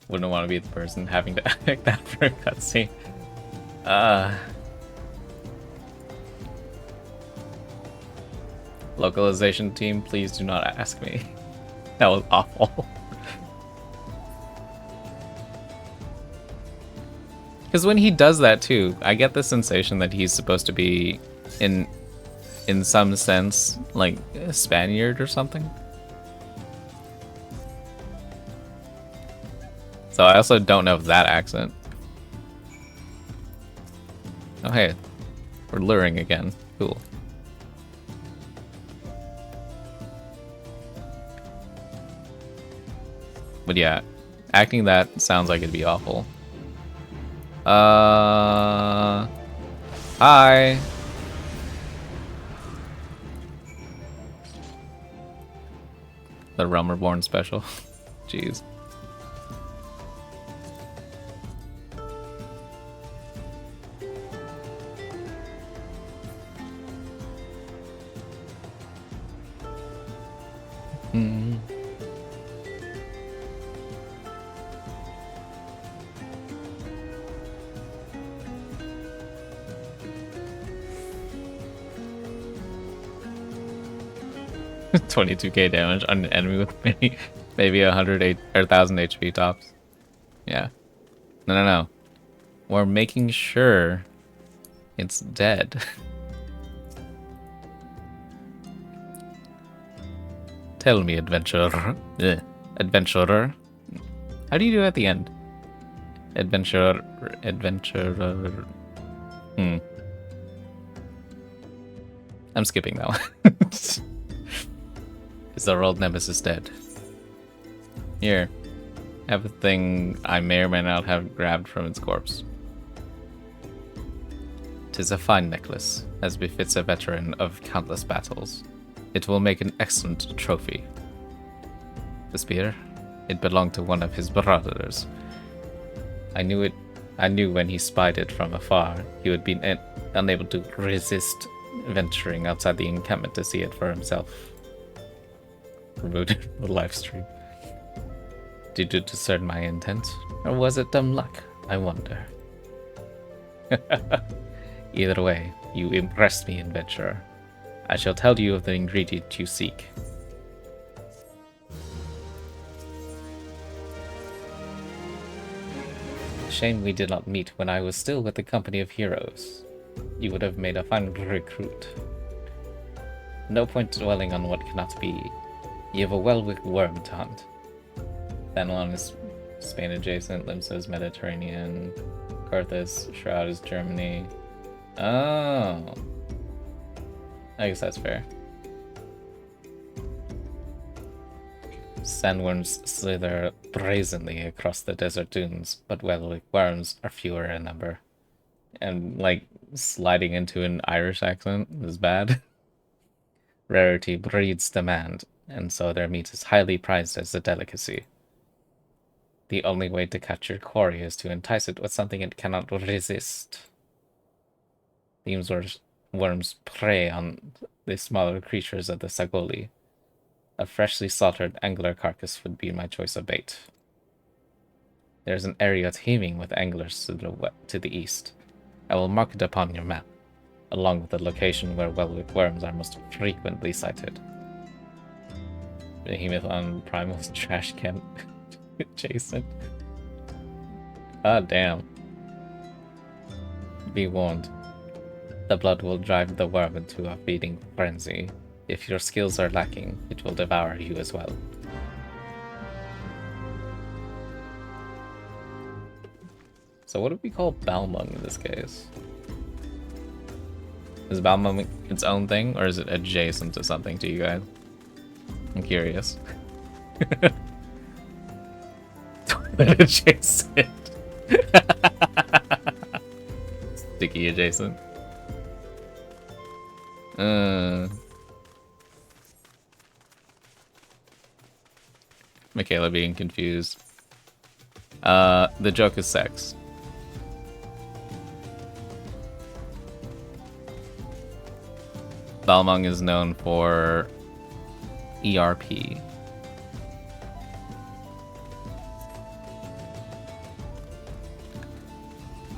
Wouldn't want to be the person having to act that for a cutscene. Localization team, please do not ask me. That was awful. Because when he does that too, I get the sensation that he's supposed to be, in some sense, like a Spaniard or something. So I also don't know if that accent. Oh hey, we're luring again. Cool. But yeah, acting that sounds like it'd be awful. Hi. The Realm Reborn special. Jeez. Hmm. $22k damage on an enemy with maybe 100 or 1000 HP tops. Yeah. No. We're making sure it's dead. Tell me, adventurer. Adventurer. How do you do it at the end? Adventurer. I'm skipping that one. Is our old nemesis dead? Here. Have a thing I may or may not have grabbed from its corpse. 'Tis a fine necklace, as befits a veteran of countless battles. It will make an excellent trophy. The spear? It belonged to one of his brothers. I knew it. I knew when he spied it from afar, he would be unable to resist venturing outside the encampment to see it for himself. Removed the live stream. Did you discern my intent, or was it dumb luck? I wonder. Either way, you impressed me, adventurer. I shall tell you of the ingredient you seek. Shame we did not meet when I was still with the company of heroes. You would have made a fine recruit. No point dwelling on what cannot be. You have a well-wicked worm to hunt. Thanlon is Spain adjacent, Limsa is Mediterranean, Carthus, Shroud is Germany. Oh. I guess that's fair. Sandworms slither brazenly across the desert dunes, but well-wicked worms are fewer in number. And, like, sliding into an Irish accent is bad. Rarity breeds demand, and so their meat is highly prized as a delicacy. The only way to catch your quarry is to entice it with something it cannot resist. These worms prey on the smaller creatures of the Sagoli. A freshly slaughtered angler carcass would be my choice of bait. There's an area teeming with anglers to the east. I will mark it upon your map, along with the location where well-wicked worms are most frequently sighted. Behemoth on Primal's trash can adjacent. Ah, damn. Be warned. The blood will drive the worm into a feeding frenzy. If your skills are lacking, it will devour you as well. So what do we call Balmung in this case? Is Balmung its own thing, or is it adjacent to something to you guys? I'm curious. Toilet adjacent. Sticky adjacent. Michaela being confused. The joke is sex. Balmung is known for ERP.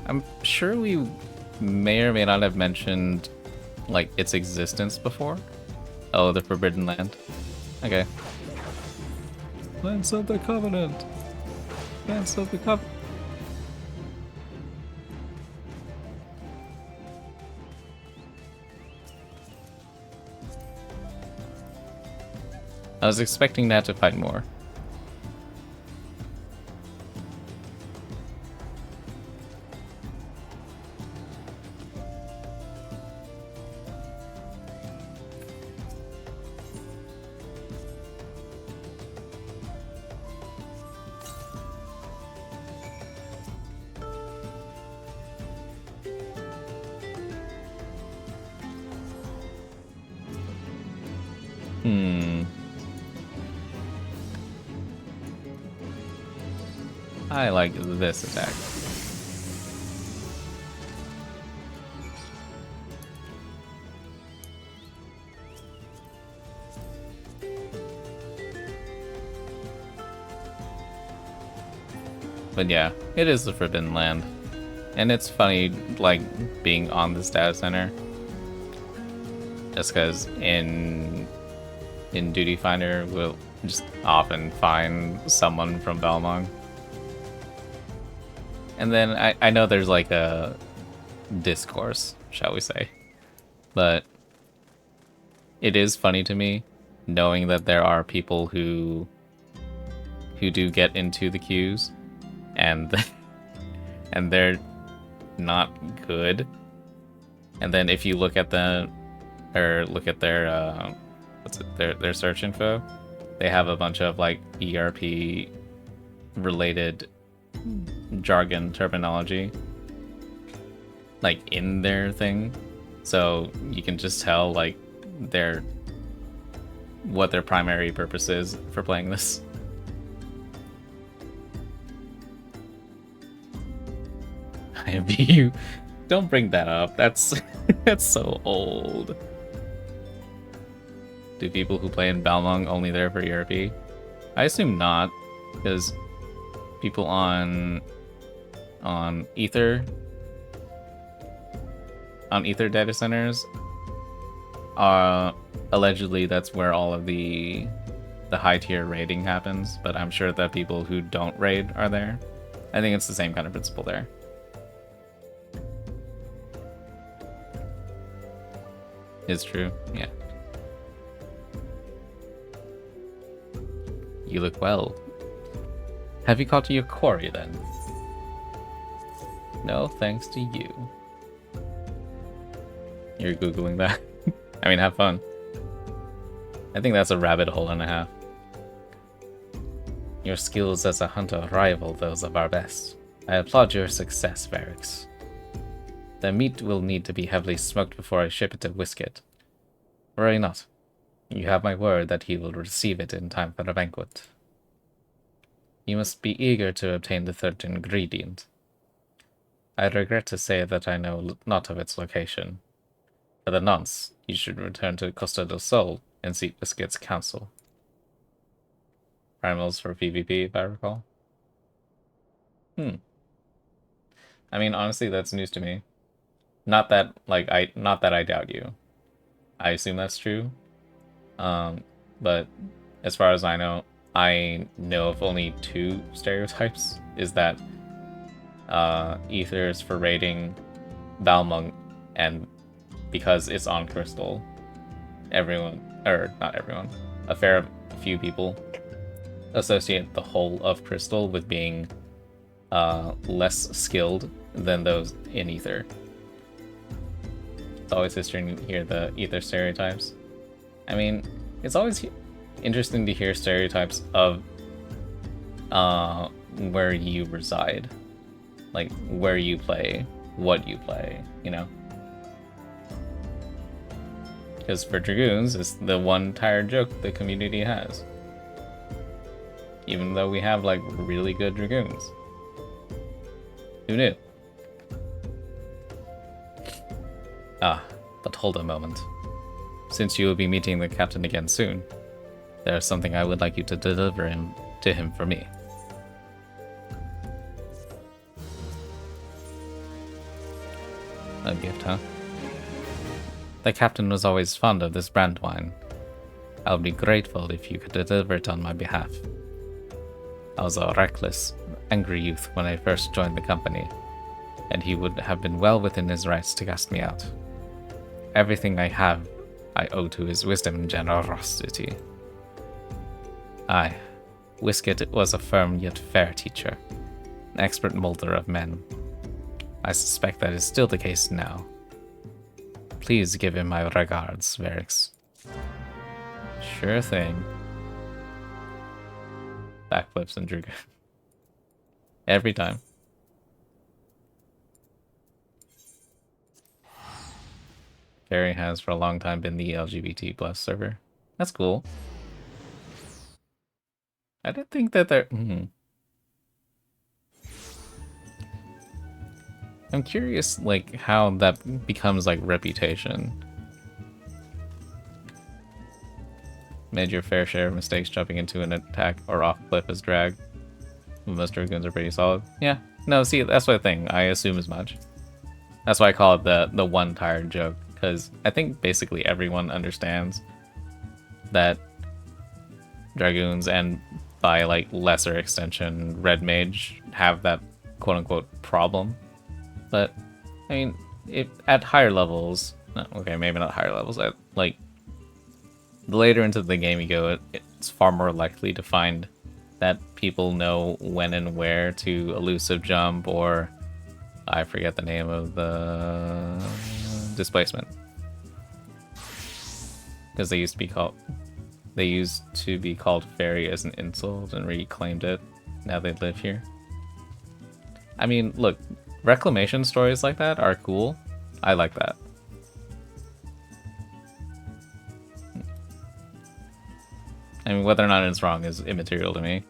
I'm sure we may or may not have mentioned, like, its existence before. Oh, the Forbidden Land. Okay. Lands of the Covenant. Lands of the Covenant. I was expecting that to fight more. I like this attack. But yeah, it is the Forbidden Land. And it's funny, like, being on this data center. Just because in Duty Finder, we'll just often find someone from Balmung. And then I know there's like a discourse, shall we say. But it is funny to me knowing that there are people who do get into the queues and and they're not good. And then if you look at their their search info, they have a bunch of like ERP related jargon terminology like in their thing, so you can just tell like what their primary purpose is for playing this. I envy you. Don't bring that up. That's that's so old. Do people who play in Balmung only there for ERP? I assume not, because people on Ether data centers, allegedly that's where all of the high tier raiding happens. But I'm sure that people who don't raid are there. I think it's the same kind of principle there. It's true, yeah. You look well. Have you caught your quarry then? No, thanks to you. You're Googling that. I mean, have fun. I think that's a rabbit hole and a half. Your skills as a hunter rival those of our best. I applaud your success, Varix. The meat will need to be heavily smoked before I ship it to Whisket. Worry not. You have my word that he will receive it in time for the banquet. You must be eager to obtain the third ingredient. I regret to say that I know not of its location. For the nonce, you should return to Costa del Sol and seek Whisket's counsel. Primals for PvP, if I recall. I mean, honestly, that's news to me. Not that I doubt you. I assume that's true. But as far as I know of only 2 stereotypes. Is that Ether is for raiding Balmung, and because it's on Crystal, everyone, or not everyone, a few people associate the whole of Crystal with being less skilled than those in Ether. It's always interesting to hear the Ether stereotypes. I mean, it's always interesting to hear stereotypes of where you reside. Like, where you play, what you play, you know? Because for Dragoons, it's the one tired joke the community has. Even though we have, like, really good Dragoons. Who knew? But hold a moment. Since you will be meeting the captain again soon, there is something I would like you to deliver to him for me. A gift, huh? The captain was always fond of this brand wine. I would be grateful if you could deliver it on my behalf. I was a reckless, angry youth when I first joined the company, and he would have been well within his rights to cast me out. Everything I have, I owe to his wisdom and generosity. Aye, Whisket was a firm yet fair teacher, an expert molder of men. I suspect that is still the case now. Please give him my regards, Varix. Sure thing. Backflips and Druga. Every time. Fairy has for a long time been the LGBT plus server. That's cool. I didn't think that they're... I'm curious, like, how that becomes, like, reputation. Made your fair share of mistakes jumping into an attack or off cliff as drag. Most Dragoons are pretty solid. Yeah. No, see, that's the thing. I assume as much. That's why I call it the one tired joke. Because I think basically everyone understands that Dragoons, and by, like, lesser extension, Red Mage, have that quote-unquote problem. But, I mean, at higher levels, okay, maybe not higher levels, like, the later into the game you go, it's far more likely to find that people know when and where to elusive jump, or I forget the name of the displacement. Because they used to be called fairy as an insult and reclaimed it. Now they live here. I mean, look, reclamation stories like that are cool. I like that. I mean, whether or not it's wrong is immaterial to me.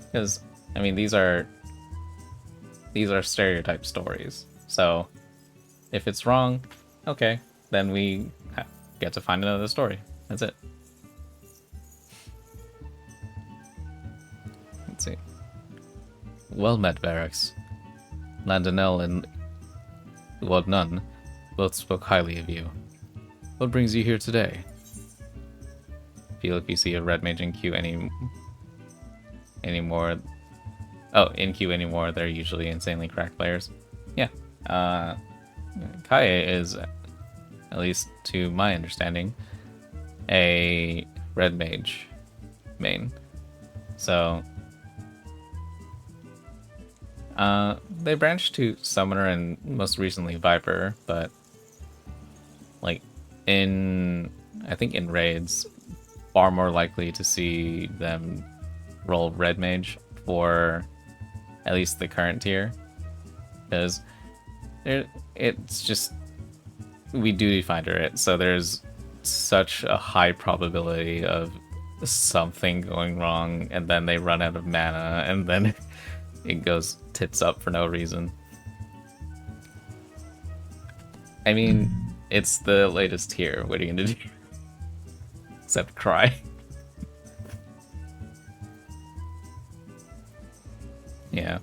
Because, I mean, these are these are stereotype stories. So if it's wrong, okay, then we get to find another story. That's it. Let's see. Well met, Barracks. Landonell and Lord Nunn both spoke highly of you. What brings you here today? Feel if you see a red mage in queue anymore. Oh, in queue anymore, they're usually insanely cracked players. Yeah. Kaye is, at least to my understanding, a red mage main. So they branched to Summoner and most recently Viper, but like I think in raids, far more likely to see them roll red mage for at least the current tier, because it's just we duty finder it, so there's such a high probability of something going wrong, and then they run out of mana, and then it goes tits up for no reason. I mean, it's the latest tier. What are you gonna do? Except cry. Yeah.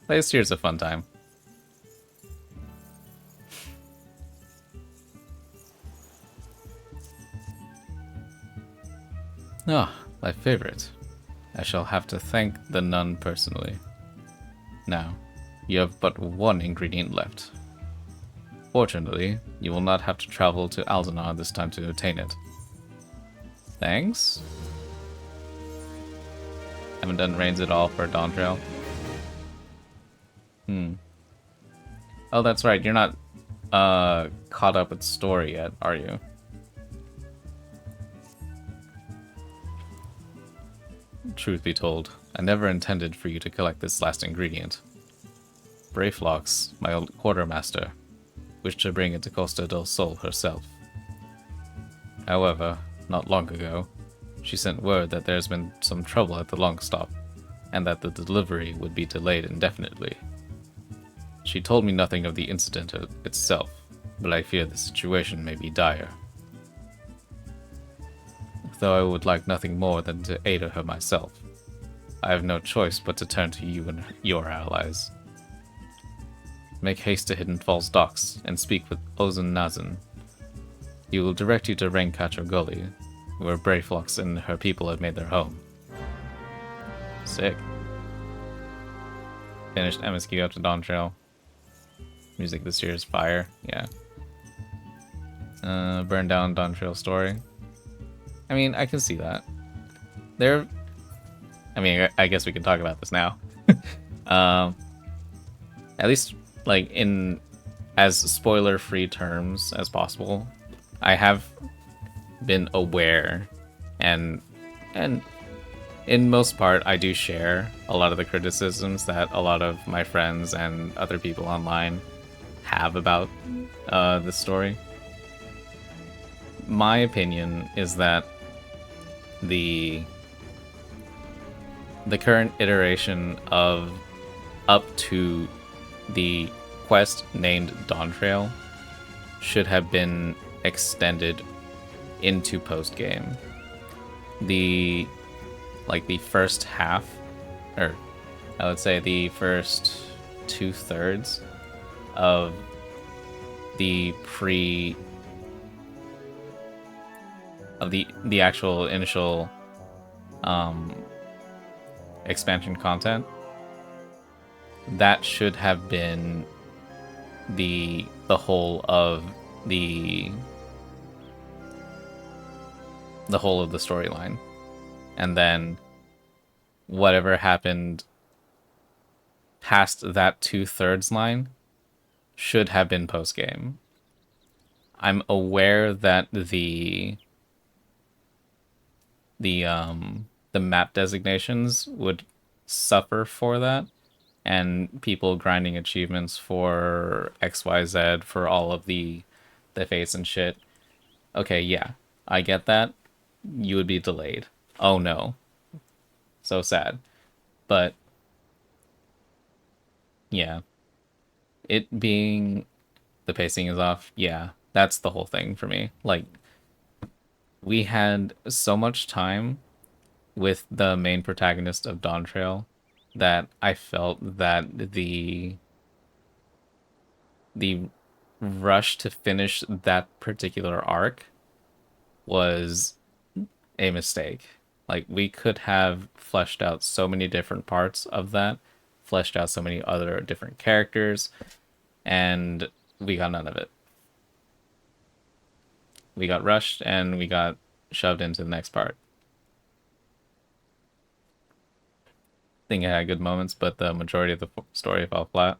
Latest tier's a fun time. Ah, my favorite. I shall have to thank the nun personally. Now, you have but one ingredient left. Fortunately, you will not have to travel to Aldenar this time to obtain it. Thanks? Haven't done raids at all for Dawn Trail. Oh, that's right, you're not caught up with story yet, are you? Truth be told, I never intended for you to collect this last ingredient. Brayflox, my old quartermaster, wished to bring it to Costa del Sol herself. However, not long ago, she sent word that there's been some trouble at the long stop, and that the delivery would be delayed indefinitely. She told me nothing of the incident itself, but I fear the situation may be dire. Though I would like nothing more than to aid her myself, I have no choice but to turn to you and your allies. Make haste to Hidden Falls docks and speak with Ozan Nazan. He will direct you to Raincatcher Gully, where Brayflox and her people have made their home. Sick. Finished MSQ up to Dawn Trail. Music this year is fire. Yeah. Burn down Dawn Trail story. I mean, I can see that. I mean, I guess we can talk about this now. At least, like, in as spoiler-free terms as possible, I have been aware, and in most part, I do share a lot of the criticisms that a lot of my friends and other people online have about this story. My opinion is that the current iteration of up to the quest named Dawn Trail should have been extended into post game. The first half, or I would say the first 2/3 of the the actual initial expansion content, that should have been the whole of the storyline, and then whatever happened past that 2/3 line should have been post game. I'm aware that the map designations would suffer for that, and people grinding achievements for XYZ for all of the fates and shit. Okay, yeah, I get that. You would be delayed. Oh no. So sad. But yeah, it being the pacing is off. Yeah, that's the whole thing for me. Like, we had so much time with the main protagonist of Dawn Trail that I felt that the rush to finish that particular arc was a mistake. Like, we could have fleshed out so many different parts of that, fleshed out so many other different characters, and we got none of it. We got rushed and we got shoved into the next part. I think it had good moments, but the majority of the story fell flat.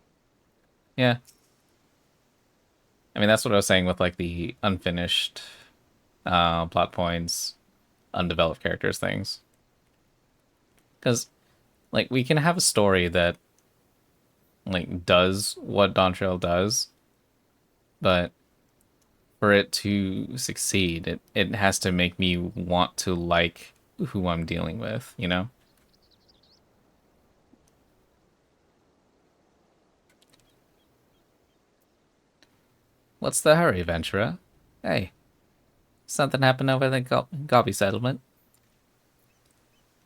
Yeah. I mean, that's what I was saying with like the unfinished plot points, undeveloped characters things. Because like we can have a story that like does what Dawn Trail does, but for it to succeed, it has to make me want to like who I'm dealing with, you know? What's the hurry, Ventura? Hey, something happened over the Gobby settlement.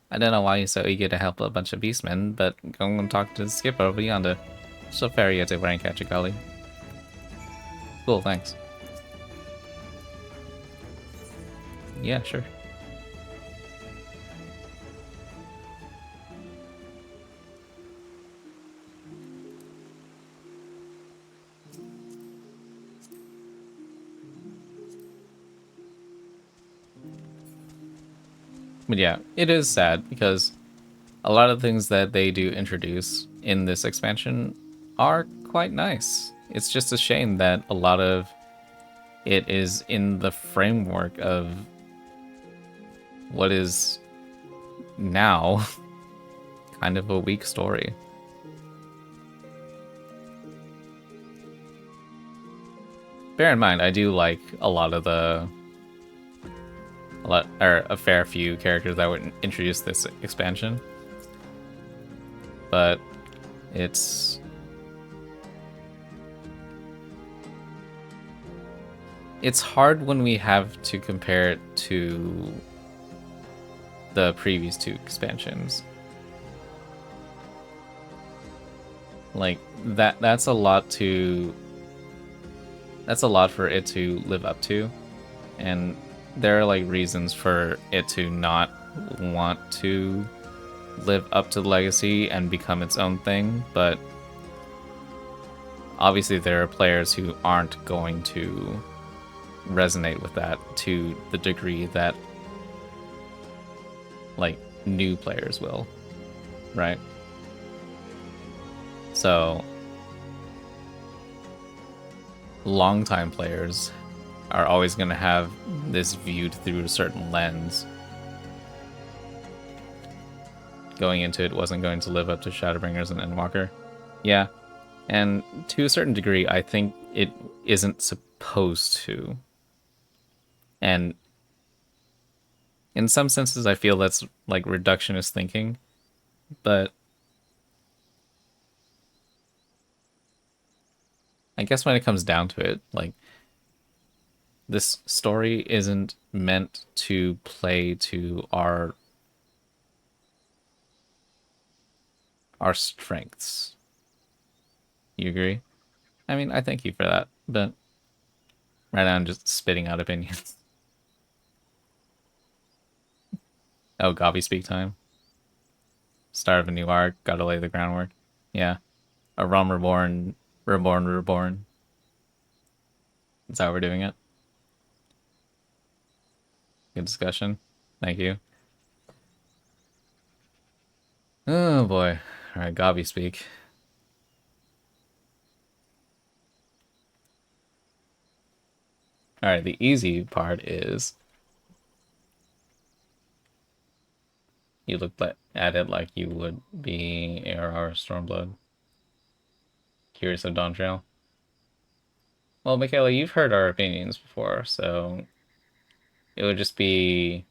I don't know why you're so eager to help a bunch of beastmen, but go and talk to the skipper over yonder. She'll ferry you to Raincatcher Gully. Cool, thanks. Yeah, sure. But yeah, it is sad because a lot of things that they do introduce in this expansion are quite nice. It's just a shame that a lot of it is in the framework of what is now kind of a weak story. Bear in mind, I do like a lot of or a fair few characters that would introduce this expansion, but it's hard when we have to compare it to the previous two expansions. Like that's a lot for it to live up to, and there are like reasons for it to not want to live up to the legacy and become its own thing, but obviously there are players who aren't going to resonate with that to the degree that like new players will, right? So longtime players are always going to have this viewed through a certain lens. Going into it wasn't going to live up to Shadowbringers and Endwalker. Yeah, and to a certain degree, I think it isn't supposed to. And in some senses, I feel that's like reductionist thinking, but I guess when it comes down to it, like, this story isn't meant to play to our strengths. You agree? I mean, I thank you for that, but right now I'm just spitting out opinions. Oh, Gobby speak time. Start of a new arc, gotta lay the groundwork. Yeah. A Realm Reborn, Reborn. That's how we're doing it. Good discussion. Thank you. Oh boy. Alright, Gobby speak. Alright, the easy part is you look at it like you would be ARR Stormblood. Curious of Dawn Trail. Well, Michaela, you've heard our opinions before, so it would just be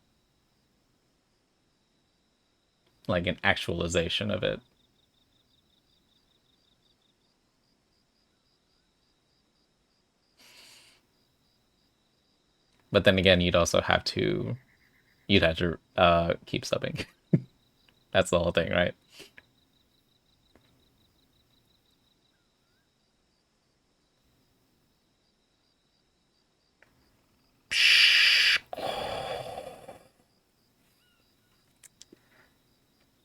like an actualization of it. But then again, you'd have to keep subbing. That's the whole thing, right?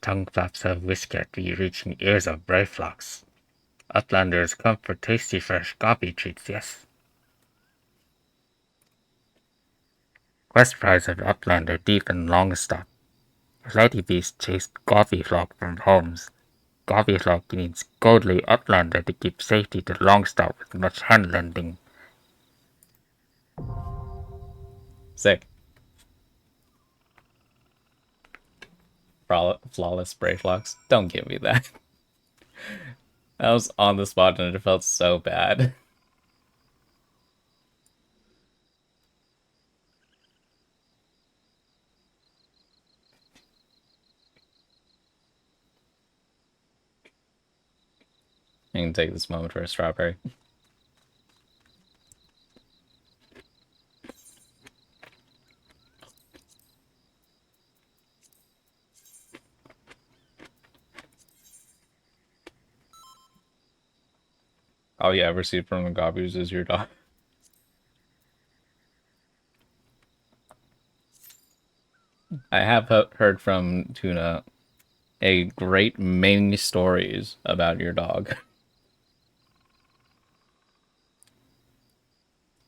Tongue flaps of whiskey reaching ears of brayflox. Outlanders come for tasty fresh coffee treats, yes. Quest prize of Outlander deep and Longstop. Flighty beast chased coffee flock from homes. Coffee flock needs godly Outlander to keep safety to Longstop with much hand-lending. Sick. Flawless brayflox. Don't give me that. That was on the spot and it felt so bad. I can take this moment for a strawberry. All you ever see from the Gobus is your dog. I have heard from Tuna a great many stories about your dog.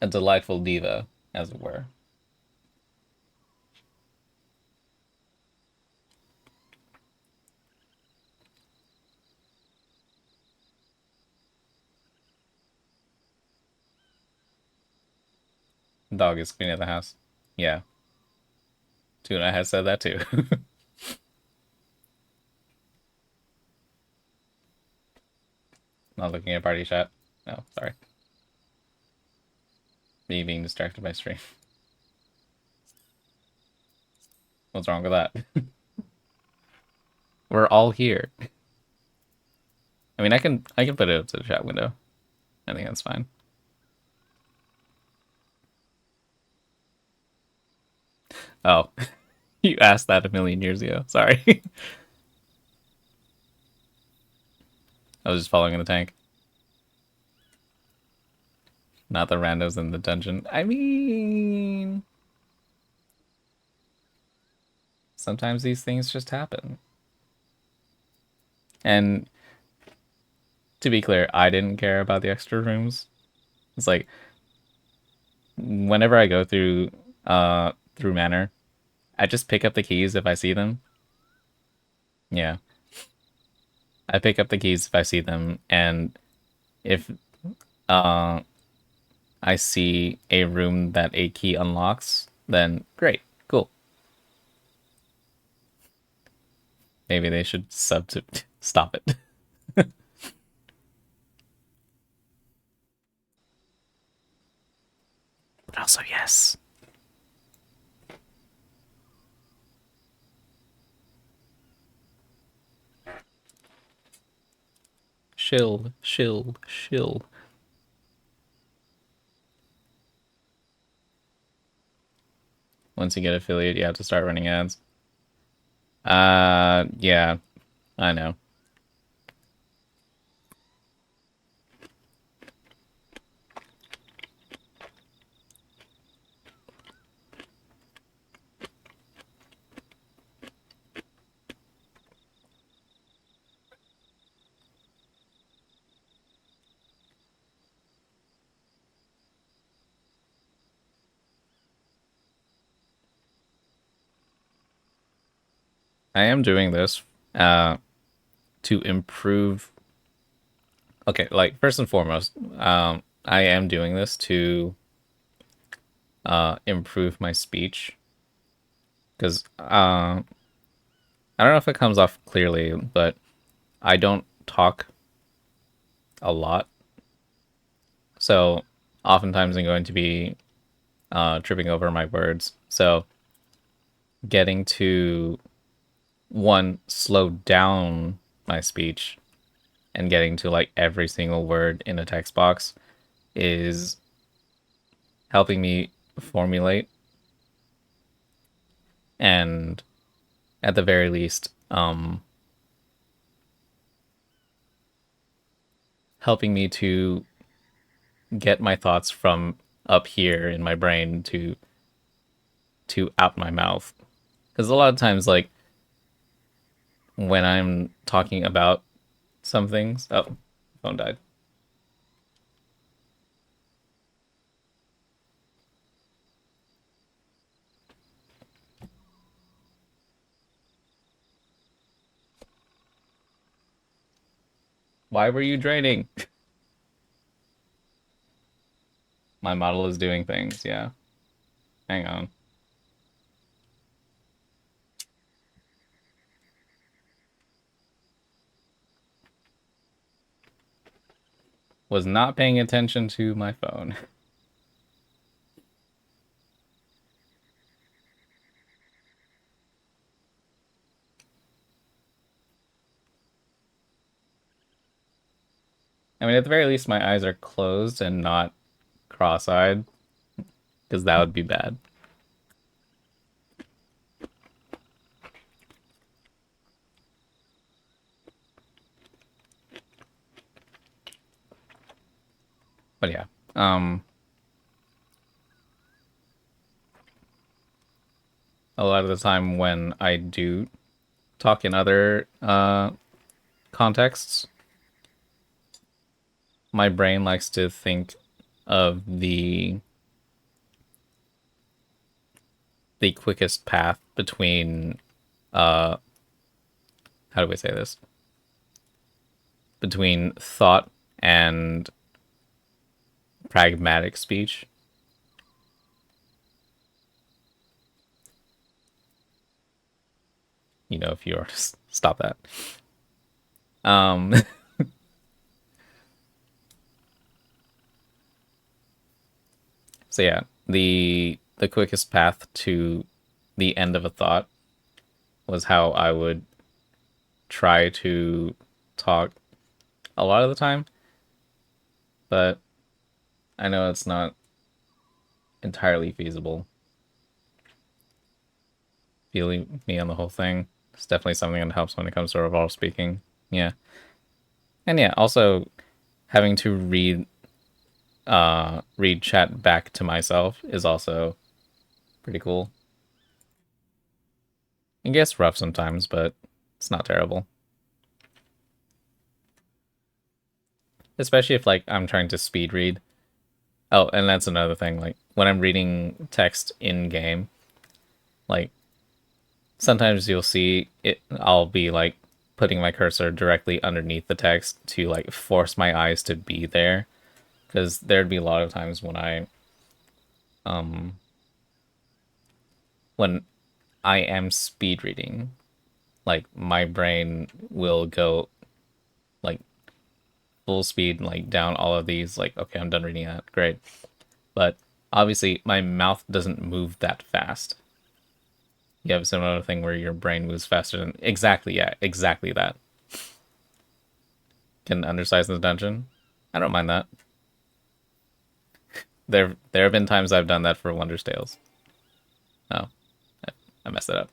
A delightful diva, as it were. Dog is queen of the house. Yeah. Tuna has said that too. Not looking at party chat. No, sorry. Me being distracted by stream. What's wrong with that? We're all here. I mean, I can put it up to the chat window. I think that's fine. Oh, you asked that a million years ago. Sorry. I was just following in the tank. Not the randos in the dungeon. I mean, sometimes these things just happen. And to be clear, I didn't care about the extra rooms. It's like whenever I go through manor, I just pick up the keys if I see them. Yeah. I pick up the keys if I see them, and if I see a room that a key unlocks, then great, cool. Maybe they should stop it. But also, yes. Shill, shill, shill. Once you get affiliate, you have to start running ads. Yeah, I know. I am doing this to improve. Okay, like first and foremost, I am doing this to improve my speech because I don't know if it comes off clearly, but I don't talk a lot, so oftentimes I'm going to be tripping over my words. So getting to one, slow down my speech and getting to like every single word in a text box is helping me formulate, and at the very least, helping me to get my thoughts from up here in my brain to out my mouth. Because a lot of times, like, when I'm talking about some things... Oh, phone died. Why were you draining? My model is doing things, yeah. Hang on. Was not paying attention to my phone. I mean, at the very least, my eyes are closed and not cross-eyed, because that would be bad. But yeah, a lot of the time when I do talk in other contexts, my brain likes to think of the quickest path between how do we say this? Between thought and pragmatic speech. You know, if you're stop that. So yeah, the quickest path to the end of a thought was how I would try to talk a lot of the time, but I know it's not entirely feasible. Feeling me on the whole thing. It's definitely something that helps when it comes to overall speaking. Yeah. And yeah, also having to read chat back to myself is also pretty cool. It gets rough sometimes, but it's not terrible. Especially if, like, I'm trying to speed read. Oh, and that's another thing, like, when I'm reading text in-game, like, sometimes you'll see it, I'll be, like, putting my cursor directly underneath the text to, like, force my eyes to be there. Because there'd be a lot of times when when I am speed reading, like, my brain will go, like, full speed, like, down all of these, like, okay, I'm done reading that, great. But obviously, my mouth doesn't move that fast. You have some other thing where your brain moves faster than... Exactly, yeah, exactly that. Can undersize the dungeon? I don't mind that. There have been times I've done that for Wondrous Tales. Oh, I messed it up.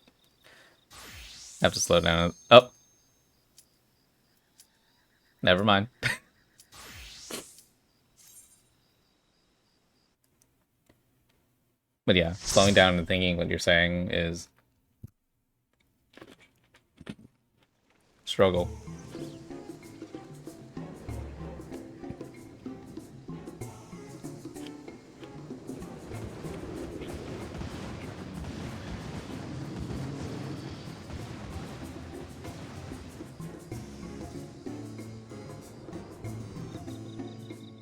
I have to slow down. Oh, never mind. But yeah, slowing down and thinking what you're saying is struggle.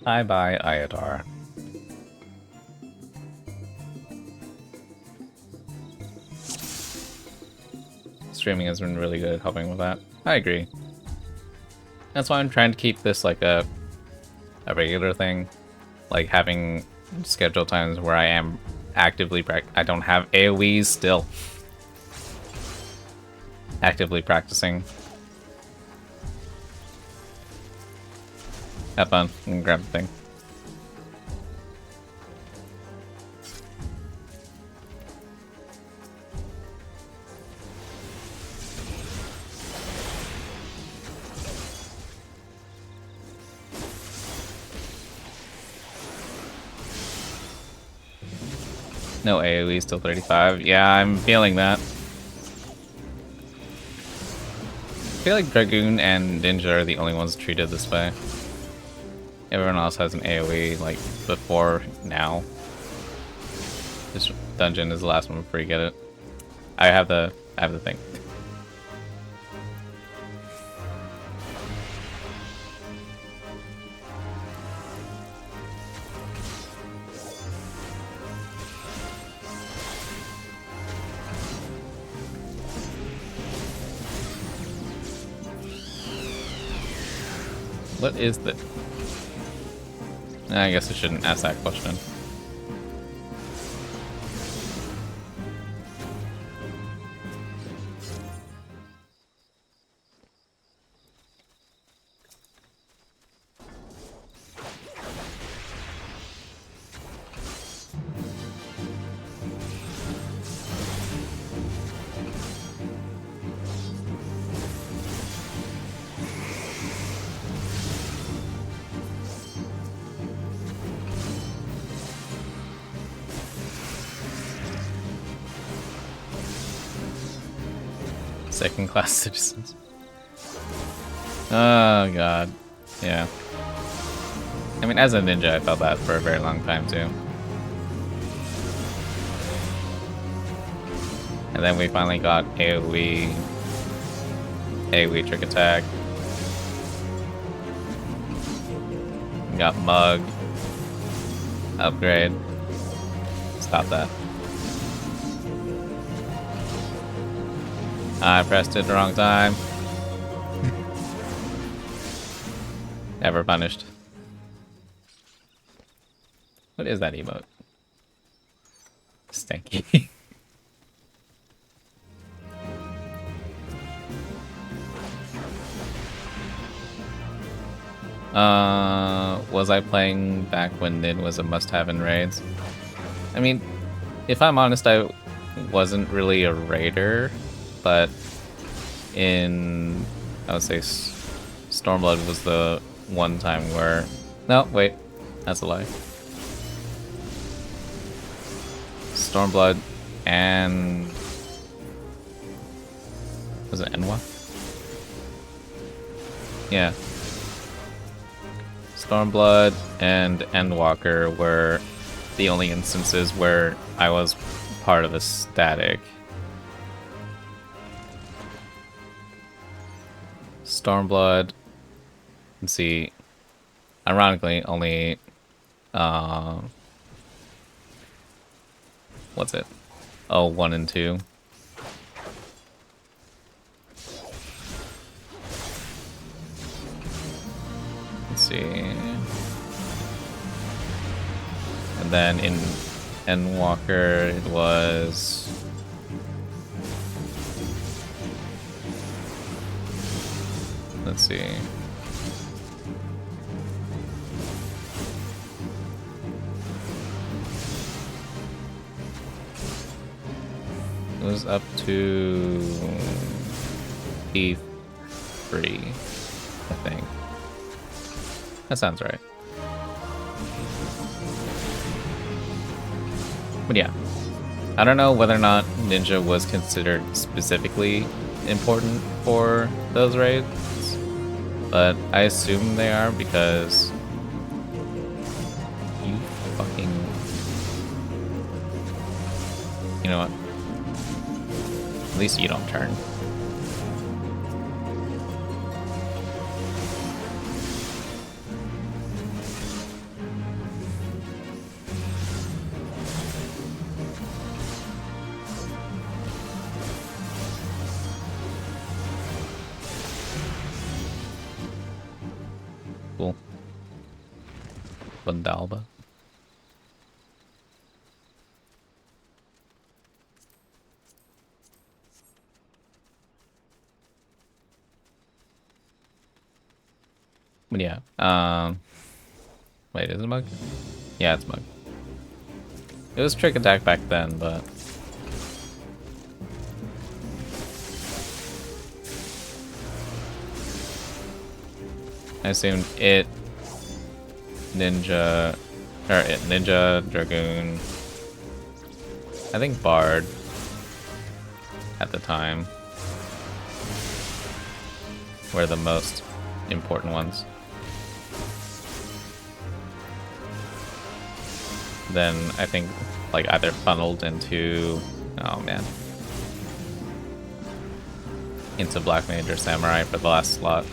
Bye, Ayatar. Streaming has been really good at helping with that. I agree. That's why I'm trying to keep this like a regular thing. Like having scheduled times where I am actively I don't have AoEs still. Actively practicing. Have fun and grab the thing. No AoE, still 35. Yeah, I'm feeling that. I feel like Dragoon and Ninja are the only ones treated this way. Everyone else has an AoE, like, before now. This dungeon is the last one before you get it. I have the thing. What is the... I guess I shouldn't ask that question. Second-class citizens. Oh god. Yeah. I mean, as a ninja, I felt that for a very long time, too. And then we finally got AoE. AoE trick attack. We got Mug. Upgrade. Stop that. I pressed it the wrong time. Never punished. What is that emote? Stanky. Was I playing back when Nin was a must-have in raids? I mean, if I'm honest, I wasn't really a raider, but in, I would say, Stormblood was the one time where... No, wait, that's a lie. Stormblood and... Was it Enwa? Yeah. Stormblood and Endwalker were the only instances where I was part of a static. Stormblood, let's see, ironically, only, what's it? Oh, 1 and 2. Let's see. And then in Endwalker, it was... Let's see. It was up to E3, I think. That sounds right. But yeah, I don't know whether or not Ninja was considered specifically important for those raids, but I assume they are because you fucking... You know what? At least you don't turn. Cool. Vandalba. But yeah, wait, is it Mug? Yeah, it's Mug. It was Trick Attack back then, but... I assumed it, Ninja, or it, Ninja, Dragoon, I think Bard at the time were the most important ones. Then I think like either funneled into, oh man, into Black Mage or Samurai for the last slot.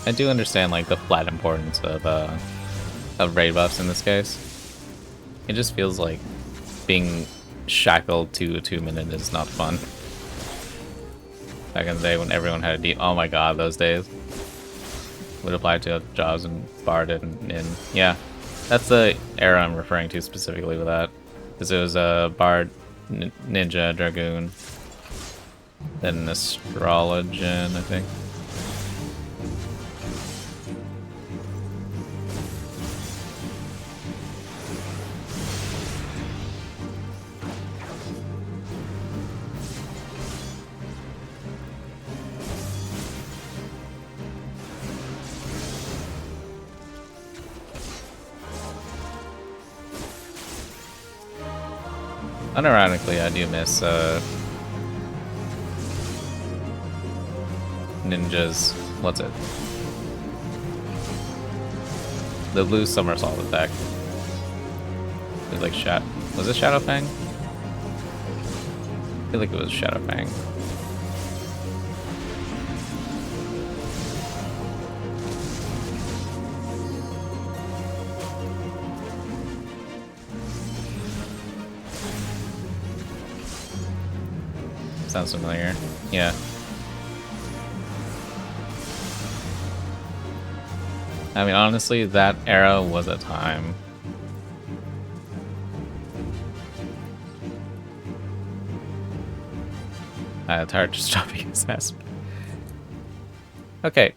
I do understand like the flat importance of raid buffs in this case. It just feels like being shackled to a 2-minute is not fun. Back in the day when everyone had a deep, oh my god, those days would apply to jobs and Bard and yeah, that's the era I'm referring to specifically with that, because it was a Bard, Ninja, Dragoon, then Astrologian, I think. Unironically, I do miss Ninja's, what's it? The blue somersault attack. It was like was it Shadowfang? I feel like it was Shadowfang. Sounds familiar. Yeah. I mean, honestly, that era was a time. It's hard just dropping his ass. Okay.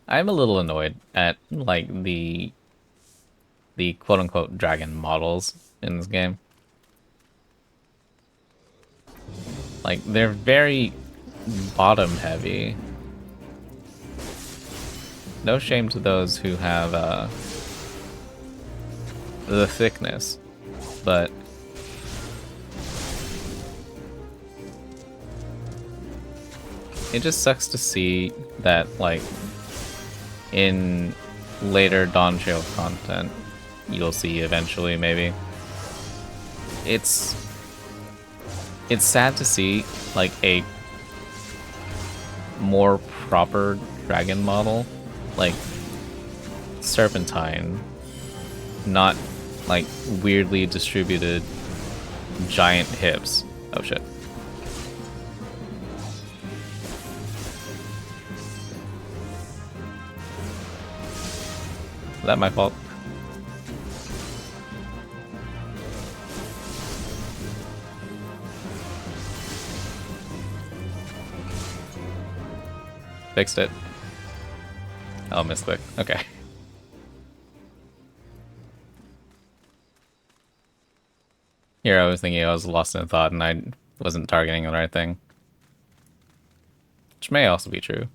I'm a little annoyed at, like, the quote-unquote dragon models in this game. Like, they're very bottom-heavy. No shame to those who have the thickness, but it just sucks to see that, like, in later Dawn Trail content, you'll see eventually, maybe. It's sad to see, like, a more proper dragon model, like Serpentine, not, like, weirdly distributed giant hips. Oh shit. Is that my fault? Fixed it. Oh, misclick. Okay. Here I was thinking I was lost in thought and I wasn't targeting the right thing. Which may also be true.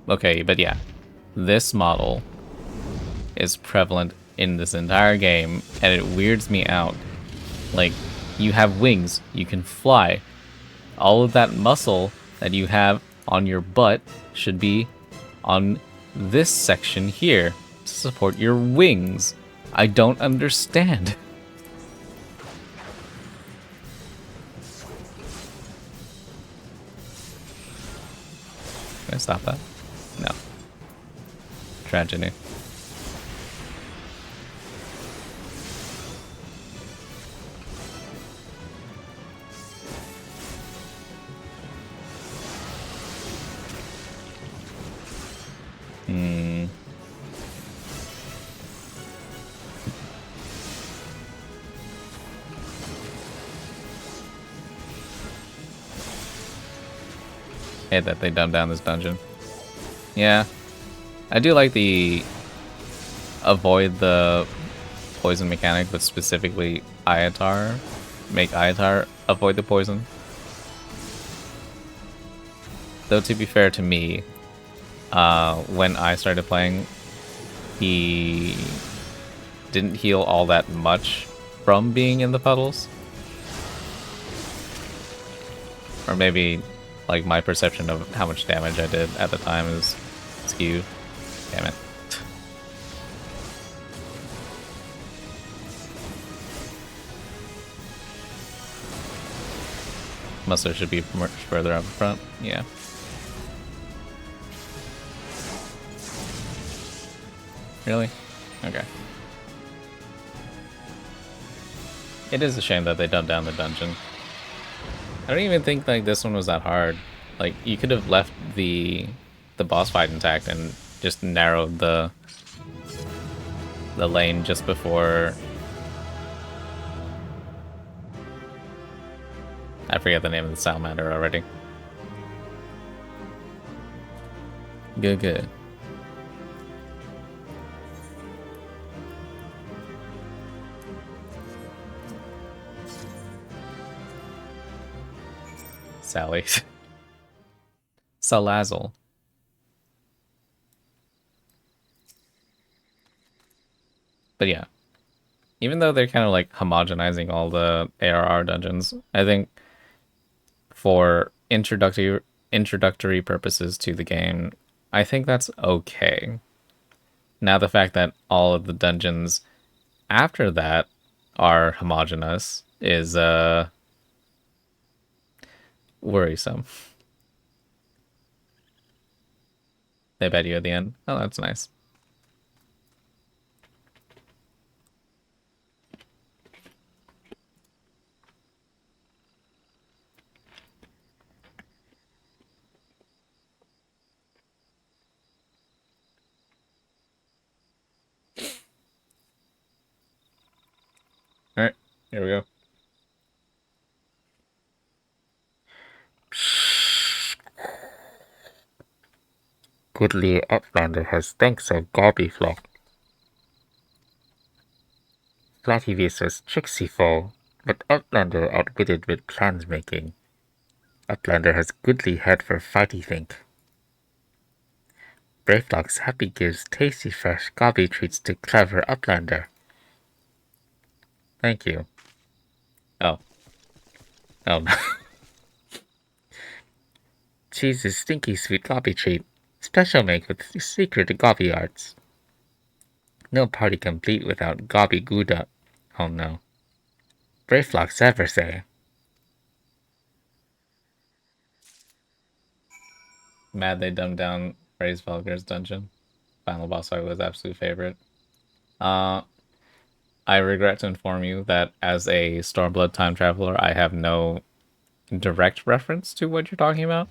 Okay, but yeah. This model is prevalent in this entire game, and it weirds me out. Like, you have wings, you can fly. All of that muscle that you have on your butt should be on this section here to support your wings. I don't understand. Can I stop that? No. Tragedy. Hate that they dumbed down this dungeon. Yeah. I do like the avoid the poison mechanic, but specifically Iatar. Make Iatar avoid the poison. Though to be fair to me, when I started playing, he didn't heal all that much from being in the puddles. Or maybe, like, my perception of how much damage I did at the time is skewed. Damn it. Mustard should be much further up front. Yeah. Really? Okay. It is a shame that they dumbed down the dungeon. I don't even think like this one was that hard. Like you could have left the boss fight intact and just narrowed the lane just before. I forget the name of the salamander already. Good, good. Sally. Salazzle. But yeah. Even though they're kind of like homogenizing all the ARR dungeons, I think for introductory purposes to the game, I think that's okay. Now the fact that all of the dungeons after that are homogenous is worrisome. They bet you at the end. Oh, that's nice. Alright, here we go. Goodly Outlander has thanks of Gobbyflock. Flattyvis was tricksyful, but Outlander outwitted with plans making. Outlander has goodly head for fighty think. brayflox happy gives tasty fresh gobby treats to clever Outlander. Thank you. Oh. Oh no. Cheese is stinky sweet gobby treat. Special make with secret gobby arts. No party complete without gobby gouda. Oh no. brayflox ever say. Mad they dumbed down Ray's Vulgar's dungeon. Final boss fight was absolute favorite. I regret to inform you that as a Stormblood time traveler, I have no direct reference to what you're talking about.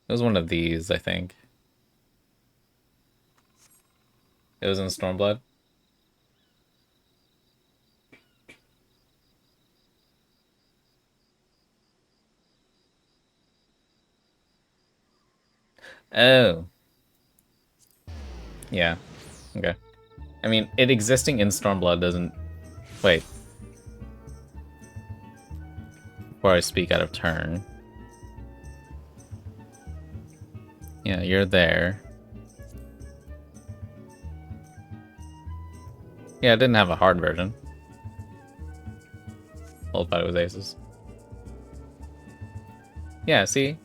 It was one of these, I think. It was in Stormblood. Oh. Yeah. Okay. I mean, it existing in Stormblood doesn't... Wait. Before I speak out of turn. Yeah, you're there. Yeah, it didn't have a hard version. Old thought it was aces. Yeah, see?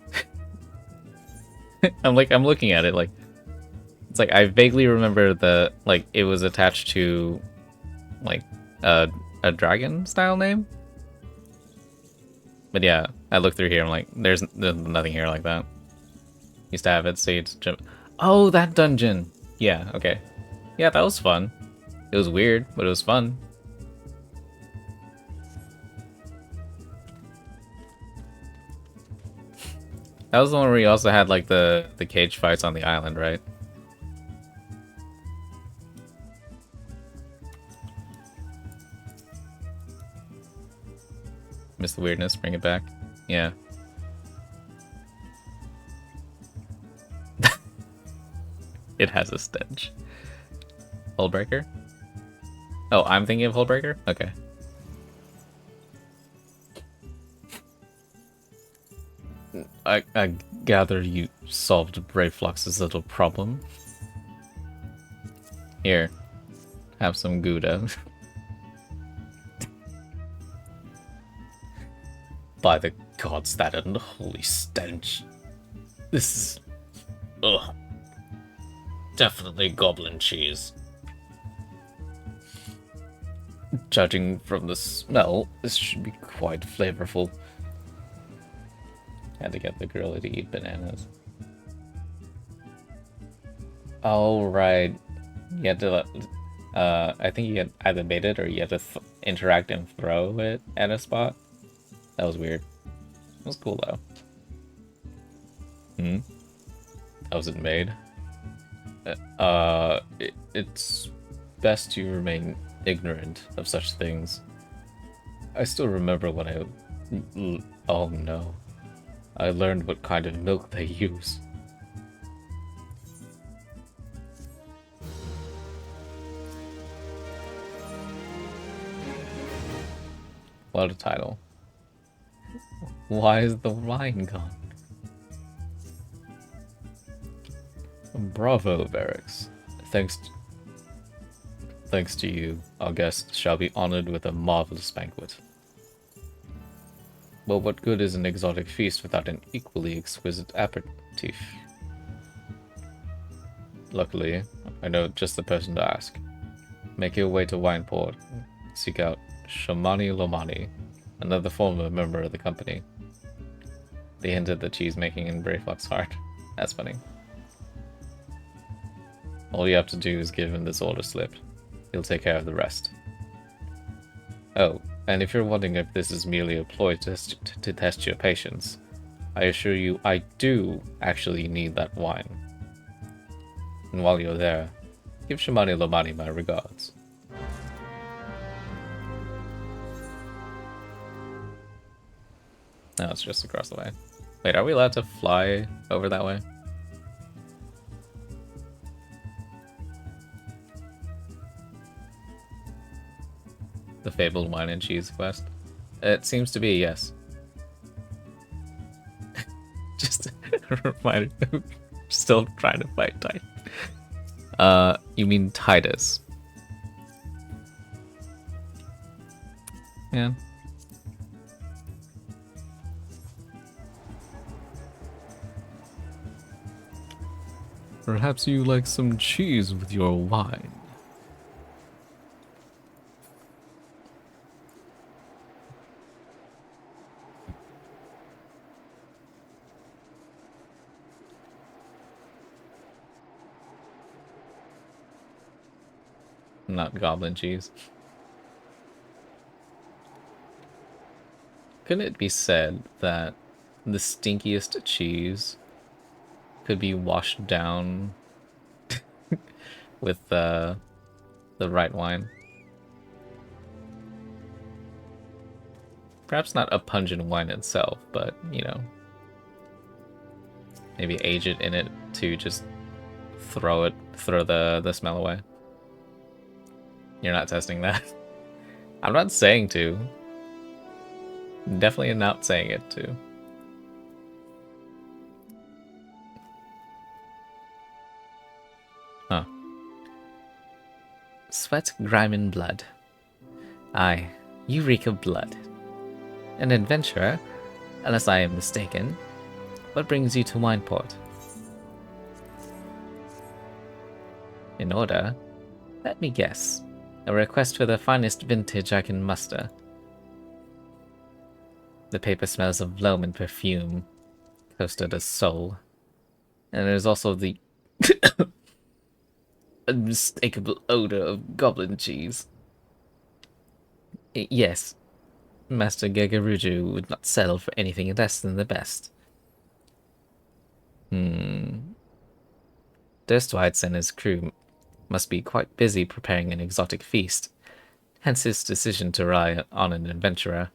I'm looking at it like... It's like, I vaguely remember the, like, it was attached to, like, a dragon-style name? But yeah, I look through here, I'm like, there's nothing here like that. Used to have it, so you'd jump... Oh, that dungeon! Yeah, okay. Yeah, that was fun. It was weird, but it was fun. That was the one where you also had like the cage fights on the island, right? Miss the weirdness, bring it back. Yeah. It has a stench. Hullbreaker? Oh, I'm thinking of Hullbreaker? Okay. I gather you solved brayflox's little problem. Here, have some Gouda. By the gods, that unholy stench. This is... ugh. Definitely goblin cheese. Judging from the smell, this should be quite flavorful. Had to get the gorilla to eat bananas. Oh, right. You had to, I think you had either bait it or you had to interact and throw it at a spot. That was weird. It was cool, though. Hmm? How was it made? It's best to remain ignorant of such things. I still remember when oh no. I learned what kind of milk they use. What a title. Why is the wine gone? Bravo, Barracks. Thanks to you, our guests shall be honored with a marvelous banquet. But what good is an exotic feast without an equally exquisite aperitif? Luckily, I know just the person to ask. Make your way to Wineport. Seek out Shamani Lomani, another former member of the company. They hinted the cheese making in brayflox's heart. That's funny. All you have to do is give him this order slip. He'll take care of the rest. Oh, and if you're wondering if this is merely a ploy to test your patience, I assure you I do actually need that wine. And while you're there, give Shamani Lomani my regards. No, it's just across the way. Wait, are we allowed to fly over that way? The fabled wine and cheese quest? It seems to be, yes. Just a reminder, still trying to fight Titan. You mean Titus? Yeah. Perhaps you like some cheese with your wine. Not goblin cheese. Couldn't it be said that the stinkiest cheese could be washed down with the right wine? Perhaps not a pungent wine itself, but, you know, maybe age it in it to just throw the smell away. You're not testing that. I'm not saying to. Definitely not saying it to. Huh. Sweat, grime, and blood. Aye, you reek of blood. An adventurer, unless I am mistaken. What brings you to Wineport? In order, let me guess. A request for the finest vintage I can muster. The paper smells of loam and perfume, toasted as soul. And there's also the unmistakable odor of goblin cheese. Yes, Master Gegaruju would not settle for anything less than the best. Durstwhite's and his crew must be quite busy preparing an exotic feast, hence his decision to rely on an adventurer.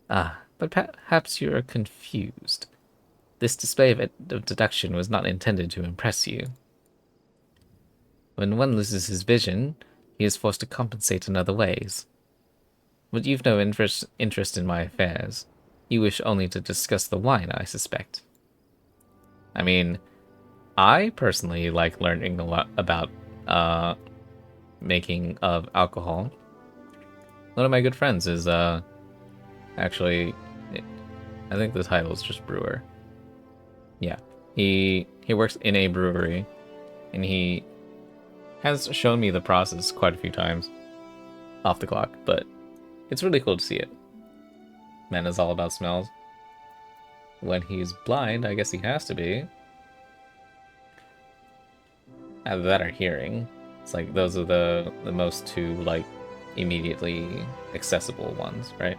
Ah, but perhaps you are confused. This display of deduction was not intended to impress you. When one loses his vision, he is forced to compensate in other ways. But you've no interest in my affairs. You wish only to discuss the wine, I suspect. I mean, I personally like learning a lot about making of alcohol. One of my good friends is actually, I think the title is just brewer. Yeah, he works in a brewery, and he has shown me the process quite a few times off the clock, but it's really cool to see it. Man is all about smells. When he's blind, I guess he has to be. Either that or hearing. It's like those are the most two like immediately accessible ones, right?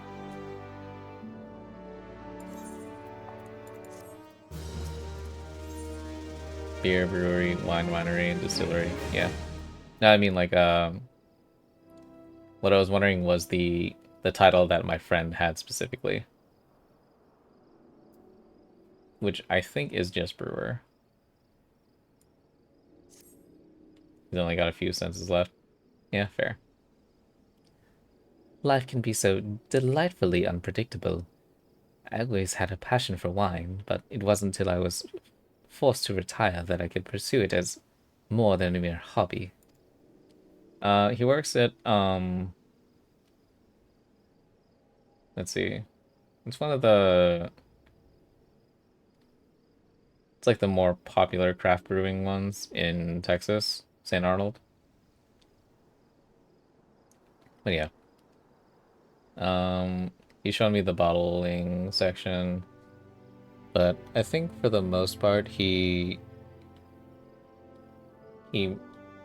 Beer, brewery, wine, winery, and distillery. Yeah. No, I mean like what I was wondering was the title that my friend had specifically, which I think is just brewer. He's only got a few sentences left. Yeah, fair. Life can be so delightfully unpredictable. I always had a passion for wine, but it wasn't until I was forced to retire that I could pursue it as more than a mere hobby. He works at, let's see. It's one of the... It's like the more popular craft brewing ones in Texas, St. Arnold. But yeah. He showed me the bottling section. But I think for the most part, he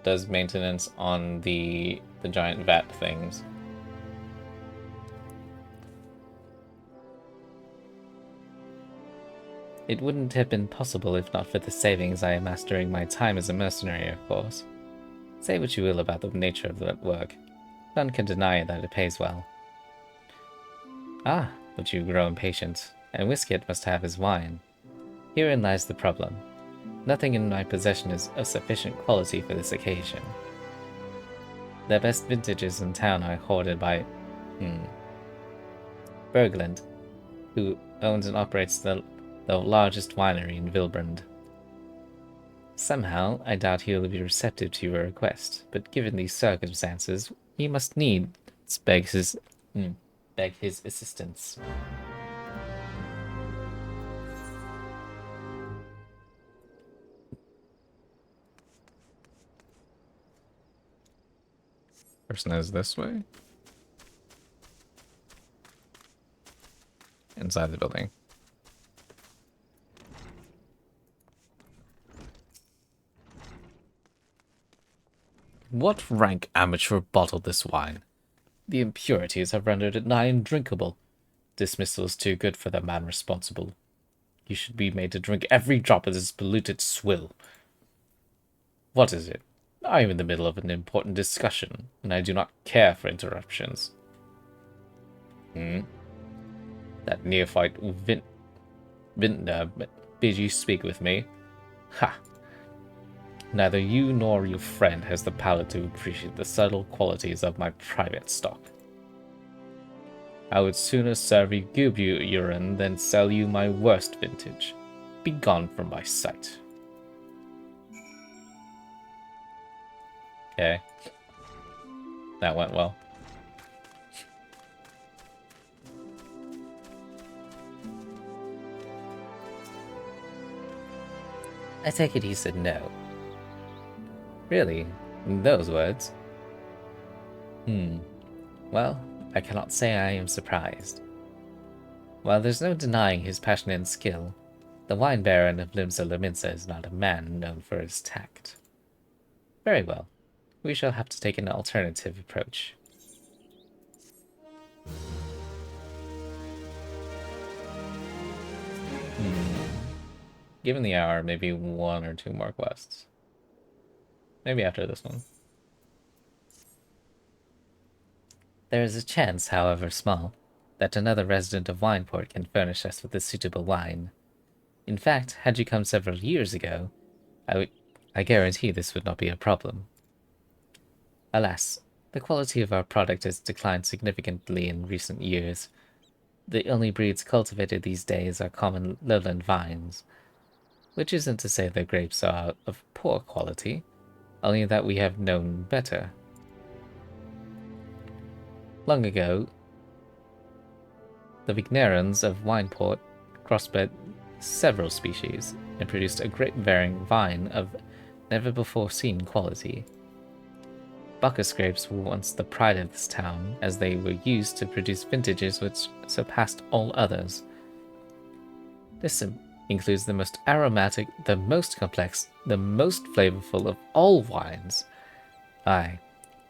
does maintenance on the giant vat things. It wouldn't have been possible if not for the savings I amassed during my time as a mercenary, of course. Say what you will about the nature of that work. None can deny that it pays well. Ah, but you grow impatient, and Whisket must have his wine. Herein lies the problem. Nothing in my possession is of sufficient quality for this occasion. The best vintages in town are hoarded by... Berglund, who owns and operates the largest winery in Vilbrand. Somehow, I doubt he will be receptive to your request, but given these circumstances, he must needs beg his assistance. Person is this way? Inside the building. What rank amateur bottled this wine? The impurities have rendered it nigh undrinkable. Dismissal is too good for the man responsible. You should be made to drink every drop of this polluted swill. What is it? I am in the middle of an important discussion, and I do not care for interruptions. That neophyte Vintner bid you speak with me? Ha! Neither you nor your friend has the power to appreciate the subtle qualities of my private stock. I would sooner serve you goob urine than sell you my worst vintage. Be gone from my sight. Okay. That went well. I take it he said no. Really? In those words? Well, I cannot say I am surprised. While there's no denying his passion and skill, the wine baron of Limsa Lominsa is not a man known for his tact. Very well. We shall have to take an alternative approach. given the hour, maybe 1 or 2 more quests. Maybe after this one. There is a chance, however small, that another resident of Wineport can furnish us with a suitable wine. In fact, had you come several years ago, I guarantee this would not be a problem. Alas, the quality of our product has declined significantly in recent years. The only breeds cultivated these days are common lowland vines, which isn't to say their grapes are of poor quality, only that we have known better. Long ago, the Vignerons of Wineport crossbred several species and produced a grape-bearing vine of never-before-seen quality. Bacchus grapes were once the pride of this town, as they were used to produce vintages which surpassed all others. This includes the most aromatic, the most complex, the most flavorful of all wines. Aye,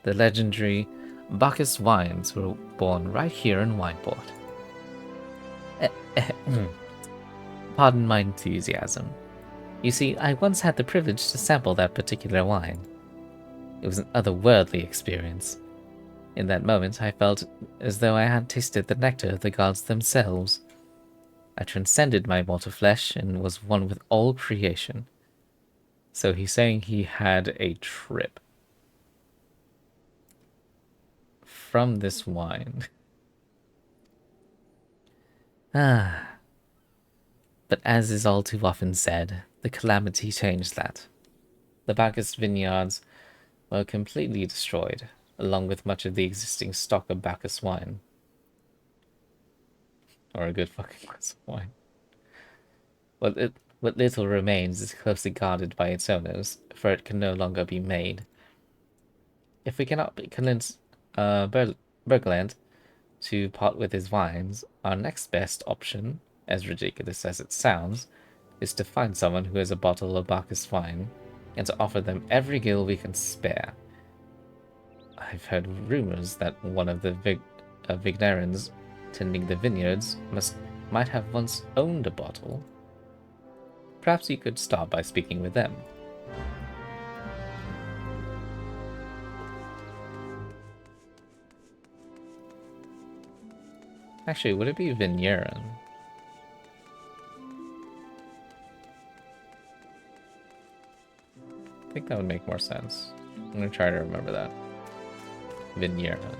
the legendary Bacchus wines were born right here in Wineport. Pardon my enthusiasm. You see, I once had the privilege to sample that particular wine. It was an otherworldly experience. In that moment, I felt as though I had tasted the nectar of the gods themselves. I transcended my mortal flesh and was one with all creation. So he's saying he had a trip from this wine. Ah. But as is all too often said, the calamity changed that. The Bacchus vineyards were completely destroyed, along with much of the existing stock of Bacchus wine. Or a good fucking glass of wine. What little remains is closely guarded by its owners, for it can no longer be made. If we cannot convince Bergland to part with his wines, our next best option, as ridiculous as it sounds, is to find someone who has a bottle of Bacchus wine, and to offer them every gil we can spare. I've heard rumors that one of the Vignerons tending the vineyards might have once owned a bottle. Perhaps you could start by speaking with them. Actually, would it be Vigneron? I think that would make more sense. I'm gonna try to remember that. Vigneron.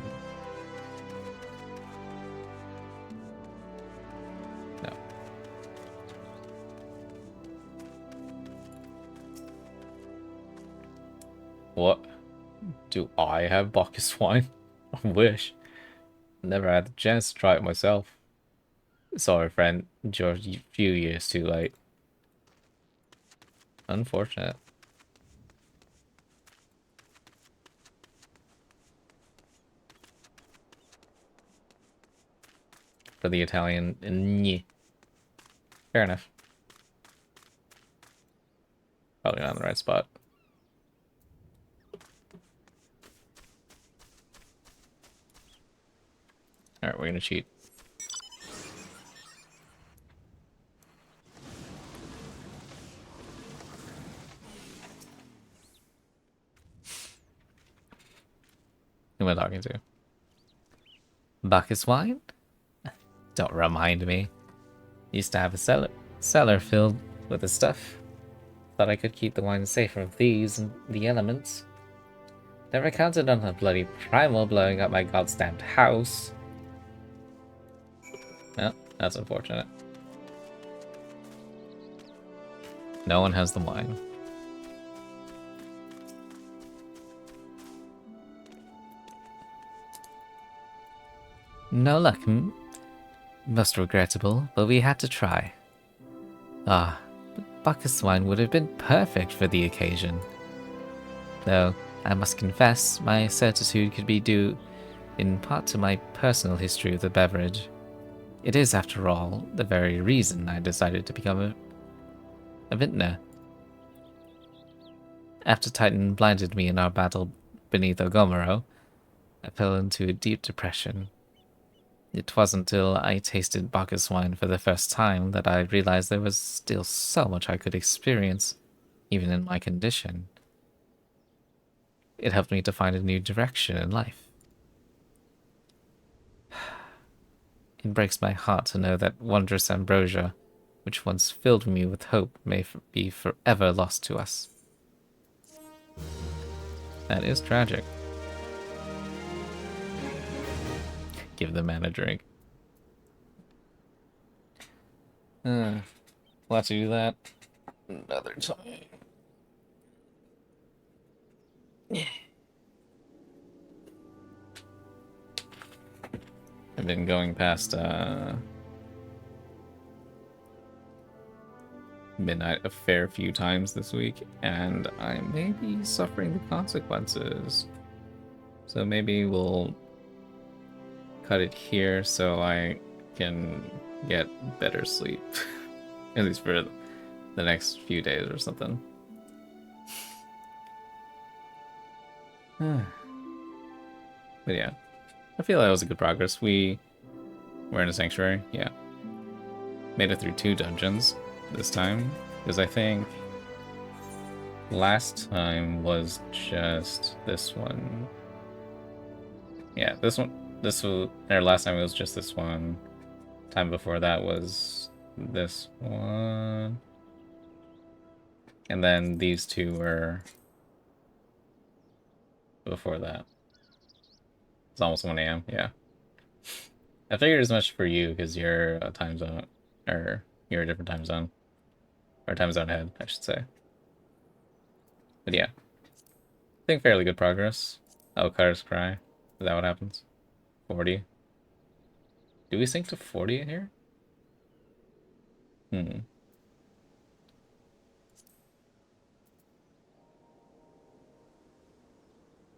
No. What? Do I have Bacchus wine? I wish. Never had the chance to try it myself. Sorry, friend. You're a few years too late. Unfortunate. For the Italian, nyeh. Fair enough. Probably not in the right spot. Alright, we're gonna cheat. Who am I talking to? Bacchus wine? Don't remind me. Used to have a cellar filled with the stuff. Thought I could keep the wine safe from thieves and the elements. Never counted on a bloody primal blowing up my goddamned house. Well, that's unfortunate. No one has the wine. No luck, hmm? Most regrettable, but we had to try. Ah, but Bacchus wine would have been perfect for the occasion. Though, I must confess, my certitude could be due in part to my personal history with the beverage. It is, after all, the very reason I decided to become a vintner. After Titan blinded me in our battle beneath Ogomoro, I fell into a deep depression. It wasn't until I tasted Bacchus wine for the first time that I realized there was still so much I could experience, even in my condition. It helped me to find a new direction in life. It breaks my heart to know that wondrous ambrosia, which once filled me with hope, may be forever lost to us. That is tragic. Give the man a drink. We'll have to do that another time. Yeah. I've been going past midnight a fair few times this week, and I may be suffering the consequences. So maybe we'll cut it here so I can get better sleep. At least for the next few days or something. But yeah, I feel that was a good progress. We're in a sanctuary, yeah. Made it through 2 dungeons this time, because I think last time was just this one. Yeah, this was, or last time it was just this one. Time before that was this one. And then these 2 were before that. It's almost 1 a.m., yeah. I figured as much for you, because you're a time zone, or you're a different time zone. Or time zone ahead, I should say. But yeah. I think fairly good progress. Oh, Cars Cry. Is that what happens? 40. Do we sync to 40 in here?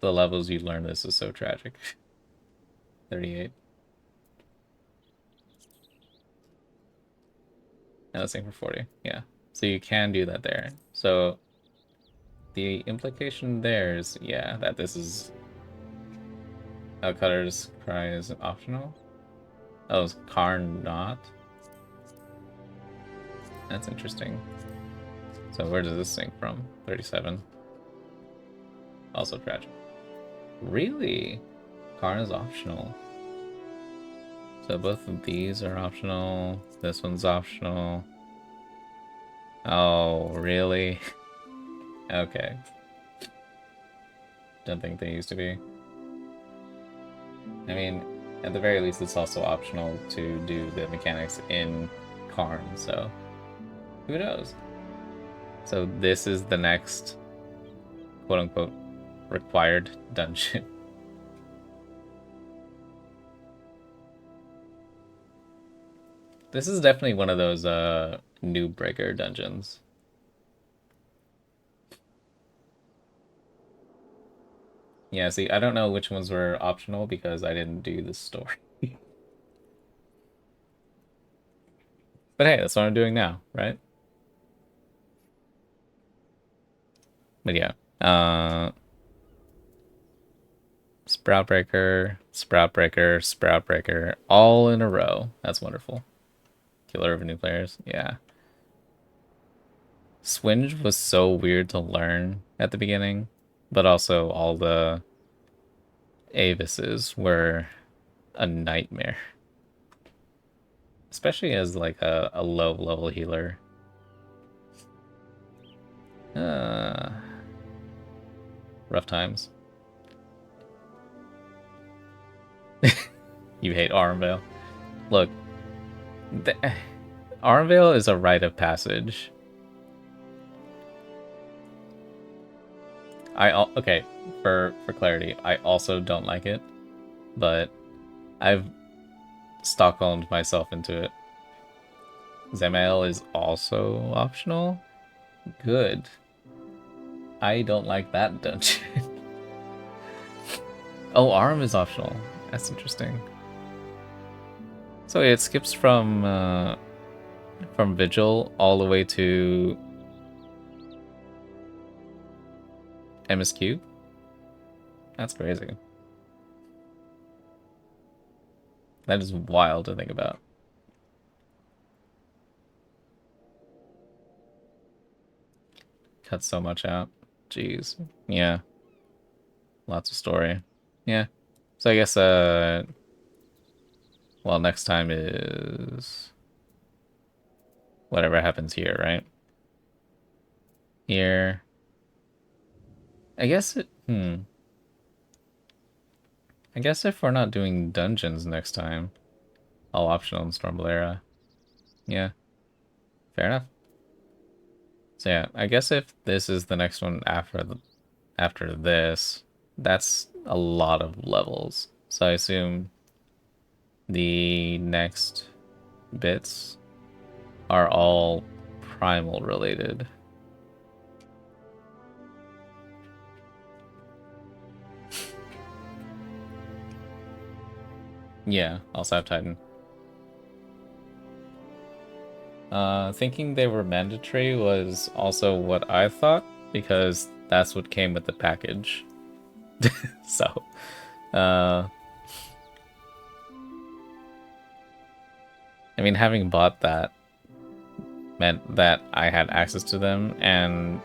The levels you learn this is so tragic. 38. Now let's sync for 40. Yeah. So you can do that there. So the implication there is, yeah, that this is... Oh, Cutter's Cry is optional? Oh, is Karn not? That's interesting. So where does this sync from? 37. Also tragic. Really? Karn is optional. So both of these are optional. This one's optional. Oh, really? Okay. Don't think they used to be. I mean, at the very least, it's also optional to do the mechanics in Karn, so who knows? So this is the next quote-unquote required dungeon. This is definitely one of those new breaker dungeons. Yeah, see, I don't know which ones were optional because I didn't do the story. But hey, that's what I'm doing now, right? But yeah, Sprout Breaker, Sprout Breaker, Sprout Breaker, all in a row. That's wonderful. Killer of new players, yeah. Swinge was so weird to learn at the beginning, but also all the Avises were a nightmare. Especially as like a low level healer. Rough times. You hate Armvale. Look, Armvale is a rite of passage. Okay, for clarity, I also don't like it, but I've Stockholmed myself into it. Zemael is also optional? Good. I don't like that dungeon. Oh, Arm is optional. That's interesting. So it skips from Vigil all the way to MSQ? That's crazy. That is wild to think about. Cut so much out. Jeez. Yeah. Lots of story. Yeah. So I guess, well, next time is whatever happens here, right? Here. I guess I guess if we're not doing dungeons next time, all optional in Stormblera. Yeah. Fair enough. So yeah, I guess if this is the next one after this, that's a lot of levels. So I assume the next bits are all primal related. Yeah, also have Titan. Thinking they were mandatory was also what I thought, because that's what came with the package. So, I mean, having bought that meant that I had access to them, and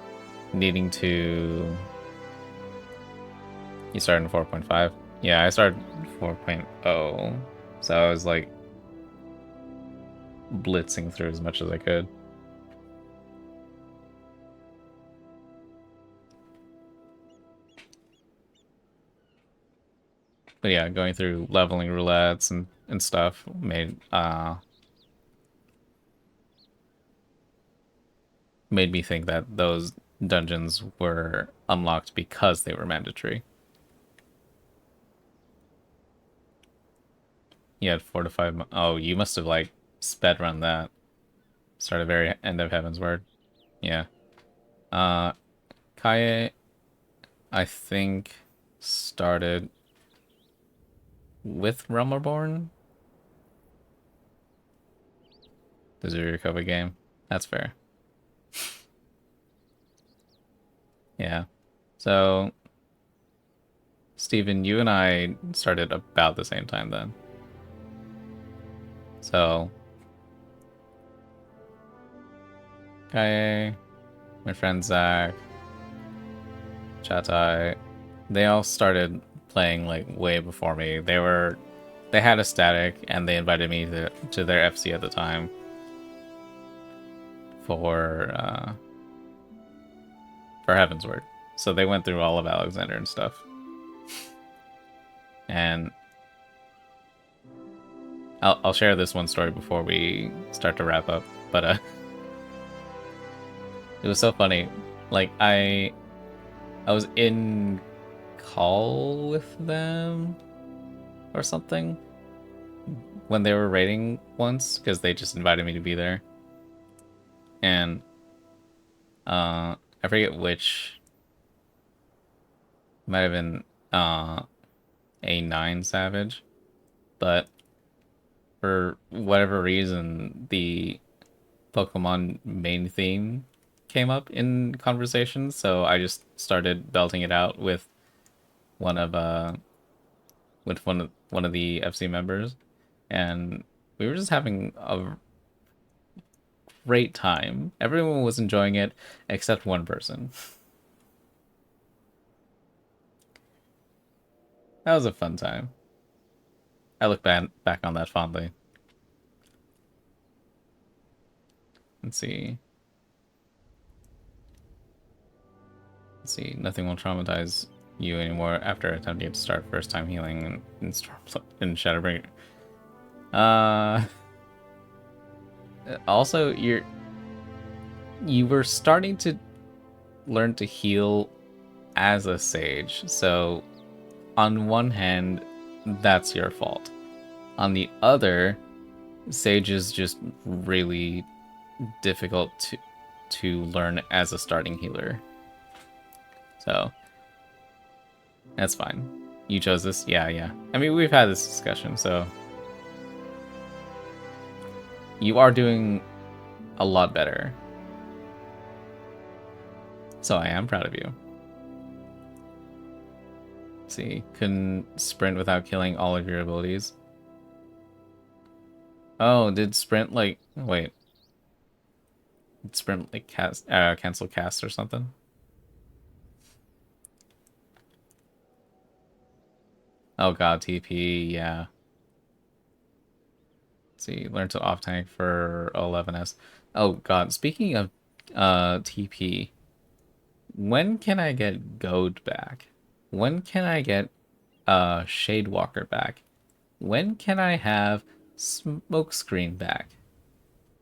needing to... You started in 4.5? Yeah, I started 4.0, so I was like blitzing through as much as I could. But yeah, going through leveling roulettes and stuff made me think that those dungeons were unlocked because they were mandatory. You had 4 to 5 Oh, you must have, like, sped run that. Started very end of Heaven's Word. Yeah. Kaye, I think, started with Realm Reborn. The Zurikoba game. That's fair. Yeah. So, Steven, you and I started about the same time then. So, Kaye, my friend Zach, Chatai, they all started playing like way before me. They had a static and they invited me to their FC at the time for Heaven's Word. So they went through all of Alexander and stuff. And I'll share this one story before we start to wrap up, but it was so funny. Like I was in call with them or something when they were raiding once, because they just invited me to be there. And I forget which. Might have been A9 Savage, but for whatever reason, the Pokemon main theme came up in conversations, so I just started belting it out with one of the FC members, and we were just having a great time. Everyone was enjoying it except one person. That was a fun time. I look back on that fondly. Let's see. Let's see. Nothing will traumatize you anymore after attempting to start first time healing in Shadowbringer. Also, you were starting to learn to heal as a sage, so on one hand, that's your fault. On the other, Sage is just really difficult to learn as a starting healer. So, that's fine. You chose this? Yeah. I mean, we've had this discussion, so... You are doing a lot better. So I am proud of you. See, couldn't sprint without killing all of your abilities. Oh, did Sprint like wait? Did Sprint like cancel cast or something? Oh god, TP, yeah. Let's see, learn to off tank for 11s. Oh god, speaking of TP, when can I get Goad back? When can I get Shadewalker back? When can I have Smokescreen back?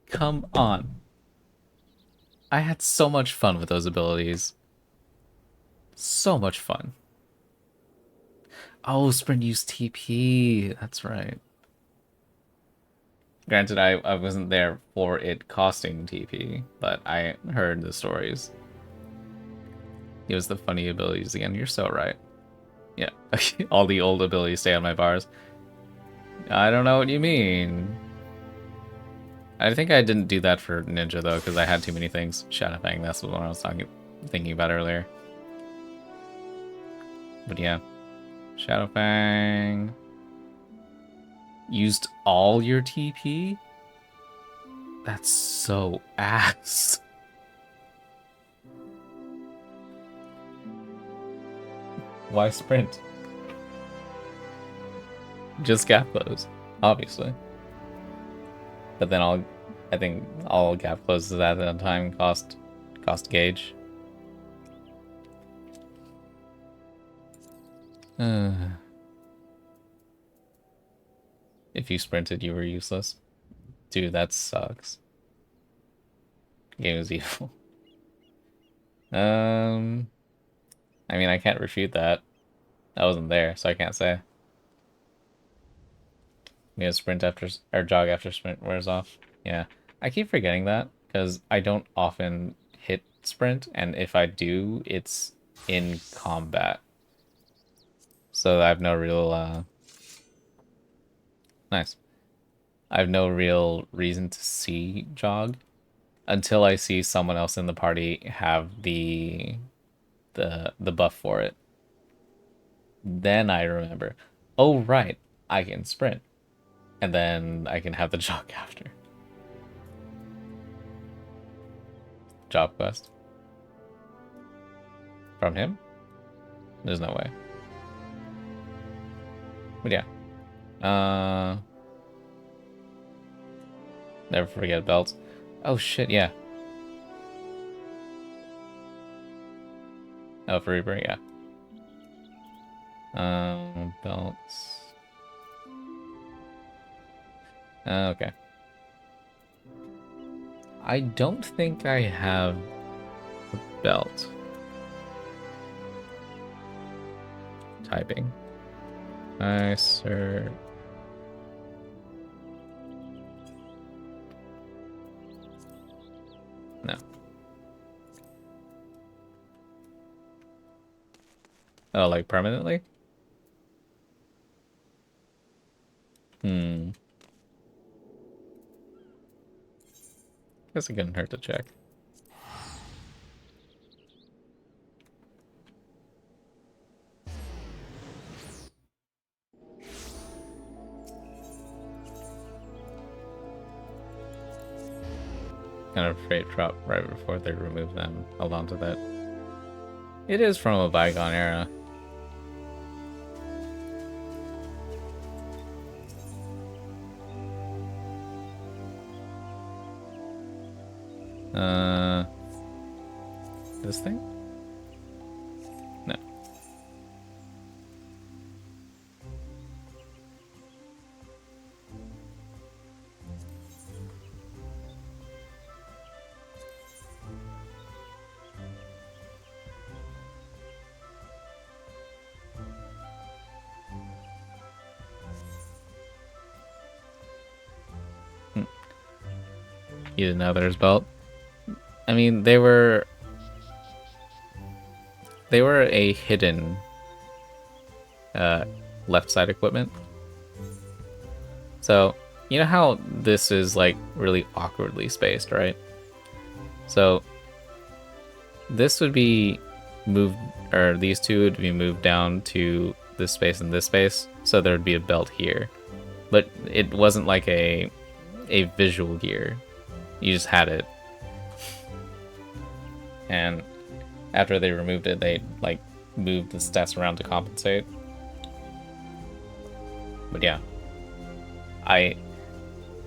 Come on. I had so much fun with those abilities. So much fun. Oh, Sprint used TP. That's right. Granted, I wasn't there for it costing TP, but I heard the stories. Use the funny abilities again. You're so right. Yeah, all the old abilities stay on my bars. I don't know what you mean. I think I didn't do that for Ninja though, because I had too many things. Shadowfang, that's what I was thinking about earlier. But yeah, Shadowfang used all your TP. That's so ass. Why Sprint? Just gap close, obviously. But then I think all gap closes at that time cost gauge. If you sprinted, you were useless. Dude, that sucks. Game is evil. I mean, I can't refute that. I wasn't there, so I can't say. Yeah, sprint after or jog after sprint wears off. Yeah, I keep forgetting that because I don't often hit sprint, and if I do, it's in combat. So I have no real nice. I have no real reason to see jog until I see someone else in the party have the buff for it. Then I remember, oh right, I can sprint. And then I can have the jog after. Job quest. From him? There's no way. But yeah. Never forget belts. Oh shit, yeah. Oh, for Reaper, yeah. Belts. Okay. I don't think I have a belt. Typing. Sir. No. Oh, like permanently? Guess it couldn't hurt to check. Kind of afraid drop right before they remove them. Hold on to that. It is from a bygone era. This thing? No. You didn't know there's belt? I mean, they were a hidden left side equipment. So, you know how this is like really awkwardly spaced, right? So this would be moved, or these two would be moved down to this space and this space, so there would be a belt here. But it wasn't like a a visual gear. You just had it. And after they removed it, they like moved the stats around to compensate. But yeah,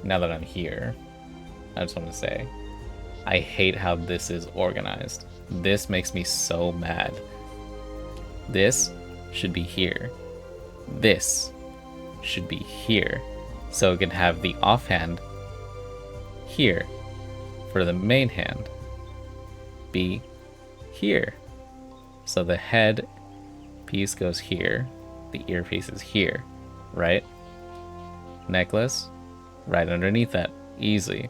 now that I'm here, I just want to say, I hate how this is organized. This makes me so mad. This should be here. This should be here. So it can have the offhand here for the main hand be here. So the head piece goes here, the earpiece is here, right? Necklace, right underneath that, easy.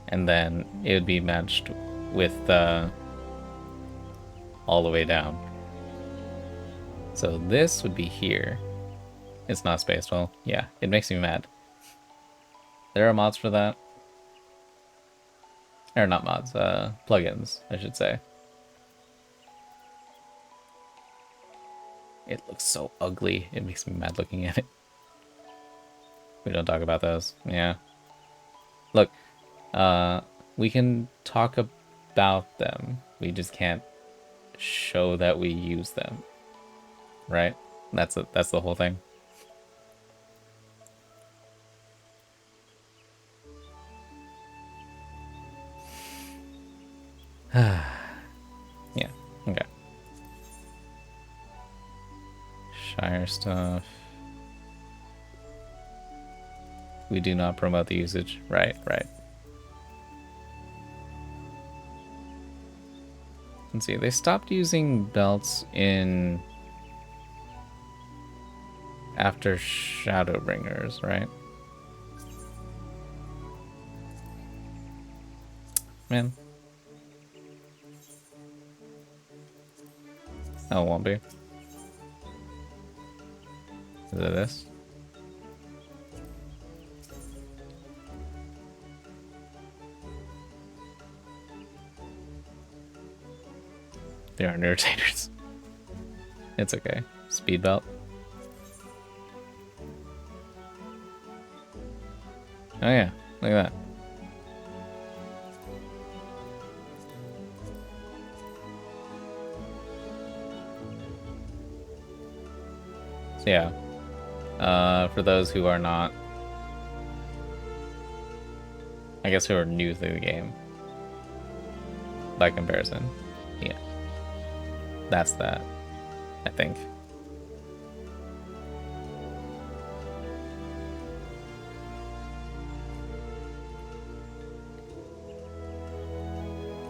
And then it would be matched with all the way down. So this would be here. It's not spaced well. Yeah, it makes me mad. There are mods for that. Or not mods, plugins, I should say. It looks so ugly. It makes me mad looking at it. We don't talk about those. Yeah. Look, we can talk about them. We just can't show that we use them. Right? That's the whole thing. Yeah, okay. Shire stuff. We do not promote the usage. Right. Let's see, they stopped using belts in after Shadowbringers, right? Man. Oh, it won't be. Is it this? They aren't irritators. It's okay. Speed belt. Oh yeah, look at that. So yeah, for those who are not, I guess who are new to the game, by comparison, yeah, that's that, I think.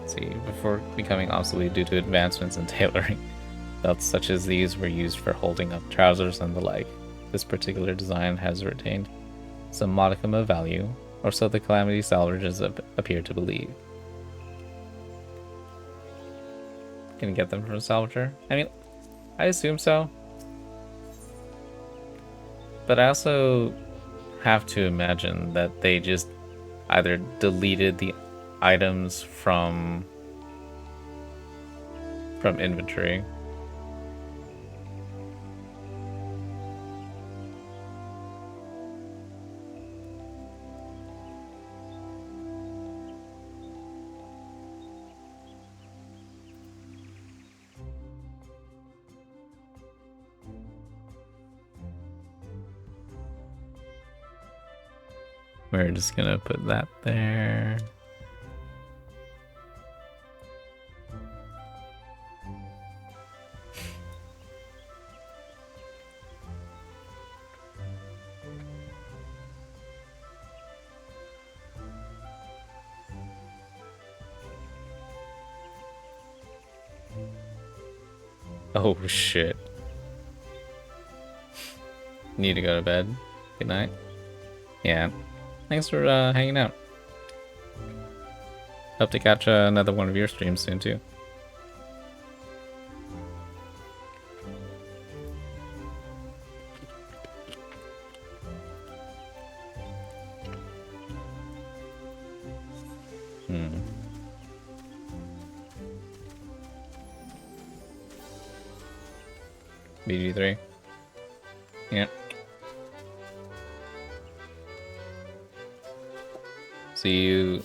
Let's see, before becoming obsolete due to advancements in tailoring, belts such as these were used for holding up trousers and the like. This particular design has retained some modicum of value, or so the Calamity salvages appear to believe. Can you get them from a salvager? I mean, I assume so. But I also have to imagine that they just either deleted the items from inventory. We're just gonna put that there. Oh shit. Need to go to bed. Good night. Yeah. Thanks for hanging out. Hope to catch another one of your streams soon too. BG3. Yeah. See you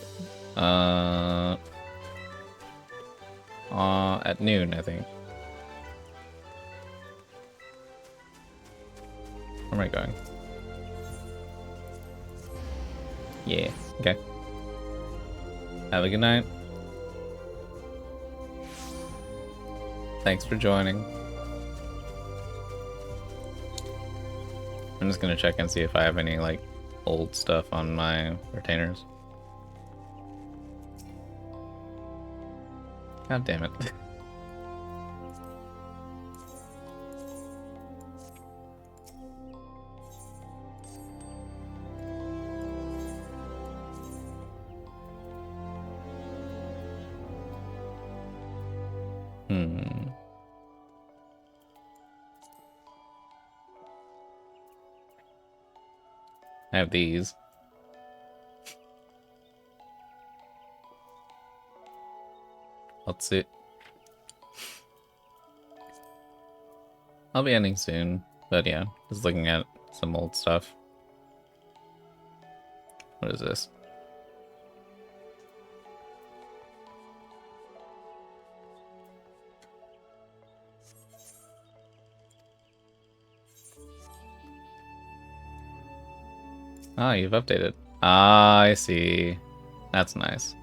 at noon, I think. Where am I going? Yeah, okay. Have a good night. Thanks for joining. I'm just gonna check and see if I have any, like, old stuff on my retainers. God damn it. I have these. Let's see. I'll be ending soon, but yeah, just looking at some old stuff. What is this? Ah, you've updated. Ah, I see. That's nice.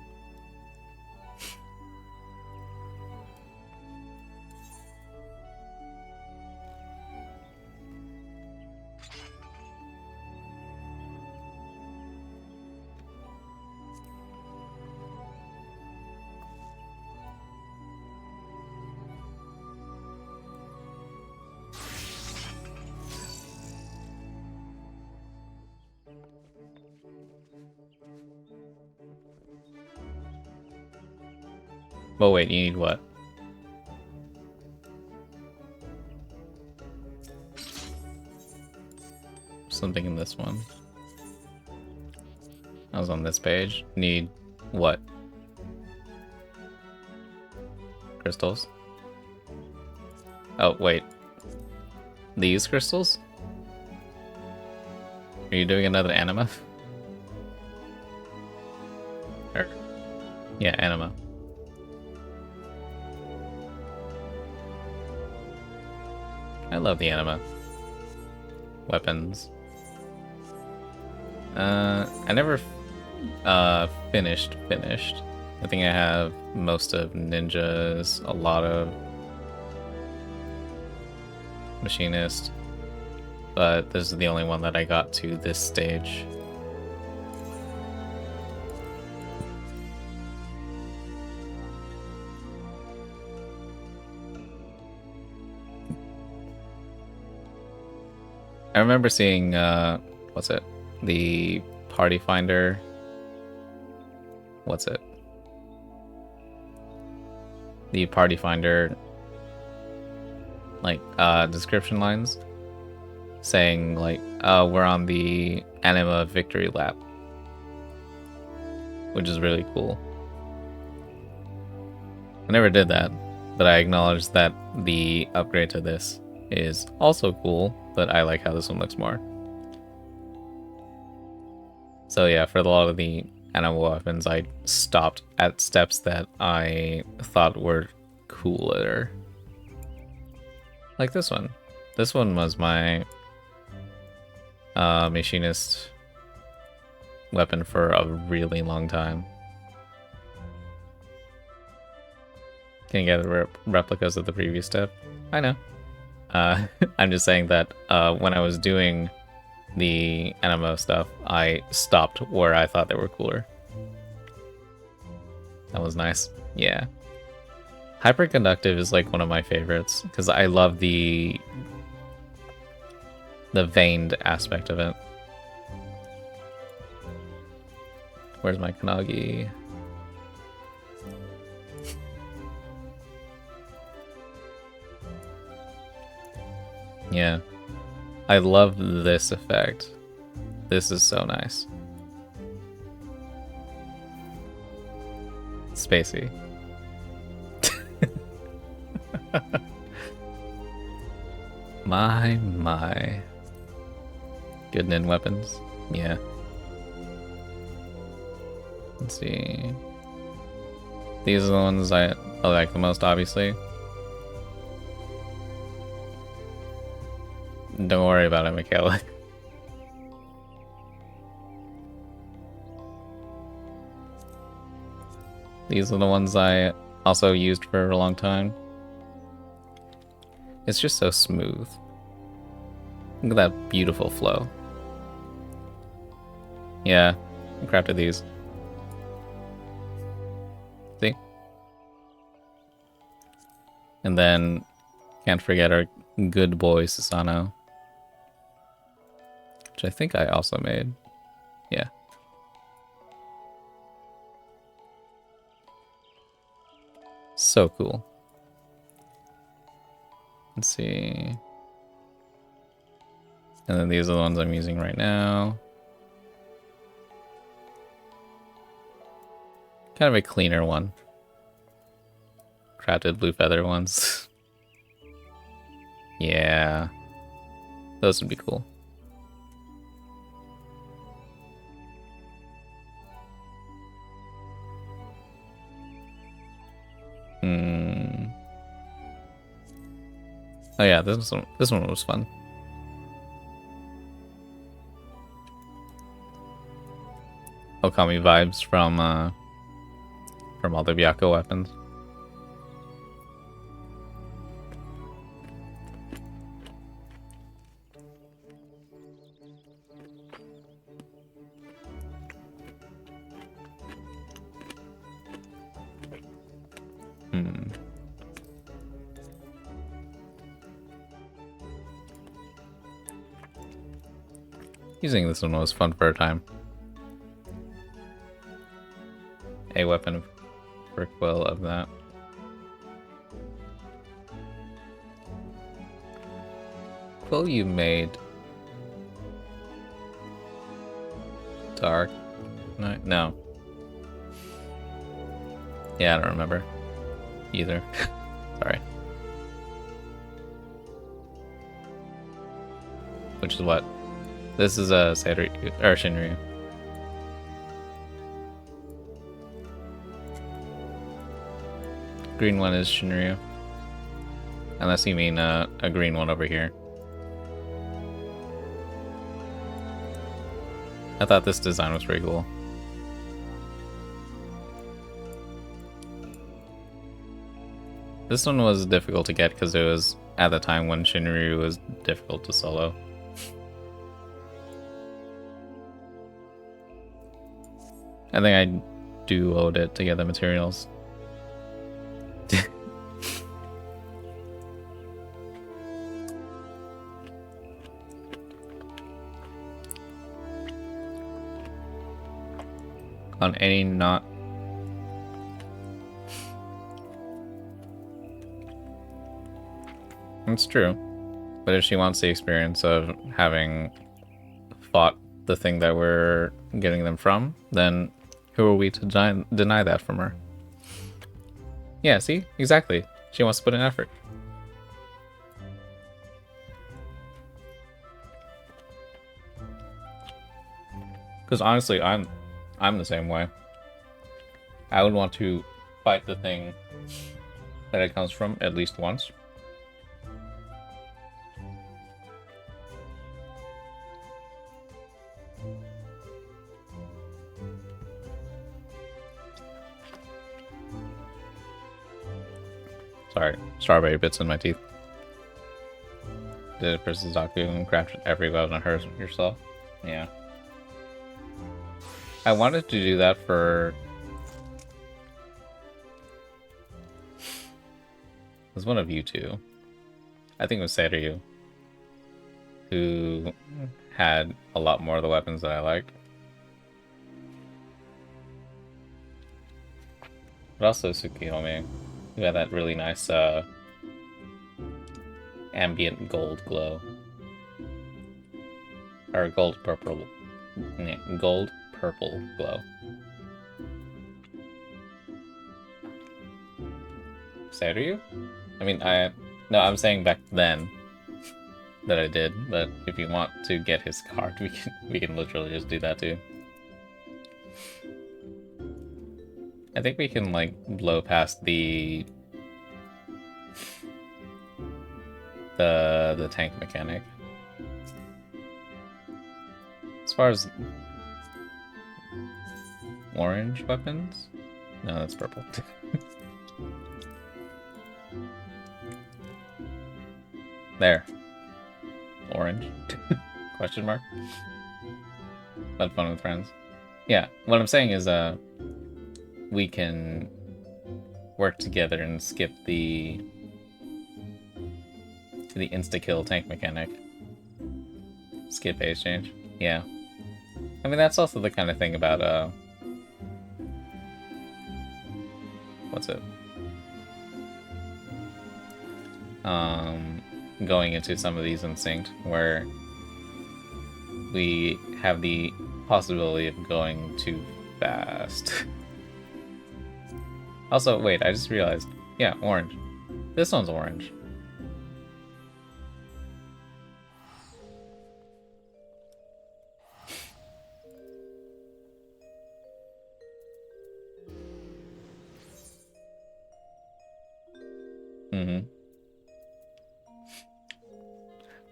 Oh wait, you need what? Something in this one. I was on this page. Need what? Crystals? Oh, wait. These crystals? Are you doing another anima? Or, yeah, anima. I love the anima. Weapons. I never finished. I think I have most of ninjas, a lot of machinist, but this is the only one that I got to this stage. I remember seeing, what's it? The party finder. What's it? The party finder, like, description lines saying, like, we're on the anima victory lap, which is really cool. I never did that, but I acknowledge that the upgrade to this is also cool, but I like how this one looks more. So yeah, for a lot of the anima weapons, I stopped at steps that I thought were cooler. Like this one. This one was my machinist weapon for a really long time. Can you get the replicas of the previous step? I know. I'm just saying that when I was doing the anima stuff, I stopped where I thought they were cooler. That was nice. Yeah. Hyperconductive is like one of my favorites because I love the veined aspect of it. Where's my Kanagi? Yeah. I love this effect. This is so nice. Spacey. My. Good nin weapons. Yeah. Let's see. These are the ones I like the most, obviously. Don't worry about it, Michaela. These are the ones I also used for a long time. It's just so smooth. Look at that beautiful flow. Yeah, I crafted these. See? And then, can't forget our good boy Susano. Which I think I also made. Yeah. So cool. Let's see. And then these are the ones I'm using right now. Kind of a cleaner one. Crafted blue feather ones. Yeah. Those would be cool. Oh yeah, this one was fun. Okami vibes from all the Byakko weapons. Using this one was fun for a time. A weapon of Brickwill of that. Quill you made Dark Knight? No. Yeah, I don't remember either. Sorry. Which is what? This is a or Shinryu. Green one is Shinryu. Unless you mean a green one over here. I thought this design was pretty cool. This one was difficult to get because it was at the time when Shinryu was difficult to solo. I think I duoed it to get the materials. On any not. It's true. But if she wants the experience of having fought the thing that we're getting them from, then who are we to deny that from her? Yeah, see? Exactly. She wants to put in effort. Because honestly, I'm the same way. I would want to fight the thing that it comes from at least once. Sorry, strawberry bits in my teeth. Did it for Suzaku and crafted every weapon of hers yourself? Yeah. I wanted to do that for... It was one of you two. I think it was Seiryu, who had a lot more of the weapons that I liked. But also Tsukiyomi, who had that really nice ambient gold glow. Or gold purple glow. Seiryu? I mean, no, I'm saying back then that I did, but if you want to get his card, we can literally just do that too. I think we can, like, blow past the tank mechanic. As far as orange weapons? No, that's purple. There. Orange. Question mark. Had fun with friends. Yeah, what I'm saying is, we can work together and skip the insta-kill tank mechanic. Skip phase change. Yeah. I mean, that's also the kind of thing about, what's it? Going into some of these in synced, where we have the possibility of going too fast. Also, wait, I just realized. Yeah, orange. This one's orange. Mm-hmm.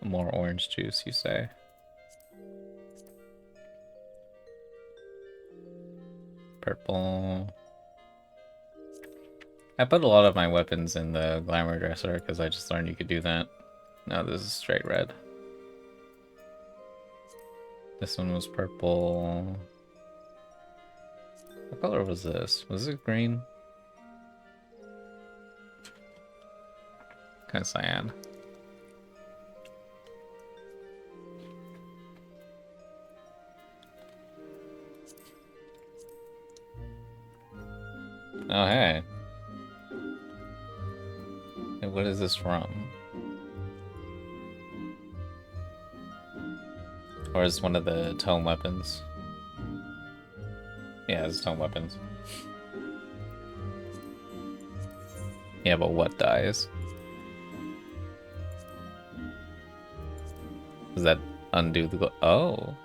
More orange juice, you say? Purple. I put a lot of my weapons in the glamour dresser because I just learned you could do that. No, this is straight red. This one was purple. What color was this? Was it green? Kind of cyan. Oh, hey. Hey, what is this from? Or is one of the tome weapons? Yeah, it's tome weapons. Yeah, but what dies? Does that undo the Oh.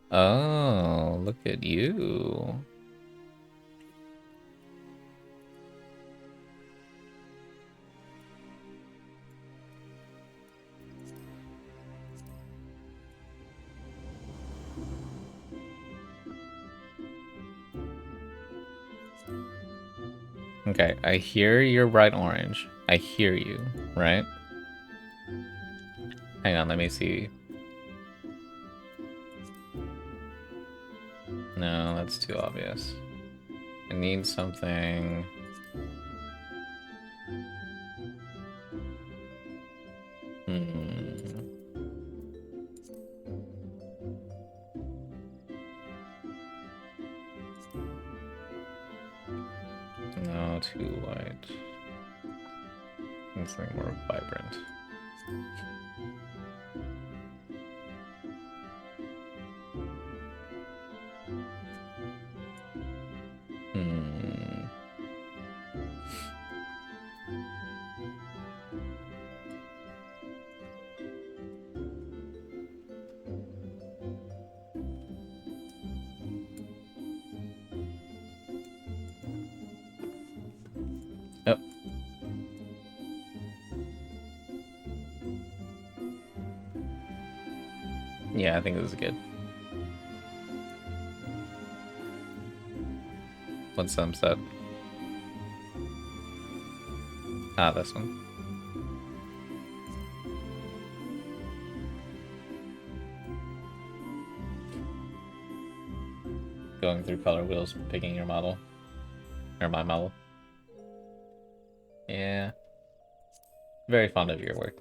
Oh, look at you. Okay, I hear you're bright orange. I hear you, right? Hang on, let me see. No, that's too obvious. I need something... No, too light. Something more vibrant. Oh. Yeah, I think this is good. What's some set? Ah, this one. Going through color wheels, picking your model. Or my model. Yeah. Very fond of your work.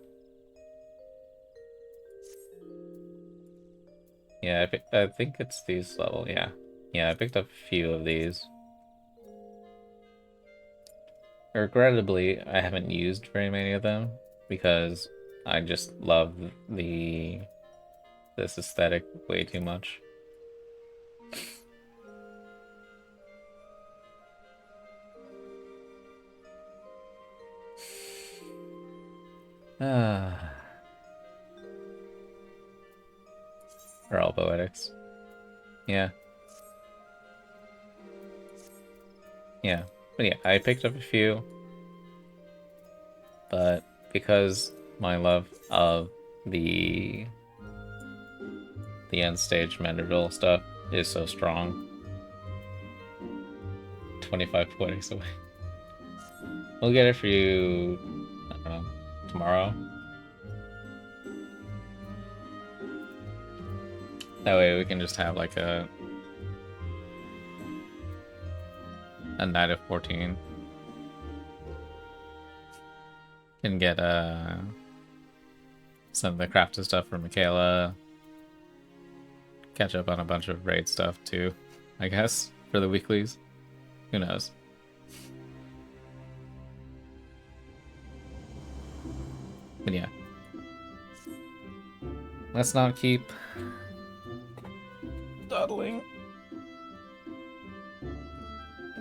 Yeah, I think it's these level, yeah. Yeah, I picked up a few of these. Regrettably, I haven't used very many of them because I just love this aesthetic way too much. Ah. Are all poetics. Yeah. yeah. But yeah, I picked up a few, but because my love of the end stage Manderville stuff is so strong, 25 points away. We'll get it for you, I don't know, tomorrow. That way we can just have like a night of 14. Can get some of the crafted stuff for Michaela. Catch up on a bunch of raid stuff too, I guess, for the weeklies. Who knows? But yeah. Let's not keep dawdling.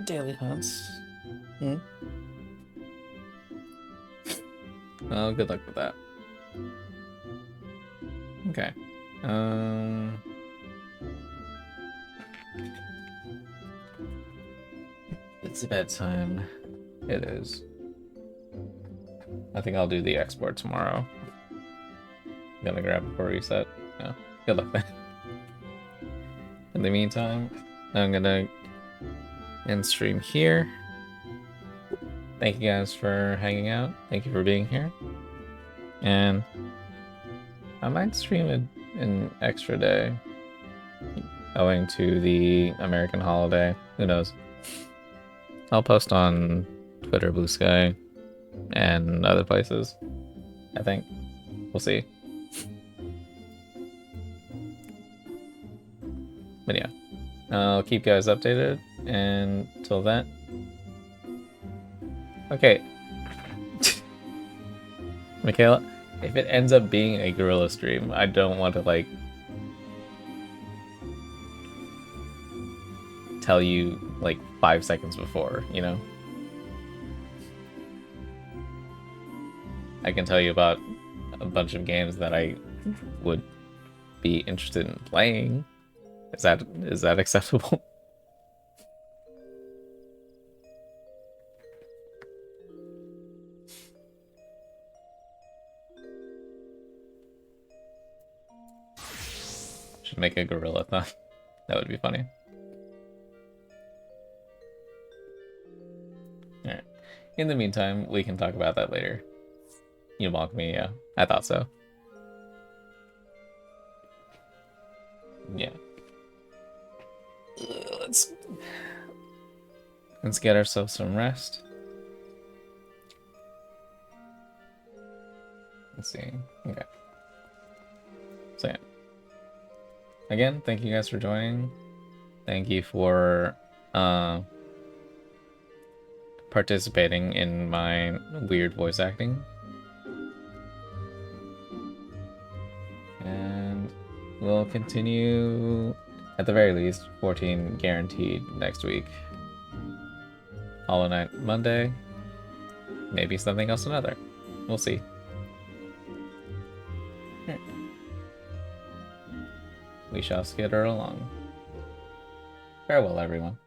Daily hunts. Well, good luck with that. Okay. It's bedtime. It is. I think I'll do the export tomorrow. I'm gonna grab it for reset. Yeah. Good luck then. In the meantime, I'm gonna end stream here. Thank you guys for hanging out. Thank you for being here. And I might stream an extra day owing to the American holiday. Who knows? I'll post on Twitter, Blue Sky, and other places. I think. We'll see. But yeah. I'll keep you guys updated. And till then. Okay. Michaela, if it ends up being a gorilla stream, I don't want to, like, tell you, like, 5 seconds before, you know? I can tell you about a bunch of games that I would be interested in playing. Is that acceptable? Should make a gorilla-thon. That would be funny. Alright. In the meantime, we can talk about that later. You mocked me, yeah. I thought so. Yeah. Let's get ourselves some rest. Let's see. Okay. So yeah. Again, thank you guys for joining. Thank you for participating in my weird voice acting. And we'll continue, at the very least, 14 guaranteed next week. Hollow Knight Monday. Maybe something else another. We'll see. We shall skitter along. Farewell, everyone.